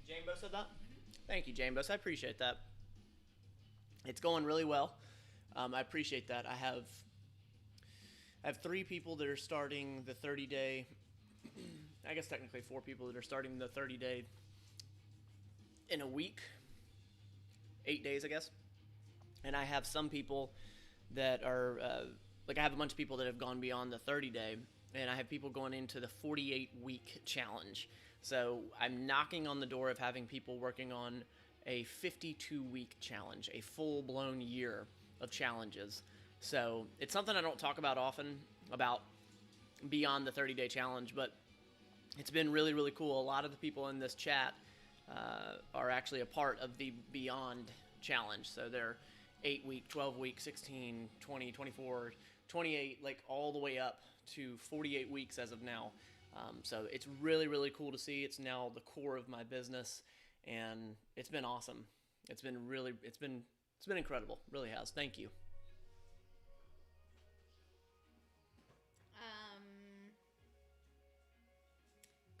Jambo said that? Thank you, Jambos. I appreciate that. It's going really well. I appreciate that. I have 3 people that are starting the 30-day. I guess technically 4 people that are starting the 30-day in a week. 8 days, I guess. And I have some people that are, I have a bunch of people that have gone beyond the 30-day, and I have people going into the 48-week challenge. So I'm knocking on the door of having people working on a 52-week challenge, a full-blown year of challenges. So it's something I don't talk about often, about beyond the 30-day challenge, but it's been really, really cool. A lot of the people in this chat are actually a part of the Beyond challenge. So they're 8-week, 12-week, 16, 20, 24, 28, all the way up to 48 weeks as of now. So it's really, really cool to see. It's now the core of my business, and it's been awesome. It's been incredible. Really has. Thank you.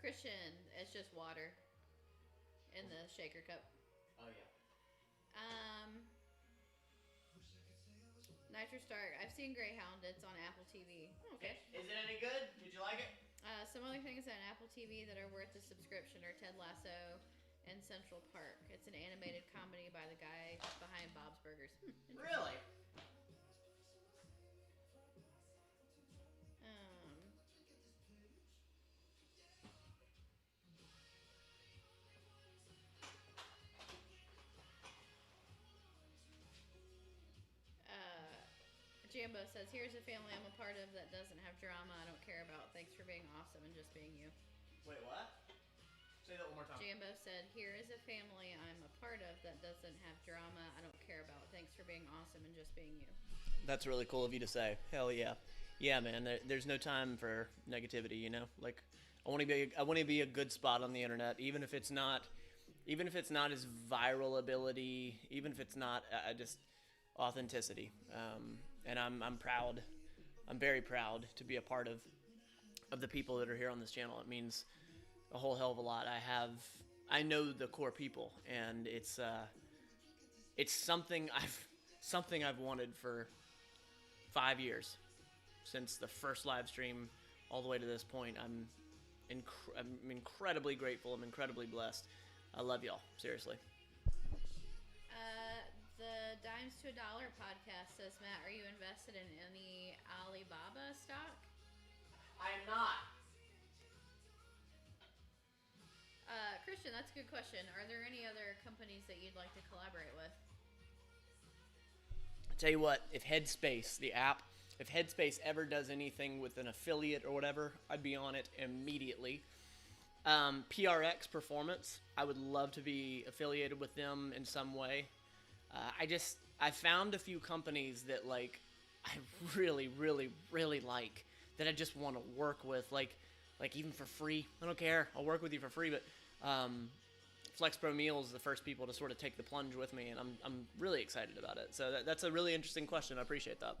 Christian, it's just water in the shaker cup. Oh, yeah. Nitro Stark. I've seen Greyhound. It's on Apple TV. Oh, okay. Is it any good? Did you like it? Some other things on Apple TV that are worth the subscription are Ted Lasso and Central Park. It's an animated comedy by the guy behind Bob's Burgers. Really? Jambo says, here's a family I'm a part of that doesn't have drama I don't care about. Thanks for being awesome and just being you. Wait, what? Say that one more time. Jambo said, here is a family I'm a part of that doesn't have drama I don't care about. Thanks for being awesome and just being you. That's really cool of you to say. Hell yeah. Yeah, man, there's no time for negativity, you know? Like, I want to be a good spot on the internet, even if it's not as viral ability, even if it's not just authenticity. And I'm proud. I'm very proud to be a part of the people that are here on this channel. It means a whole hell of a lot. I know the core people, and it's something I've wanted for 5 years, since the first live stream all the way to this point. I'm incredibly grateful. I'm incredibly blessed. I love y'all, seriously. The Dimes to a Dollar podcast says, Matt, are you invested in any Alibaba stock? I am not. Christian, that's a good question. Are there any other companies that you'd like to collaborate with? I'll tell you what, if Headspace, the app, if Headspace ever does anything with an affiliate or whatever, I'd be on it immediately. PRX Performance, I would love to be affiliated with them in some way. I found a few companies that, like, I really, really, really like, that I just want to work with, like even for free. I don't care. I'll work with you for free, but Flex Pro Meals is the first people to sort of take the plunge with me, and I'm really excited about it. So that's a really interesting question. I appreciate that.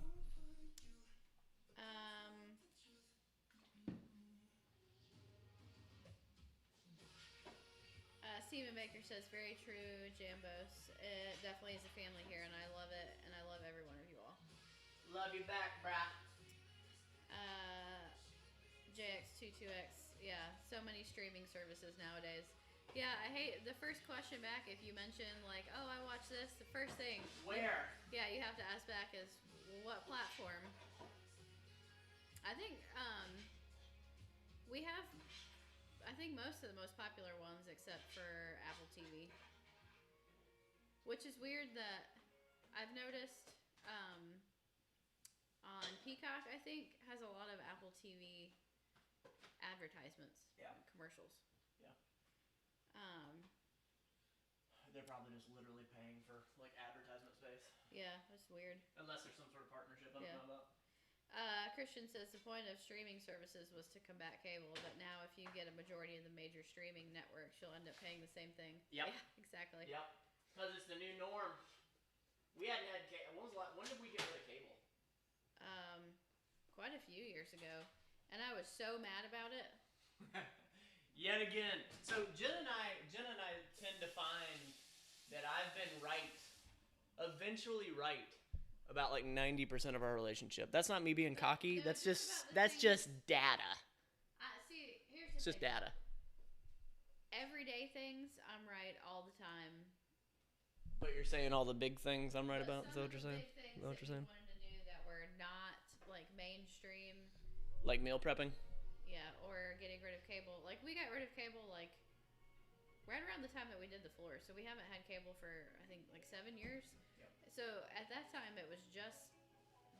Stephen Baker says, very true, Jambos. It definitely is a family here, and I love it, and I love every one of you all. Love you back, brah. JX22X, yeah, so many streaming services nowadays. Yeah, I hate the first question back. If you mention, like, oh, I watch this, the first thing. Where? Yeah, you have to ask back is, what platform? I think we have, I think, most of the most popular ones except for Apple TV. Which is weird that I've noticed on Peacock, I think, has a lot of Apple TV advertisements, commercials. Yeah. They're probably just literally paying for, like, advertisement space. Yeah, that's weird. Unless there's some sort of partnership I don't know about. Christian says the point of streaming services was to combat cable, but now if you get a majority of the major streaming networks, you'll end up paying the same thing. Yep. Yeah, exactly. Yep. Because it's the new norm. We hadn't had cable. When did we get rid of cable? Quite a few years ago. And I was so mad about it. Yet again. So Jenna and I tend to find that I've been right, eventually right, about like 90% of our relationship. That's not me being cocky. No, that's just data. See, here's the It's just data. Everyday things, I'm right all the time. But you're saying all the big things I'm right about? Is that what you're saying? Is that what you're saying? Wanted to do that were not like mainstream. Like meal prepping? Yeah, or getting rid of cable. Like, we got rid of cable, like, right around the time that we did the floor. So we haven't had cable for, I think, like 7 years. Yep. So at that time, it was just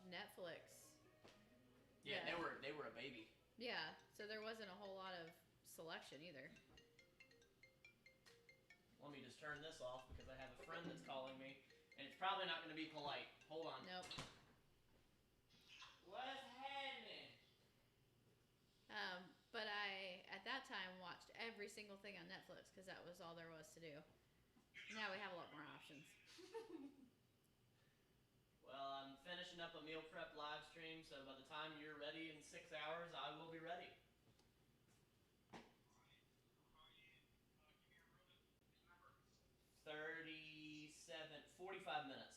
Netflix. Yeah, they were a baby. Yeah, so there wasn't a whole lot of selection either. Let me just turn this off because I have a friend that's calling me, and it's probably not going to be polite. Hold on. Nope. What's happening? But I, at that time, watched every single thing on Netflix because that was all there was to do. Now we have a lot more options. Well, I'm finishing up a meal prep live stream, so by the time you're ready in 6 hours, I will be ready. 45 minutes.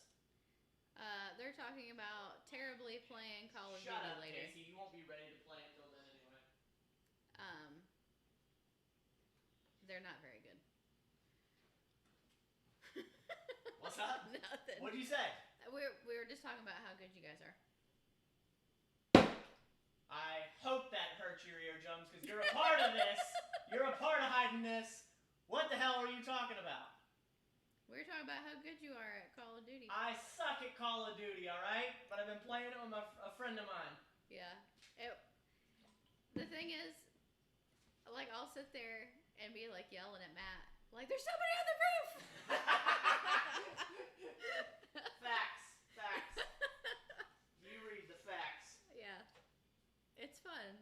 They're talking about terribly playing Call of Duty Shut up, later. Casey. You won't be ready to play until then anyway. They're not very good. What's up? Nothing. What'd you say? We were just talking about how good you guys are. I hope that hurts your eardrums because you're a part of this. You're a part of hiding this. What the hell are you talking about? We were talking talk about how good you are at Call of Duty. I suck at Call of Duty, all right? But I've been playing it with a friend of mine. Yeah. The thing is, like, I'll sit there and be like yelling at Matt, like, there's somebody on the roof. Facts. You read the facts. Yeah. It's fun.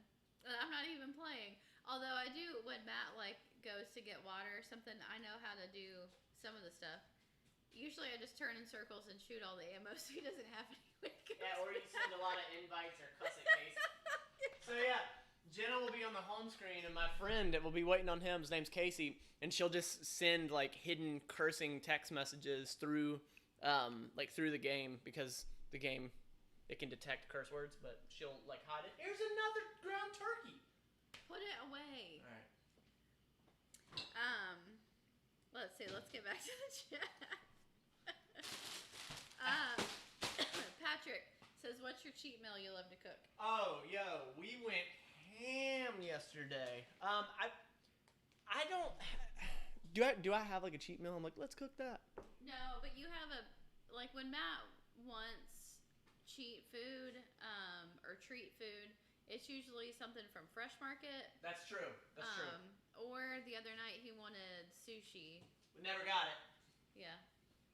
I'm not even playing. Although I do, when Matt, like, goes to get water or something, I know how to do some of the stuff. Usually I just turn in circles and shoot all the ammo so he doesn't have anywhere to go. Yeah, or you send a lot of invites or cuss at Casey. So yeah, Jenna will be on the home screen and my friend that will be waiting on him, his name's Casey, and she'll just send like hidden cursing text messages through through the game, because the game, it can detect curse words, but she'll like hide it. Here's another ground turkey. Put it away. All right. Let's see. Let's get back to the chat. Patrick says, "What's your cheat meal you love to cook?" Oh, yo, we went ham yesterday. I don't. Do I have like a cheat meal? I'm like, let's cook that. No, but you have like when Matt wants cheat food, or treat food, it's usually something from Fresh Market. That's true. Or the other night he wanted sushi. We never got it. Yeah.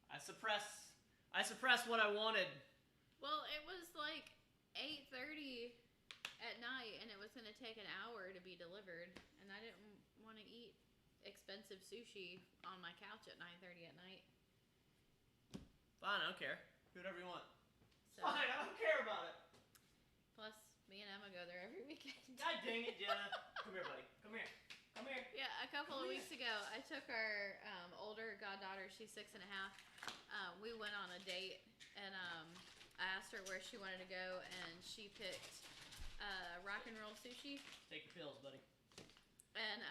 I suppressed what I wanted. Well, it was like 8:30 at night, and it was going to take an hour to be delivered, and I didn't want to eat expensive sushi on my couch at 9:30 at night. Fine, I don't care. Do whatever you want. So, Fine, I don't care about it. plus, me and Emma go there every weekend. God dang it, Jenna. Come here, buddy. Come here. Yeah, a couple of weeks ago, I took our older goddaughter. She's 6 and a half. We went on a date, and I asked her where she wanted to go, and she picked rock and roll sushi. Take your pills, buddy. And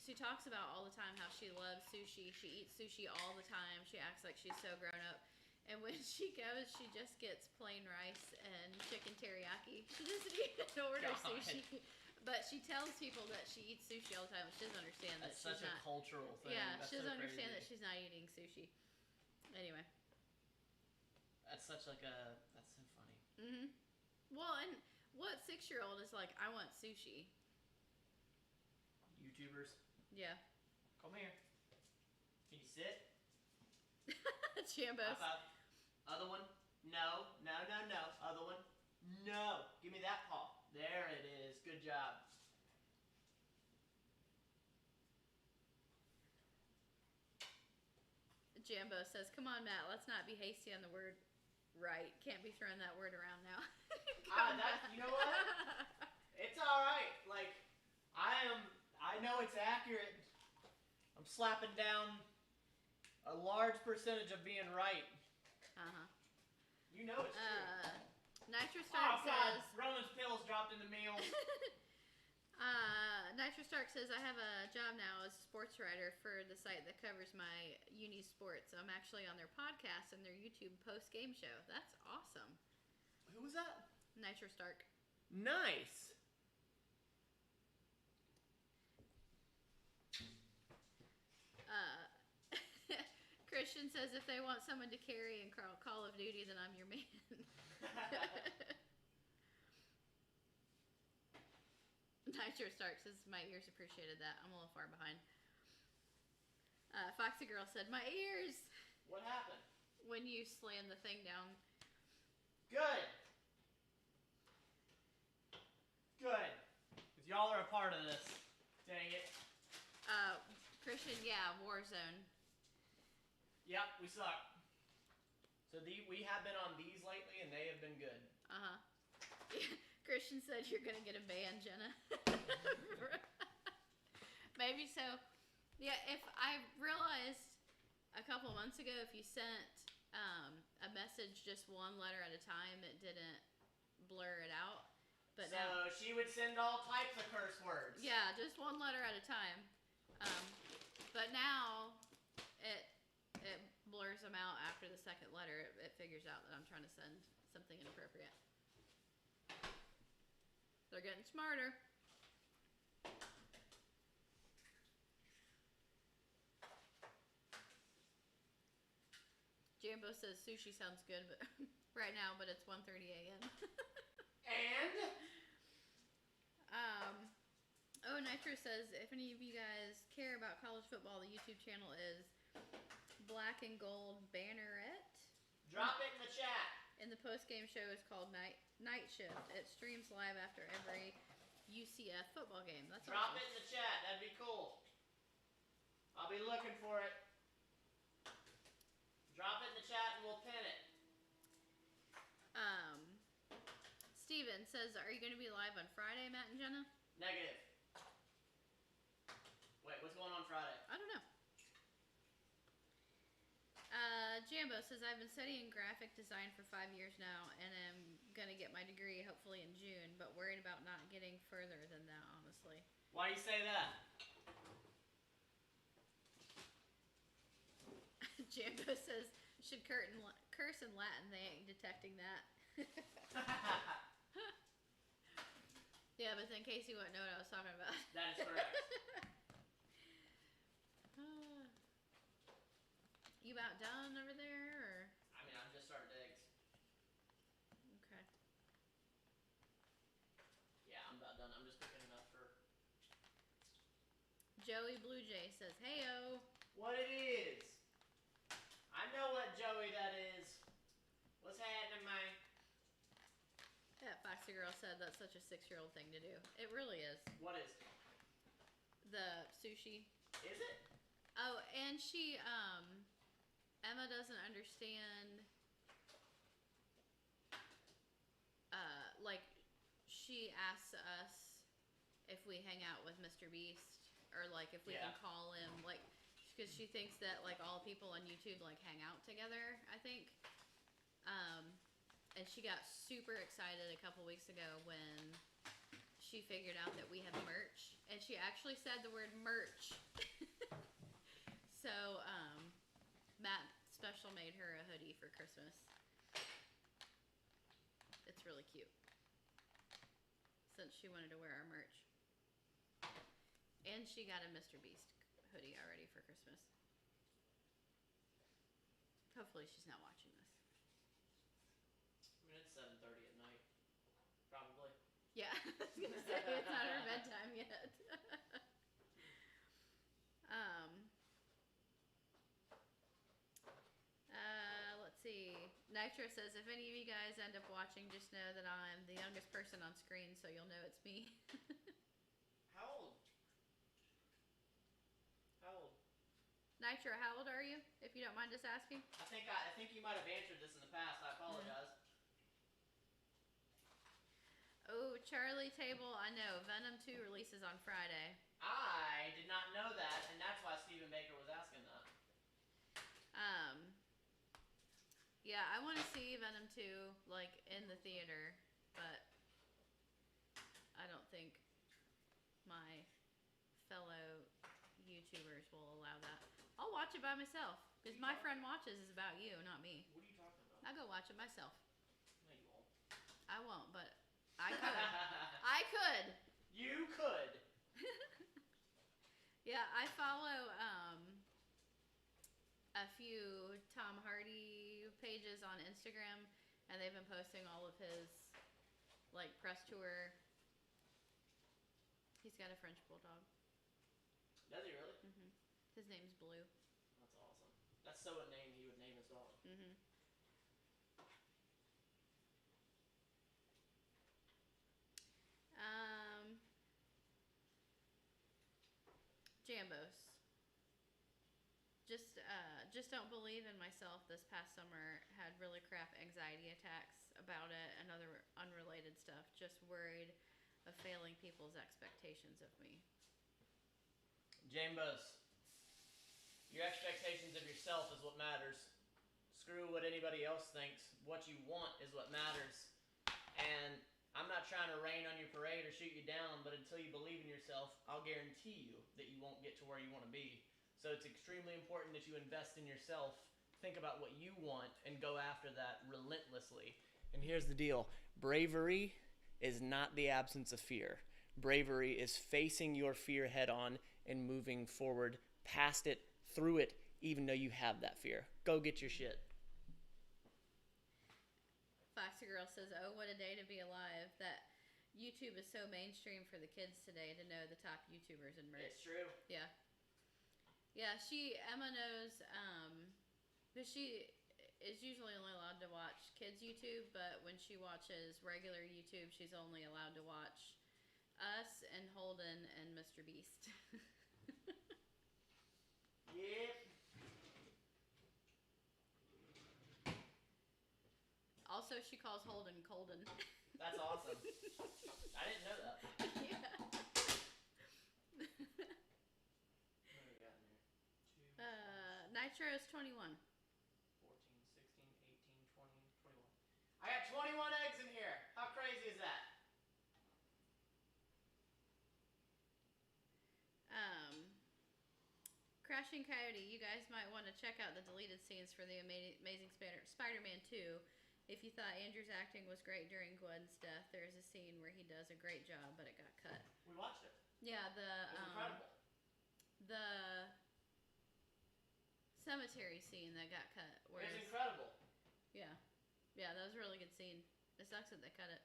she talks about all the time how she loves sushi. She eats sushi all the time. She acts like she's so grown up. And when she goes, she just gets plain rice and chicken teriyaki. She doesn't even order sushi. But she tells people that she eats sushi all the time. She doesn't understand that she's not. That's such a cultural thing. Yeah, that's she doesn't so understand crazy. that she's not eating sushi. Anyway. That's such like a. That's so funny. Mhm. Well, and what 6-year-old is like, I want sushi? YouTubers. Yeah. Come here. Can you sit? Jambos. High five. Other one. No. Other one. No. Give me that paw. There it is. Good job. Jambo says, "Come on, Matt. Let's not be hasty on the word right. Can't be throwing that word around now." You know what? It's all right. Like, I know it's accurate. I'm slapping down a large percentage of being right. You know it's true. Nitro Stark says, Roman's pills dropped in the meal. Nitro Stark says, "I have a job now as a sports writer for the site that covers my uni sports. I'm actually on their podcast and their YouTube post-game show." That's awesome. Who was that? Nitro Stark. Nice. Christian says, "If they want someone to carry in Call of Duty, then I'm your man." Nitro Stark says, "My ears appreciated that. I'm a little far behind." Foxy Girl said, "My ears." What happened? When you slam the thing down. Good. Because y'all are a part of this. Dang it. Christian, yeah, Warzone. Yep, we suck. So we have been on these lately, and they have been good. Christian said you're gonna get a ban, Jenna. Maybe so. Yeah, if I realized a couple months ago, if you sent a message just one letter at a time, it didn't blur it out. But so now she would send all types of curse words. Yeah, just one letter at a time. But now it blurs them out after the second letter. It figures out that I'm trying to send something inappropriate. They're getting smarter. Jambo says sushi sounds good, but right now, but it's 1:30 a.m. And Nitro says if any of you guys care about college football, the YouTube channel is Black and Gold Banneret. Drop it in the chat. And the post-game show is called Night Shift. It streams live after every UCF football game. That's Drop awesome. it in the chat. That'd be cool. I'll be looking for it. Drop it in the chat and we'll pin it. Steven says, are you going to be live on Friday, Matt and Jenna? Negative. Wait, what's going on Friday? I don't know. Jambo says, I've been studying graphic design for 5 years now and am going to get my degree hopefully in June, but worried about not getting further than that, honestly. Why do you say that? Jambo says, should curse in Latin. They ain't detecting that. Yeah, but in case you wouldn't know what I was talking about. That is correct. You about done over there, or? I mean, I've just started eggs. Okay. Yeah, I'm about done. I'm just cooking enough for... Joey Blue Jay says, hey-o. What it is? I know what Joey that is. What's happening, man? That Foxy Girl said that's such a 6-year-old thing to do. It really is. What is? The sushi. Is it? Oh, and she, Emma doesn't understand, like, she asks us if we hang out with Mr. Beast, or, like, if we can call him, like, because she thinks that, like, all people on YouTube, like, hang out together, I think. And she got super excited a couple weeks ago when she figured out that we have merch, and she actually said the word merch. So, Matt Special made her a hoodie for Christmas. It's really cute. Since she wanted to wear our merch. And she got a Mr. Beast hoodie already for Christmas. Hopefully she's not watching this. I mean, it's 7:30 at night. Probably. Yeah, I was going to say, it's not her bedtime yet. Let's see. Nitro says, if any of you guys end up watching, just know that I'm the youngest person on screen, so you'll know it's me. How old? How old? Nitro, how old are you, if you don't mind us asking? I think you might have answered this in the past. I apologize. Oh, Charlie Table, I know. Venom 2 releases on Friday. I did not know that, and that's why Stephen Baker was asking that. Yeah, I want to see Venom 2, like, in the theater, but I don't think my fellow YouTubers will allow that. I'll watch it by myself, because my friend watches is about you, not me. What are you talking about? I'll go watch it myself. No, you won't. I won't, but I could. I could. You could. Yeah, I follow a few Tom Hardy pages on Instagram, and they've been posting all of his, like, press tour. He's got a French bulldog. Does he really? Mm-hmm. His name's Blue. That's awesome. That's so a name he would name his dog. Mm-hmm. Jambos. Just don't believe in myself. This past summer had really crap anxiety attacks about it and other unrelated stuff. Just worried of failing people's expectations of me. Jambos, your expectations of yourself is what matters. Screw what anybody else thinks. What you want is what matters. And I'm not trying to rain on your parade or shoot you down, but until you believe in yourself, I'll guarantee you that you won't get to where you want to be. So it's extremely important that you invest in yourself, think about what you want, and go after that relentlessly. And here's the deal. Bravery is not the absence of fear. Bravery is facing your fear head on and moving forward past it, through it, even though you have that fear. Go get your shit. Foxy Girl says, "Oh, what a day to be alive! That YouTube is so mainstream for the kids today to know the top YouTubers and merch." It's true. Yeah. Yeah, Emma knows, but she is usually only allowed to watch kids YouTube, but when she watches regular YouTube, she's only allowed to watch us and Holden and Mr. Beast. Yep. Also, she calls Holden Colden. That's awesome. I didn't know that. Yeah. What do we got in here? 2, Nitro's 21. 14, 16, 18, 20, 21. I got 21 eggs in here. How crazy is that? Crashing Coyote, you guys might want to check out the deleted scenes for the Amazing Spider-Man 2. If you thought Andrew's acting was great during Gwen's death, there is a scene where he does a great job, but it got cut. We watched it. Yeah, It was incredible. The cemetery scene that got cut. It was incredible. Yeah. Yeah, that was a really good scene. It sucks that they cut it.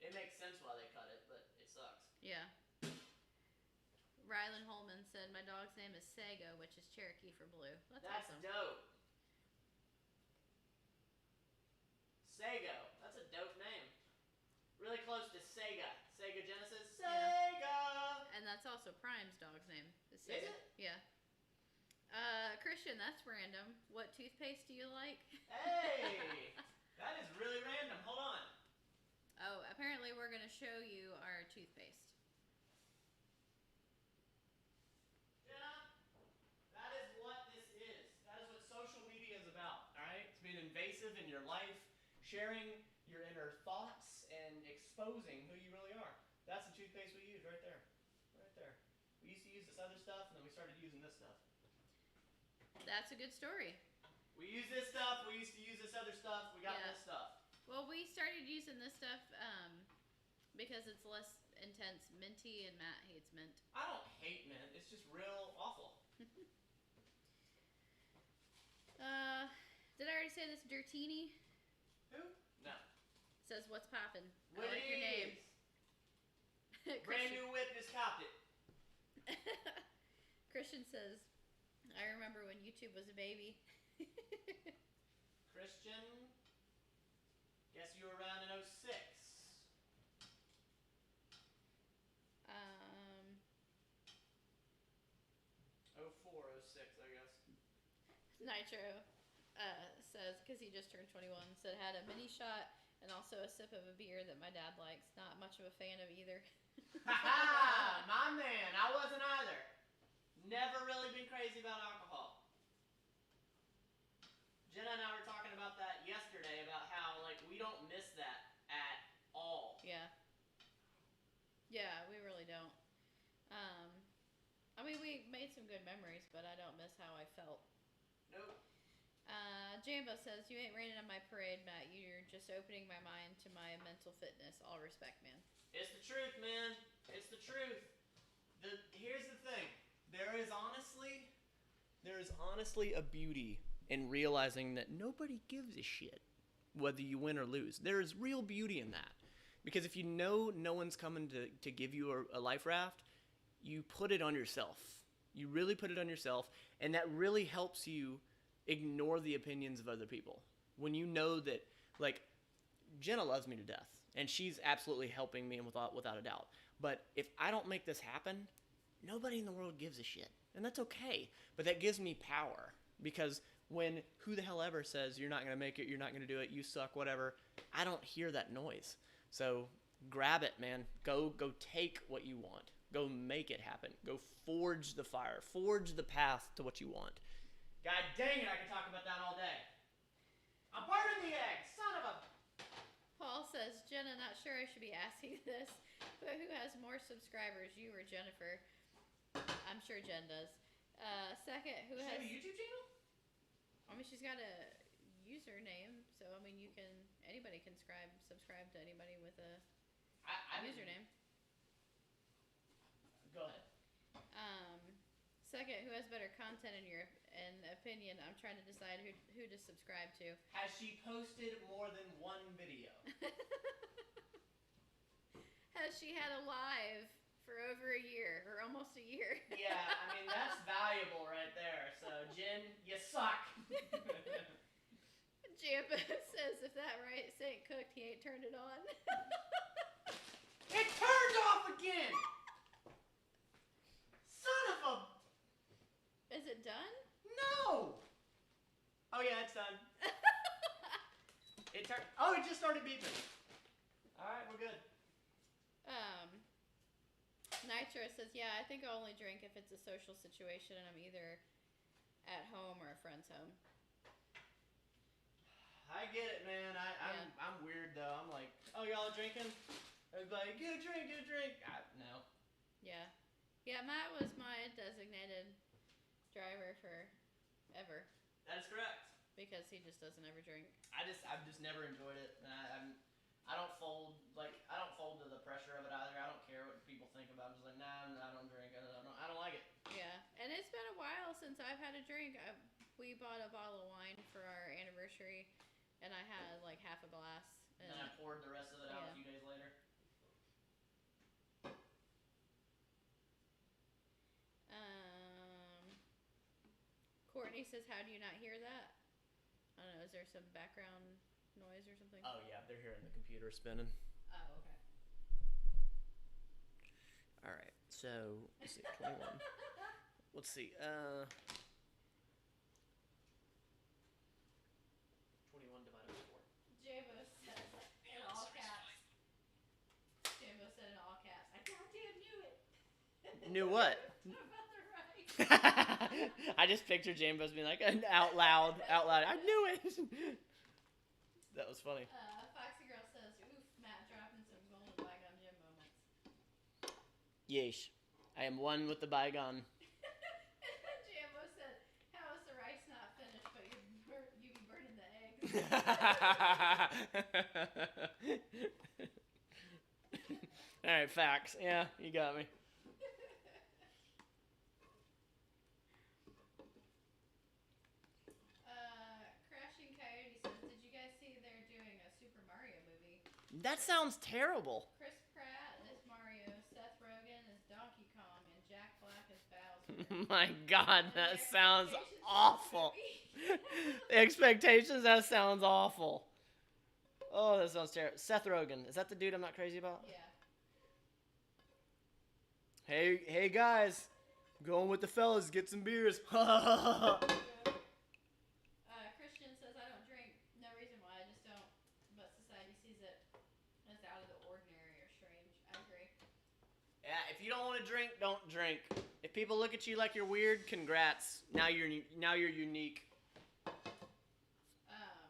It makes sense why they cut it, but it sucks. Yeah. Rylan Holman said, "My dog's name is Sago, which is Cherokee for blue." That's awesome. Dope. Sago. That's a dope name. Really close to Sega. Sega Genesis. Sega! Yeah. And that's also Prime's dog's name. Is Sega. Is it? Yeah. Christian, that's random. What toothpaste do you like? Hey! That is really random. Hold on. Oh, apparently we're going to show you our toothpaste. Jenna, that is what this is. That is what social media is about, all right? It's being invasive in your life, sharing your inner thoughts, and exposing who you really are. That's the toothpaste we use right there. Right there. We used to use this other stuff, and then we started using this stuff. That's a good story. We use this stuff, we used to use this other stuff, we got this stuff. Well, we started using this stuff because it's less intense minty, and Matt hates mint. I don't hate mint. It's just real awful. Did I already say this? Dirtini? Who? No. Says, "What's poppin'? I What like your name." Brand new whip, just copped it. Christian says, "I remember when YouTube was a baby." Christian, guess you were around in 06. 04, 06, I guess. Nitro says, because he just turned 21, said, "Had a mini shot and also a sip of a beer that my dad likes. Not much of a fan of either." Ha! My man, I wasn't either. Never really been crazy about alcohol. Jenna and I were talking about that yesterday, about how, like, we don't miss that at all. Yeah. Yeah, we really don't. I mean, we made some good memories, but I don't miss how I felt. Nope. Jambo says, "You ain't raining on my parade, Matt. You're just opening my mind to my mental fitness. All respect, man." It's the truth, man. It's the truth. Here's the thing. There is honestly a beauty in realizing that nobody gives a shit whether you win or lose. There is real beauty in that. Because if you know no one's coming to give you a life raft, you put it on yourself. You really put it on yourself, and that really helps you ignore the opinions of other people. When you know that, like, Jenna loves me to death, and she's absolutely helping me without a doubt. But if I don't make this happen, nobody in the world gives a shit. And that's okay. But that gives me power. Because when who the hell ever says you're not going to make it, you're not going to do it, you suck, whatever, I don't hear that noise. So grab it, man. Go take what you want. Go make it happen. Go forge the fire. Forge the path to what you want. God dang it, I could talk about that all day. I'm burning the egg, son of a... Paul says, "Jenna, not sure I should be asking this, but who has more subscribers, you or Jennifer?" I'm sure Jen does. Second, who Does she has... have a YouTube channel? I mean, she's got a username, so, I mean, anybody can subscribe to anybody with a username. Go ahead. Second, who has better content in your opinion? I'm trying to decide who to subscribe to. Has she posted more than one video? Has she had a live for over a year or almost a year? Yeah, I mean that's valuable right there. So Jen, you suck. Jambo says if that rice ain't cooked, he ain't turned it on. It turned off again. Son of a. Is it done? No! Oh yeah, it's done. It turned. Oh, it just started beeping. All right, we're good. Nitro says, yeah, I think I'll only drink if it's a social situation and I'm either at home or a friend's home. I get it, man. I'm weird though. I'm like, oh, y'all are drinking? Everybody, get a drink, get a drink. No. Yeah. Yeah, Matt was my designated driver forever. That is correct. Because he just doesn't ever drink. I've just never enjoyed it. I don't fold to the pressure of it either. I don't care what people think about it. I'm just like, nah, I don't drink. I don't like it. Yeah, and it's been a while since I've had a drink. We bought a bottle of wine for our anniversary, and I had like half a glass. And then I poured the rest of it out a few days later. Courtney says, how do you not hear that? I don't know, is there some background noise or something? Oh yeah, they're hearing the computer spinning. Oh, okay. Alright, so, let's see, 21. Let's see, 21 divided by 4. Jambo said in all caps. Jambo said in all caps, I goddamn knew it. Knew what? About the rice. I just pictured Jambo's being like, out loud, I knew it! That was funny. Foxy Girl says, oof, Matt dropping some golden bygone Jim moments. Yeesh. I am one with the bygone. Jambo said, how is the rice not finished, but you be burning the eggs? Alright, facts. Yeah, you got me. Crashing Coyote says, did you guys see they're doing a Super Mario movie? That sounds terrible. Chris Pratt is Mario, Seth Rogen is Donkey Kong, and Jack Black is Bowser. My God, And that the sounds expectations awful. The expectations, that sounds awful. Oh, that sounds terrible. Seth Rogen, is that the dude I'm not crazy about? Yeah. Hey guys, going with the fellas, get some beers. Christian says, I don't drink. No reason why, I just don't. But society sees it as out of the ordinary or strange. I agree. Yeah, if you don't want to drink, don't drink. If people look at you like you're weird, congrats. Now you're unique.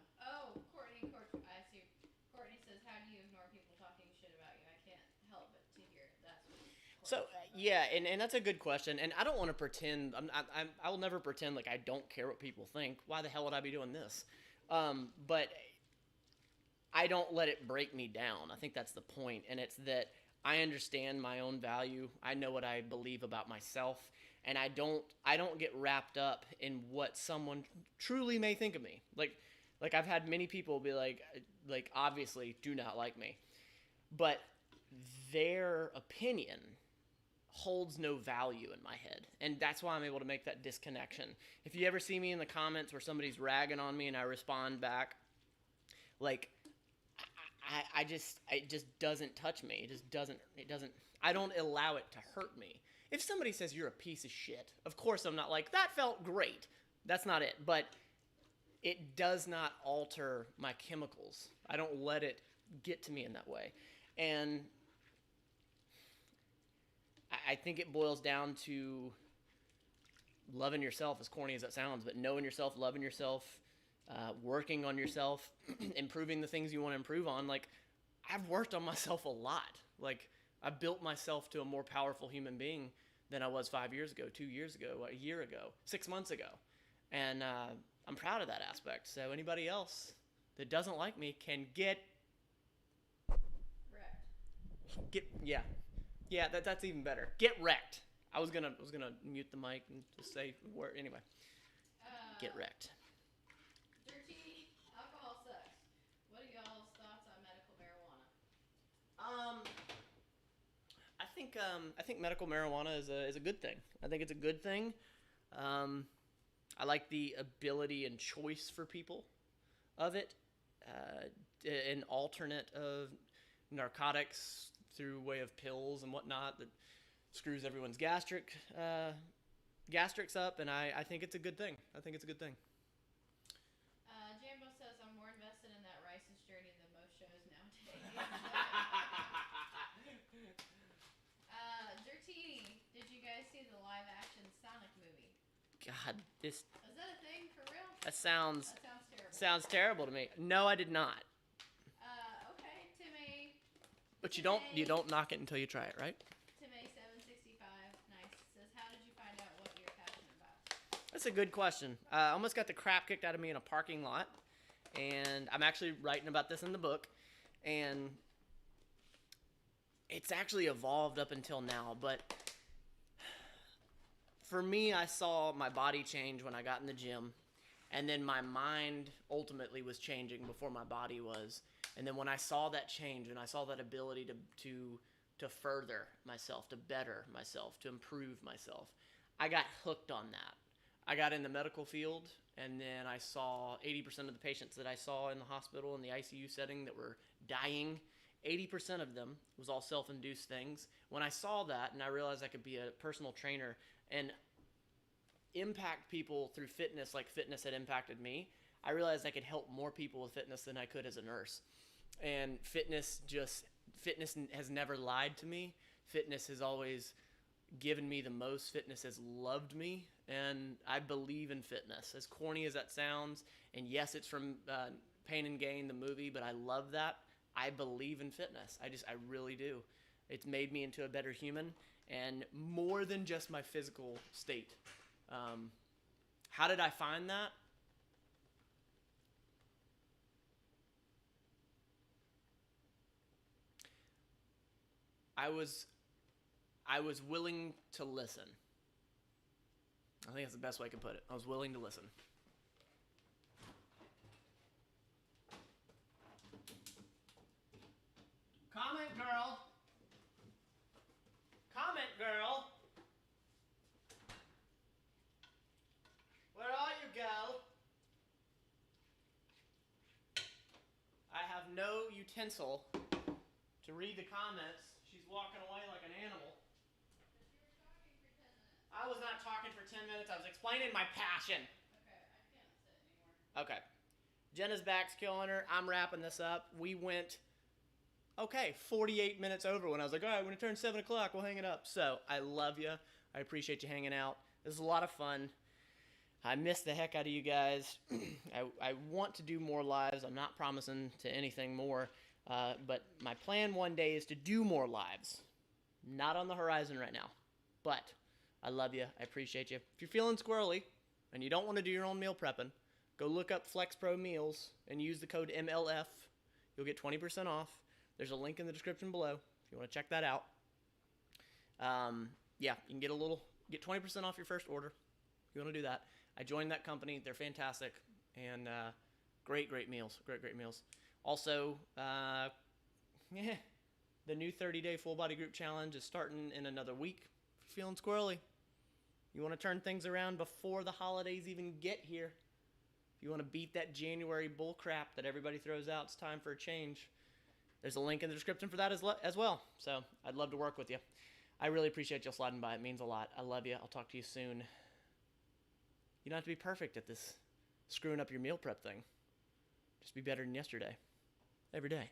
I see. Courtney says, how do you ignore people talking shit about you? I can't help but to hear it. That's what So yeah, and that's a good question. And I don't want to pretend. I will never pretend like I don't care what people think. Why the hell would I be doing this? But I don't let it break me down. I think that's the point. And it's that I understand my own value. I know what I believe about myself, and I don't get wrapped up in what someone truly may think of me. Like I've had many people be like obviously do not like me, but their opinion holds no value in my head, and that's why I'm able to make that disconnection. If you ever see me in the comments where somebody's ragging on me and I respond back, like it just doesn't touch me. It doesn't. I don't allow it to hurt me. If somebody says you're a piece of shit, of course I'm not like, that felt great. That's not it. But it does not alter my chemicals. I don't let it get to me in that way. And I think it boils down to loving yourself, as corny as that sounds, but knowing yourself, loving yourself, working on yourself, improving the things you want to improve on. Like, I've worked on myself a lot. Like, I've built myself to a more powerful human being than I was 5 years ago, 2 years ago, a year ago, 6 months ago. And I'm proud of that aspect. So anybody else that doesn't like me can get Wrecked. yeah, that's even better. Get wrecked. I was gonna mute the mic and just say word anyway. Get wrecked. Dirty alcohol sucks. What are y'all's thoughts on medical marijuana? I think medical marijuana is a good thing. I think it's a good thing. I like the ability and choice for people of it. An alternate of narcotics through way of pills and whatnot that screws everyone's gastrics up, and I think it's a good thing. I think it's a good thing. Jambo says, I'm more invested in that Rice's journey than most shows nowadays. Dirtini, did you guys see the live action Sonic movie? God, this... Is that a thing for real? That sounds terrible. Sounds terrible to me. No, I did not. Okay, Timmy. But you don't knock it until you try it, right? Timmy765, nice. Says, how did you find out what you're passionate about? That's a good question. I almost got the crap kicked out of me in a parking lot, and I'm actually writing about this in the book, and it's actually evolved up until now, but for me, I saw my body change when I got in the gym, and then my mind ultimately was changing before my body was. And then when I saw that change, and I saw that ability to further myself, to better myself, to improve myself, I got hooked on that. I got in the medical field, and then I saw 80% of the patients that I saw in the hospital in the ICU setting that were dying. 80% of them was all self-induced things. When I saw that, and I realized I could be a personal trainer and impact people through fitness like fitness had impacted me, I realized I could help more people with fitness than I could as a nurse. And fitness has never lied to me. Fitness has always given me the most. Fitness has loved me, and I believe in fitness. As corny as that sounds, and yes, it's from Pain and Gain, the movie, but I love that. I believe in fitness. I really do. It's made me into a better human, and more than just my physical state. How did I find that? I was willing to listen. I think that's the best way I can put it. I was willing to listen. Comment, girl. Comment, girl. Where are you, girl? I have no utensil to read the comments. She's walking away like an animal. I was not talking for 10 minutes. I was explaining my passion. Okay, I can't sit anymore. Okay. Jenna's back's killing her. I'm wrapping this up. We went, 48 minutes over when I was like, all right, when it turns 7 o'clock, we'll hang it up. So I love you. I appreciate you hanging out. This is a lot of fun. I miss the heck out of you guys. I want to do more lives. I'm not promising to anything more. But my plan one day is to do more lives. Not on the horizon right now. But I love you. I appreciate you. If you're feeling squirrely and you don't want to do your own meal prepping, go look up Flex Pro Meals and use the code MLF. You'll get 20% off. There's a link in the description below if you want to check that out. Yeah, you can get 20% off your first order if you want to do that. I joined that company. They're fantastic and great meals. Great meals. Also, the new 30-day full body group challenge is starting in another week. If you're feeling squirrely, you want to turn things around before the holidays even get here. If you want to beat that January bull crap that everybody throws out, it's time for a change. There's a link in the description for that as well. So I'd love to work with you. I really appreciate you sliding by. It means a lot. I love you. I'll talk to you soon. You don't have to be perfect at this screwing up your meal prep thing. Just be better than yesterday. Every day.